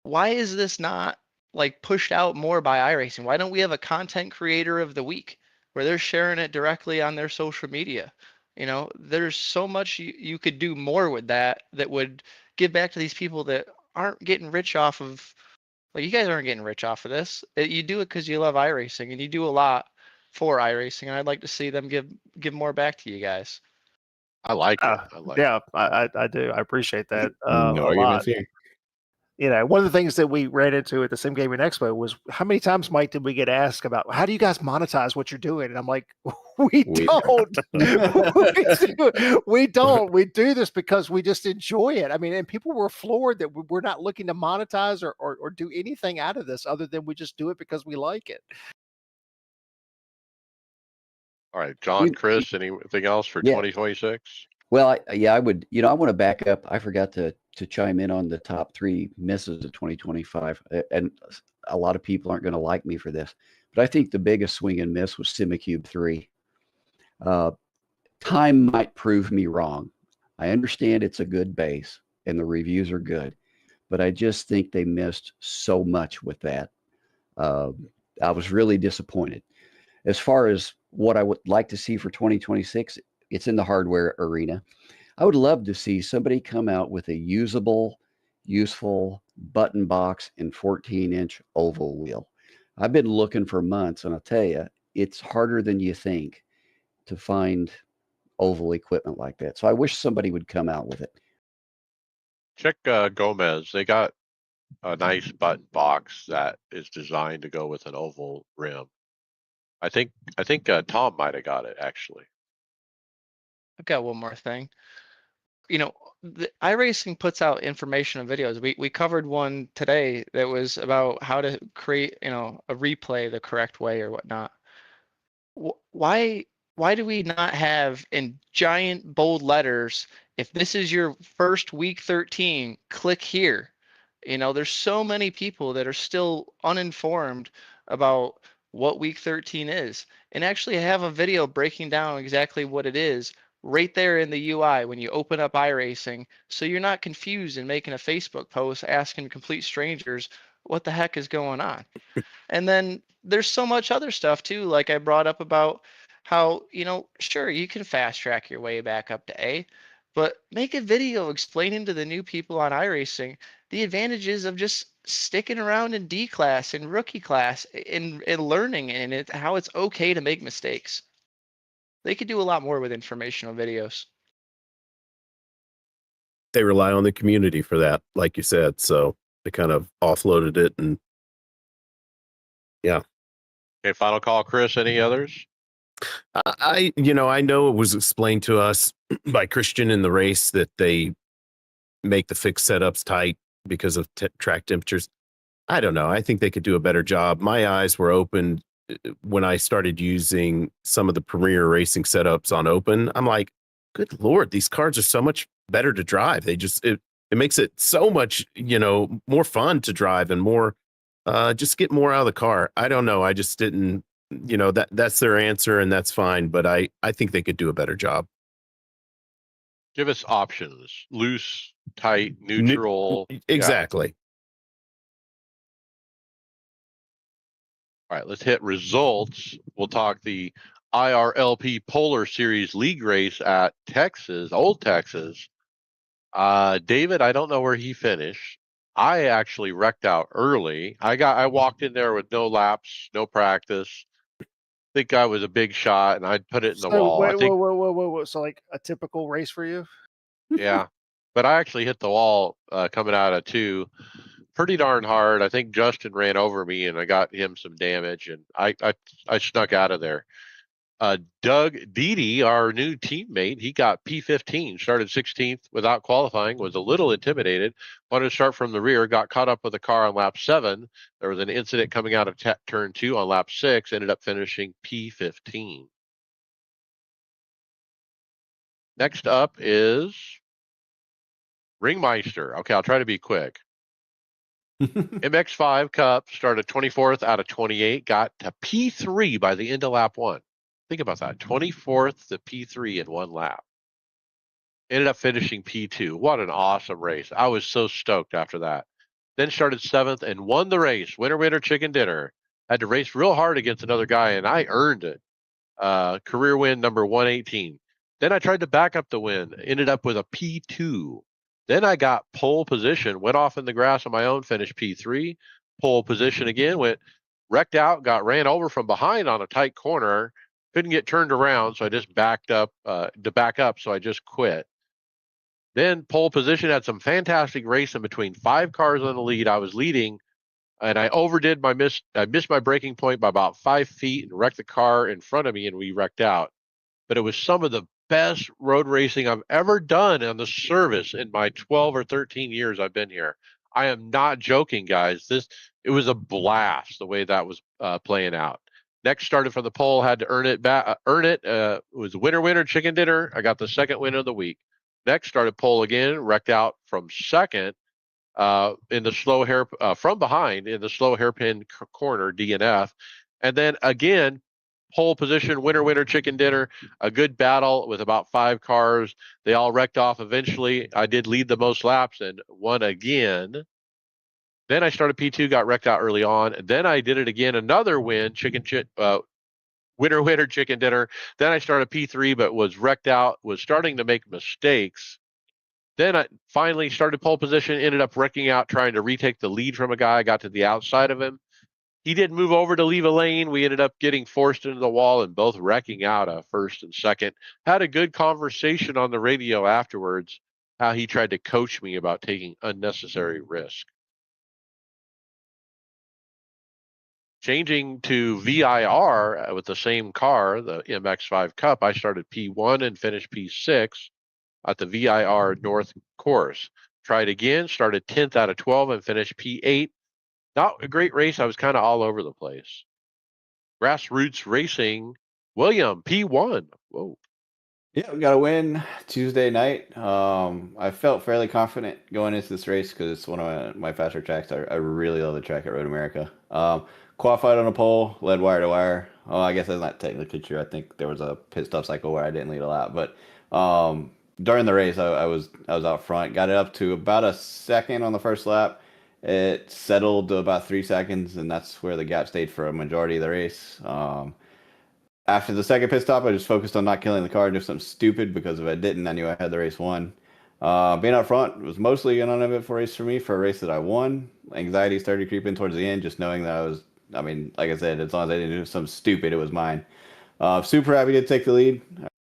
Speaker 6: Why is this not like pushed out more by iRacing? Why don't we have a content creator of the week where they're sharing it directly on their social media? You know, there's so much you could do more with that that would give back to these people that aren't getting rich off of, like, you guys aren't getting rich off of this. You do it because you love iRacing and you do a lot for iRacing, and I'd like to see them give more back to you guys.
Speaker 1: I like it.
Speaker 3: Yeah, I do. I appreciate that
Speaker 2: No
Speaker 3: a lot.
Speaker 2: arguments here.
Speaker 3: You know, one of the things that we ran into at the Sim Gaming Expo was how many times, Mike, did we get asked about how do you guys monetize what you're doing? And I'm like, we don't. We don't. We do this because we just enjoy it. I mean, and people were floored that we're not looking to monetize or do anything out of this other than we just do it because we like it.
Speaker 1: All right, John, Chris, anything else for 2026?
Speaker 4: Well, I would, I want to back up. I forgot to chime in on the top 3 misses of 2025. And a lot of people aren't going to like me for this, but I think the biggest swing and miss was SimiCube 3. Time might prove me wrong. I understand it's a good base and the reviews are good, but I just think they missed so much with that. I was really disappointed. As far as what I would like to see for 2026, it's in the hardware arena. I would love to see somebody come out with a usable, useful button box and 14-inch oval wheel. I've been looking for months, and I'll tell you, it's harder than you think to find oval equipment like that. So I wish somebody would come out with it.
Speaker 1: Check Gomez. They got a nice button box that is designed to go with an oval rim. I think Tom might have got it actually.
Speaker 6: I've got one more thing. The iRacing puts out information and videos. We covered one today that was about how to create, a replay the correct way or whatnot. Why do we not have in giant bold letters, if this is your first week 13, click here? There's so many people that are still uninformed about what week 13 is, and actually have a video breaking down exactly what it is right there in the UI when you open up iRacing, so you're not confused and making a Facebook post asking complete strangers what the heck is going on. And then there's so much other stuff too, like I brought up about how, sure, you can fast track your way back up to A, but make a video explaining to the new people on iRacing the advantages of just sticking around in D class and rookie class and learning and how it's okay to make mistakes. They could do a lot more with informational videos.
Speaker 5: They rely on the community for that, like you said. So they kind of offloaded it, and yeah.
Speaker 1: Okay, final call, Chris. Any others?
Speaker 5: I know it was explained to us by Christian in the race that they make the fixed setups tight because of track temperatures. I don't know. I think they could do a better job. My eyes were opened when I started using some of the Premier Racing setups on open. I'm like, good Lord, these cars are so much better to drive. It makes it so much, more fun to drive and more, just get more out of the car. I don't know. I just didn't, that's their answer and that's fine. But I think they could do a better job.
Speaker 1: Give us options: loose, tight, neutral.
Speaker 5: Exactly.
Speaker 1: Yeah. All right, let's hit results. We'll talk the IRLP Polar Series League race at Old Texas. David, I don't know where he finished. I actually wrecked out early. I walked in there with no laps, no practice. Think I was a big shot, and I'd put it in the wall.
Speaker 3: Wait,
Speaker 1: I think,
Speaker 3: whoa. So like a typical race for you?
Speaker 1: yeah, but I actually hit the wall coming out of 2 pretty darn hard. I think Justin ran over me, and I got him some damage, and I snuck out of there. Doug Deedy, our new teammate, he got P15, started 16th without qualifying, was a little intimidated, wanted to start from the rear, got caught up with a car on lap 7. There was an incident coming out of turn 2 on lap 6, ended up finishing P15. Next up is Ringmeister. Okay, I'll try to be quick. MX5 Cup started 24th out of 28, got to P3 by the end of lap 1. Think about that, 24th to P3 in 1 lap. Ended up finishing P2. What an awesome race. I was so stoked after that. Then started 7th and won the race. Winner, chicken dinner. Had to race real hard against another guy, and I earned it. Career win number 118. Then I tried to back up the win. Ended up with a P2. Then I got pole position. Went off in the grass on my own. Finished P3. Pole position again. Wrecked out. Got ran over from behind on a tight corner. Couldn't get turned around, so I just backed up to back up. So I just quit. Then pole position, had some fantastic racing between 5 cars on the lead. I was leading, and I I missed my braking point by about 5 feet and wrecked the car in front of me, and we wrecked out. But it was some of the best road racing I've ever done on the service in my 12 or 13 years I've been here. I am not joking, guys. It was a blast the way that was playing out. Next, started from the pole, had to earn it. It was winner, chicken dinner. I got the second win of the week. Next, started pole again, wrecked out from second in the slow hair from behind in the slow hairpin corner DNF, and then again pole position, winner, chicken dinner. A good battle with about 5 cars. They all wrecked off eventually. I did lead the most laps and won again. Then I started P2, got wrecked out early on. Then I did it again, another win, winner, chicken dinner. Then I started P3, but was wrecked out, was starting to make mistakes. Then I finally started pole position, ended up wrecking out, trying to retake the lead from a guy. I got to the outside of him. He didn't move over to leave a lane. We ended up getting forced into the wall and both wrecking out first and second. Had a good conversation on the radio afterwards. how he tried to coach me about taking unnecessary risk. Changing to VIR with the same car, the MX5 Cup, I started P1 and finished P6 at the VIR North course. Tried again, started 10th out of 12 and finished P8. Not a great race. I was kind of all over the place. Grassroots Racing, William, P1. Whoa.
Speaker 2: Yeah, we got a win Tuesday night. I felt fairly confident going into this race because it's one of my faster tracks. I really love the track at Road America. Qualified on a pole, led wire to wire. Oh, I guess that's not technically true. I think there was a pit stop cycle where I didn't lead a lap, but during the race, I was out front. Got it up to about a second on the first lap. It settled to about 3 seconds, and that's where the gap stayed for a majority of the race. After the second pit stop, I just focused on not killing the car and do something stupid because if I didn't, I knew I had the race won. Being out front was mostly an uneventful race for me for a race that I won. Anxiety started creeping towards the end, just knowing that like I said, as long as I didn't do something stupid, it was mine. Super happy to take the lead,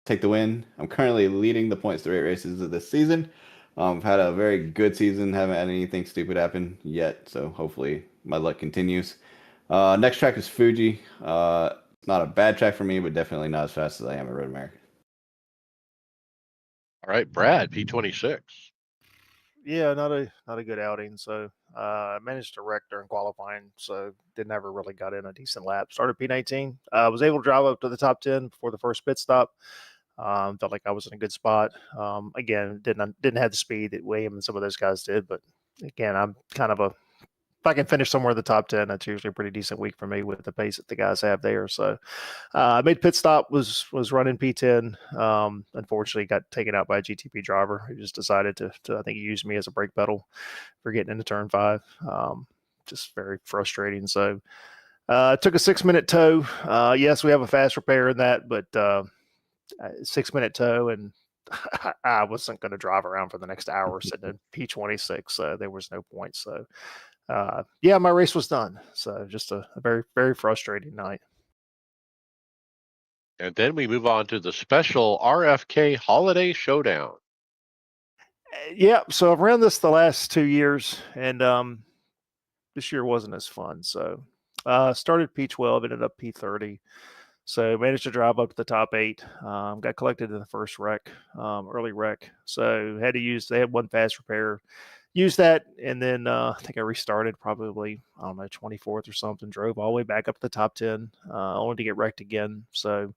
Speaker 2: take the win. I'm currently leading the points to rate races of this season. I've had a very good season, haven't had anything stupid happen yet, so hopefully my luck continues. Next track is Fuji. Not a bad track for me, but definitely not as fast as I am at Road America.
Speaker 1: All right, Brad, P26.
Speaker 3: Yeah, not a good outing. So I managed to wreck during qualifying, so didn't ever really got in a decent lap. Started P19. Was able to drive up to the top 10 before the first pit stop. Felt like I was in a good spot. Again, didn't have the speed that William and some of those guys did, but again, I'm kind of if I can finish somewhere in the top 10, that's usually a pretty decent week for me with the pace that the guys have there. So I made pit stop, was running P10. Unfortunately, got taken out by a GTP driver who just decided to I think he used me as a brake pedal for getting into turn 5. Just very frustrating. So took a 6-minute tow. Yes, we have a fast repair in that, but 6-minute tow, and I wasn't going to drive around for the next hour sitting in P26. So there was no point. So yeah, my race was done. So just a very, very frustrating night.
Speaker 1: And then we move on to the special RFK Holiday Showdown.
Speaker 3: Yeah, so I've ran this the last 2 years, and this year wasn't as fun. So started P12, ended up P30. So managed to drive up to the top 8. Got collected in the first wreck, early wreck. So they had one fast repair. Used that, and then I think I restarted probably, I don't know, 24th or something. Drove all the way back up to the top 10, only to get wrecked again. So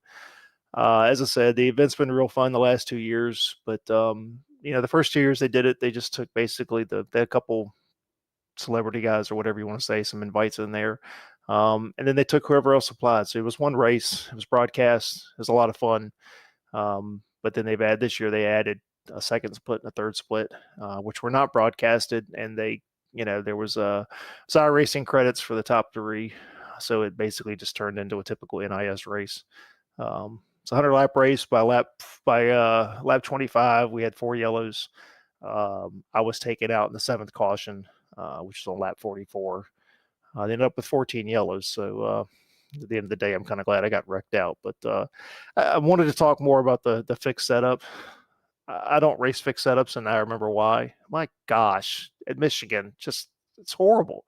Speaker 3: as I said, the event's been real fun the last 2 years. But the first 2 years they did it, they just took basically they had a couple celebrity guys or whatever you want to say, some invites in there. And then they took whoever else applied. So it was one race. It was broadcast. It was a lot of fun. But then this year they added a second split and a third split, which were not broadcasted. And there was iRacing credits for the top 3. So it basically just turned into a typical NIS race. It's a 100-lap race. By lap 25, we had 4 yellows. I was taken out in the 7th caution, which is on lap 44. They ended up with 14 yellows. So at the end of the day, I'm kind of glad I got wrecked out. But I wanted to talk more about the fixed setup. I don't race fixed setups, and I remember why. My gosh, at Michigan, it's horrible.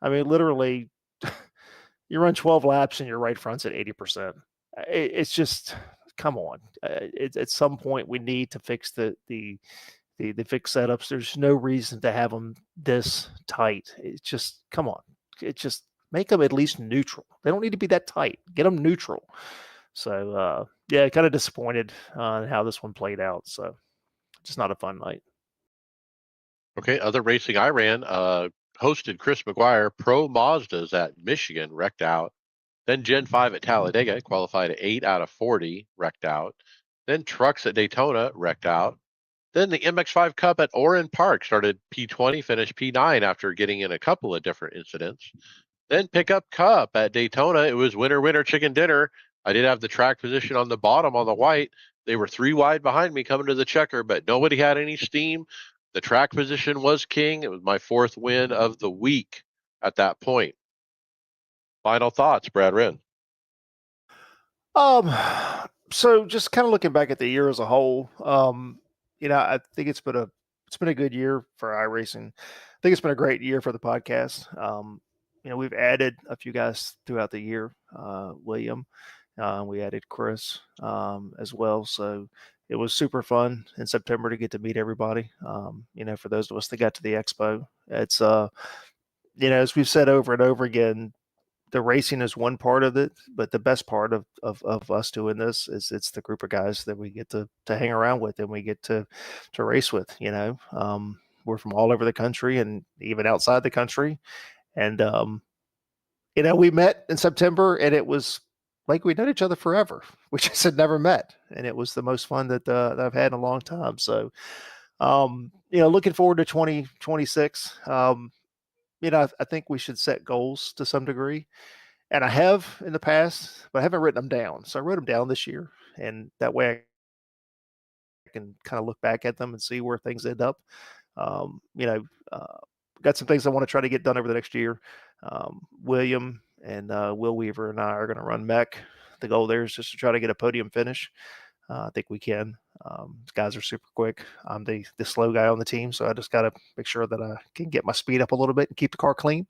Speaker 3: I mean, literally, you run 12 laps and your right front's at 80%. It's just, come on. At some point, we need to fix the fixed setups. There's no reason to have them this tight. It's just, come on. It just make them at least neutral. They don't need to be that tight. Get them neutral. So yeah, kind of disappointed on how this one played out. So just not a fun night.
Speaker 1: Okay, other racing I ran, hosted Chris McGuire, Pro Mazdas at Michigan, wrecked out. Then Gen 5 at Talladega, qualified at 8 out of 40, wrecked out. Then Trucks at Daytona, wrecked out. Then the MX5 Cup at Oran Park, started P20, finished P9 after getting in a couple of different incidents. Then Pickup Cup at Daytona, it was winner, winner, chicken dinner. I did have the track position on the bottom on the white. They were 3 wide behind me coming to the checker, but nobody had any steam. The track position was king. It was my 4th win of the week at that point. Final thoughts, Brad Wren.
Speaker 3: So just kind of looking back at the year as a whole, I think it's been a good year for iRacing. I think it's been a great year for the podcast. We've added a few guys throughout the year. William, we added Chris as well. So it was super fun in September to get to meet everybody. For those of us that got to the expo, it's as we've said over and over again, the racing is one part of it, but the best part of us doing this is it's the group of guys that we get to hang around with and we get to race with. We're from all over the country and even outside the country, and we met in September, and it was like we'd known each other forever. We just had never met, and it was the most fun that I've had in a long time. So, looking forward to 2026. I think we should set goals to some degree. And I have in the past, but I haven't written them down. So I wrote them down this year, and that way I can kind of look back at them and see where things end up. Um, you know, uh, got some things I want to try to get done over the next year. William and Will Weaver and I are going to run mech. The goal there is just to try to get a podium finish. I think we can. Guys are super quick. I'm the slow guy on the team, so I just got to make sure that I can get my speed up a little bit and keep the car clean.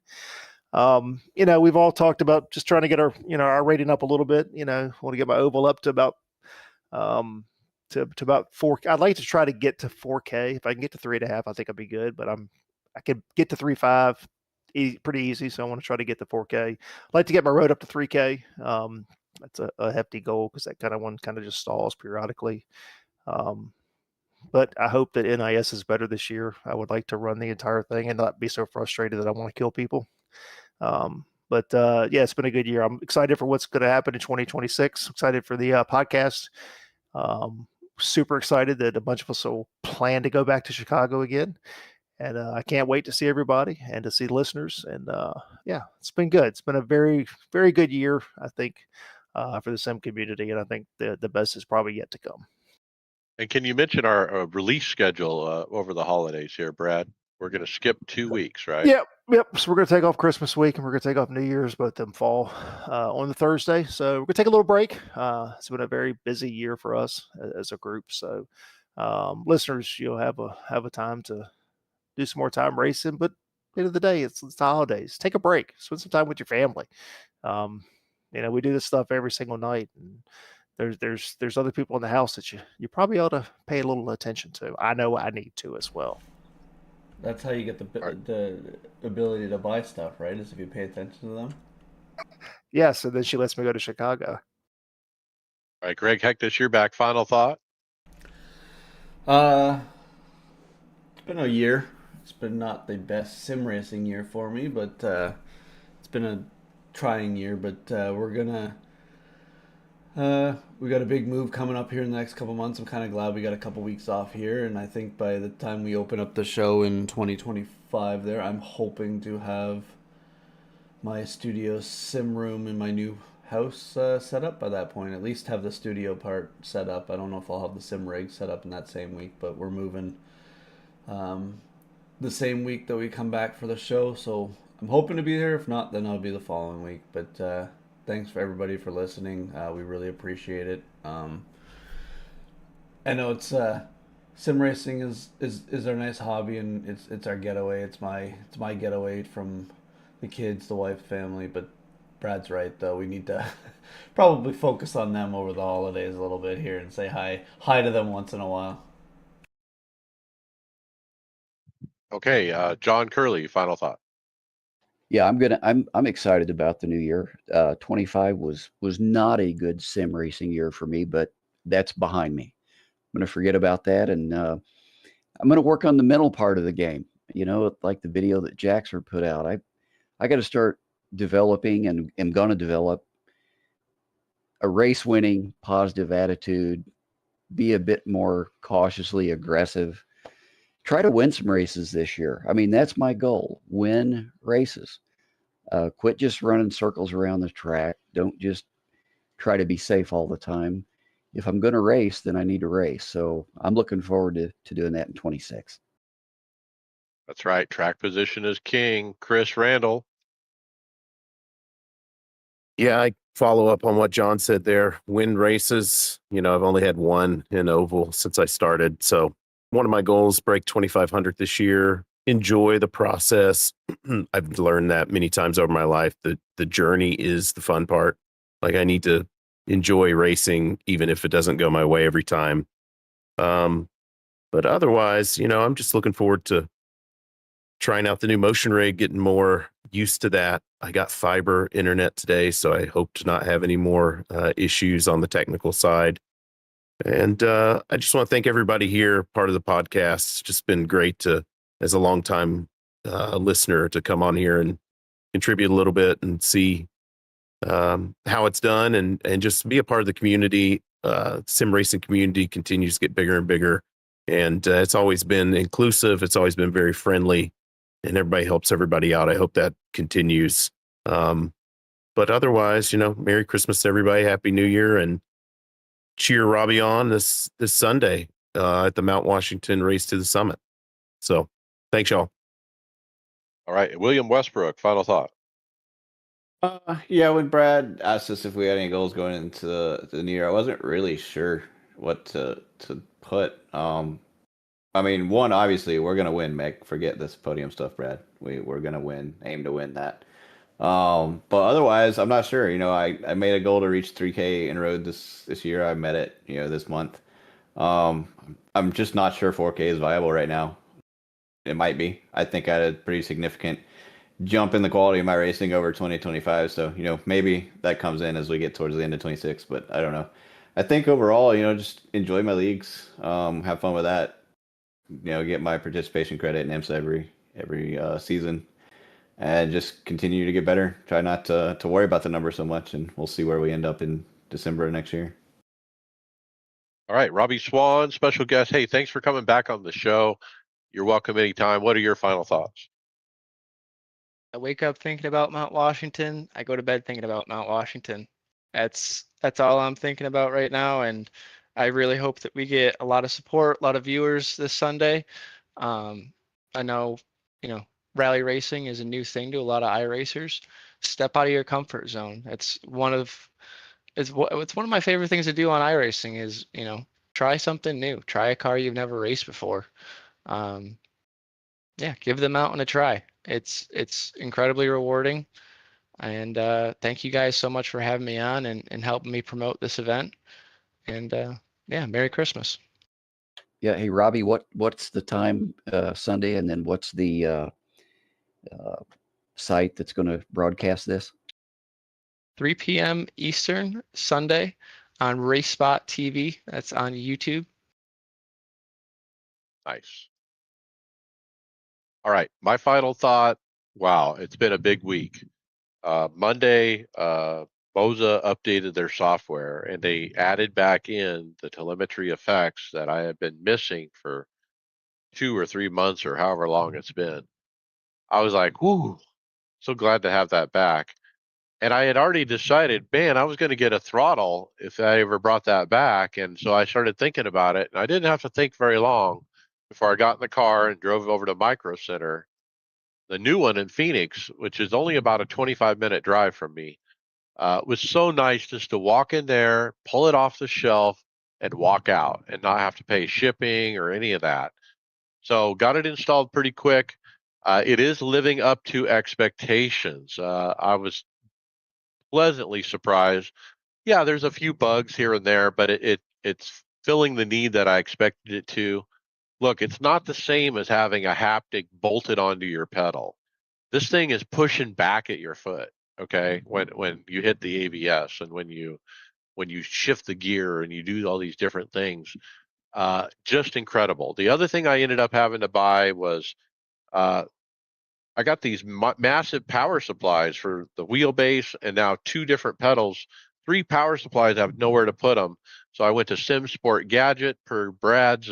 Speaker 3: We've all talked about just trying to get our rating up a little bit. Want to get my oval up to about to about 4. I'd like to try to get to 4K. If I can get to 3.5, I think I'd be good. But I could get to 3.5 pretty easy. So I want to try to get to 4K. I'd like to get my road up to 3K. That's a hefty goal because that one just stalls periodically. But I hope that NIS is better this year. I would like to run the entire thing and not be so frustrated that I want to kill people. It's been a good year. I'm excited for what's going to happen in 2026. Excited for the podcast. Super excited that a bunch of us will plan to go back to Chicago again. And I can't wait to see everybody and to see listeners. And it's been good. It's been a very, very good year, I think, for the sim community. And I think the best is probably yet to come.
Speaker 1: And can you mention our release schedule over the holidays here, Brad? We're going to skip 2 weeks, right?
Speaker 3: Yep. So we're going to take off Christmas week and we're going to take off New Year's, both of them fall on the Thursday. So we're going to take a little break. It's been a very busy year for us as a group. So listeners, you'll have a time to do some more time racing. But at the end of the day, it's the holidays. Take a break. Spend some time with your family. We do this stuff every single night. And there's other people in the house that you probably ought to pay a little attention to. I know I need to as well.
Speaker 2: That's how you get the ability to buy stuff, right? Is if you pay attention to them.
Speaker 3: Yeah, so then she lets me go to Chicago.
Speaker 1: All right, Greg Hectus, you're back. Final thought?
Speaker 2: It's been a year. It's been not the best sim racing year for me, but it's been a trying year. But we're gonna we got a big move coming up here in the next couple months. I'm kind of glad we got a couple weeks off here, and I think by the time we open up the show in 2025 there, I'm hoping to have my studio sim room in my new house set up by that point. At least have the studio part set up. I don't know if I'll have the sim rig set up in that same week, but we're moving the same week that we come back for the show, so I'm hoping to be there. If not, then I'll be the following week. But thanks for everybody for listening. We really appreciate it. I know it's sim racing is our nice hobby, and it's our getaway. It's my getaway from the kids, the wife, family. But Brad's right, though. We need to probably focus on them over the holidays a little bit here and say hi to them once in a while.
Speaker 1: Okay, John Curley, final thought.
Speaker 4: Yeah, I'm excited about the new year. 25 was not a good sim racing year for me, but that's behind me. I'm going to forget about that, and I'm going to work on the mental part of the game. Like the video that Jaxer put out. I got to start developing, and am going to develop a race-winning, positive attitude. Be a bit more cautiously aggressive. Try to win some races this year. I mean, that's my goal. Win races. Quit just running circles around the track. Don't just try to be safe all the time. If I'm going to race, then I need to race. So I'm looking forward to doing that in 26.
Speaker 1: That's right. Track position is king. Chris Randall.
Speaker 5: Yeah, I follow up on what John said there. Win races. I've only had one in oval since I started. So one of my goals, break 2,500 this year. Enjoy the process. I've learned that many times over my life that the journey is the fun part. Like I need to enjoy racing, even if it doesn't go my way every time. But otherwise, I'm just looking forward to trying out the new motion rig, getting more used to that. I got fiber internet today, so I hope to not have any more issues on the technical side. And I just want to thank everybody here, part of the podcast. It's just been great to, as a longtime listener, to come on here and contribute a little bit and see how it's done and just be a part of the community. Sim racing community continues to get bigger and bigger. And it's always been inclusive. It's always been very friendly and everybody helps everybody out. I hope that continues. But otherwise, Merry Christmas to everybody. Happy New Year and cheer Robbie on this Sunday at the Mount Washington Race to the Summit. So thanks, y'all.
Speaker 1: All right. William Westbrook, final thought.
Speaker 2: Yeah, when Brad asked us if we had any goals going into the new year, I wasn't really sure what to put. I mean, one, obviously, we're gonna win, Mick. Forget this podium stuff, Brad. We're gonna win. Aim to win that. But otherwise, I'm not sure. I made a goal to reach 3K in road this year. I met it, this month. I'm just not sure 4K is viable right now. It might be. I think I had a pretty significant jump in the quality of my racing over 2025. So, maybe that comes in as we get towards the end of 26, but I don't know. I think overall, just enjoy my leagues, have fun with that. Get my participation credit in IMSA every season, and just continue to get better. Try not to worry about the number so much, and we'll see where we end up in December of next year.
Speaker 1: All right, Robbie Swan, special guest. Hey, thanks for coming back on the show. You're welcome anytime. What are your final thoughts?
Speaker 6: I wake up thinking about Mount Washington. I go to bed thinking about Mount Washington. That's all I'm thinking about right now, and I really hope that we get a lot of support, a lot of viewers this Sunday. I know, rally racing is a new thing to a lot of iRacers. Step out of your comfort zone. It's one of my favorite things to do on iRacing is, try something new. Try a car you've never raced before. Yeah, give the mountain a try. It's incredibly rewarding. And thank you guys so much for having me on and helping me promote this event. And yeah, Merry Christmas.
Speaker 4: Yeah. Hey, Robbie, what's the time Sunday, and then what's the site that's going to broadcast this?
Speaker 6: 3 p.m. Eastern Sunday on RaceSpot TV. That's on YouTube.
Speaker 1: Nice. All right, my final thought. Wow, it's been a big week. Monday, Boza updated their software and they added back in the telemetry effects that I have been missing for 2 or 3 months or however long it's been. I was like, whoo, so glad to have that back. And I had already decided, man, I was going to get a throttle if I ever brought that back. And so I started thinking about it. And I didn't have to think very long before I got in the car and drove over to Micro Center, the new one in Phoenix, which is only about a 25-minute drive from me. It was so nice just to walk in there, pull it off the shelf, and walk out and not have to pay shipping or any of that. So got it installed pretty quick. It is living up to expectations. I was pleasantly surprised. Yeah, there's a few bugs here and there, but it's filling the need that I expected it to. Look, it's not the same as having a haptic bolted onto your pedal. This thing is pushing back at your foot, okay? When you hit the ABS and when you shift the gear and you do all these different things. Just incredible. The other thing I ended up having to buy was I got these massive power supplies for the wheelbase and now 2 different pedals, 3 power supplies. I have nowhere to put them. So I went to Sim Sport Gadget per Brad's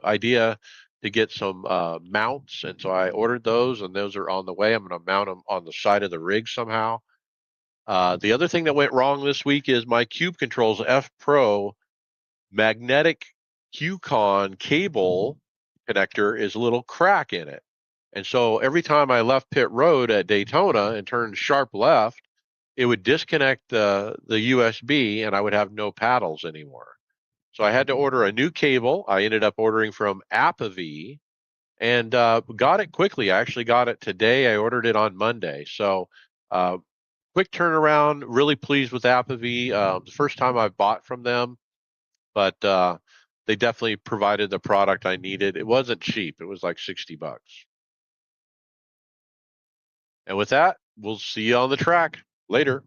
Speaker 1: idea to get some mounts. And so I ordered those and those are on the way. I'm going to mount them on the side of the rig somehow. The other thing that went wrong this week is my Cube Controls F Pro magnetic QCon cable connector is a little crack in it. And so every time I left pit road at Daytona and turned sharp left, it would disconnect the USB and I would have no paddles anymore. So I had to order a new cable. I ended up ordering from Apavie and got it quickly. I actually got it today. I ordered it on Monday. So quick turnaround. Really pleased with Apavie. The first time I bought from them, but they definitely provided the product I needed. It wasn't cheap. It was like $60. And with that, we'll see you on the track later.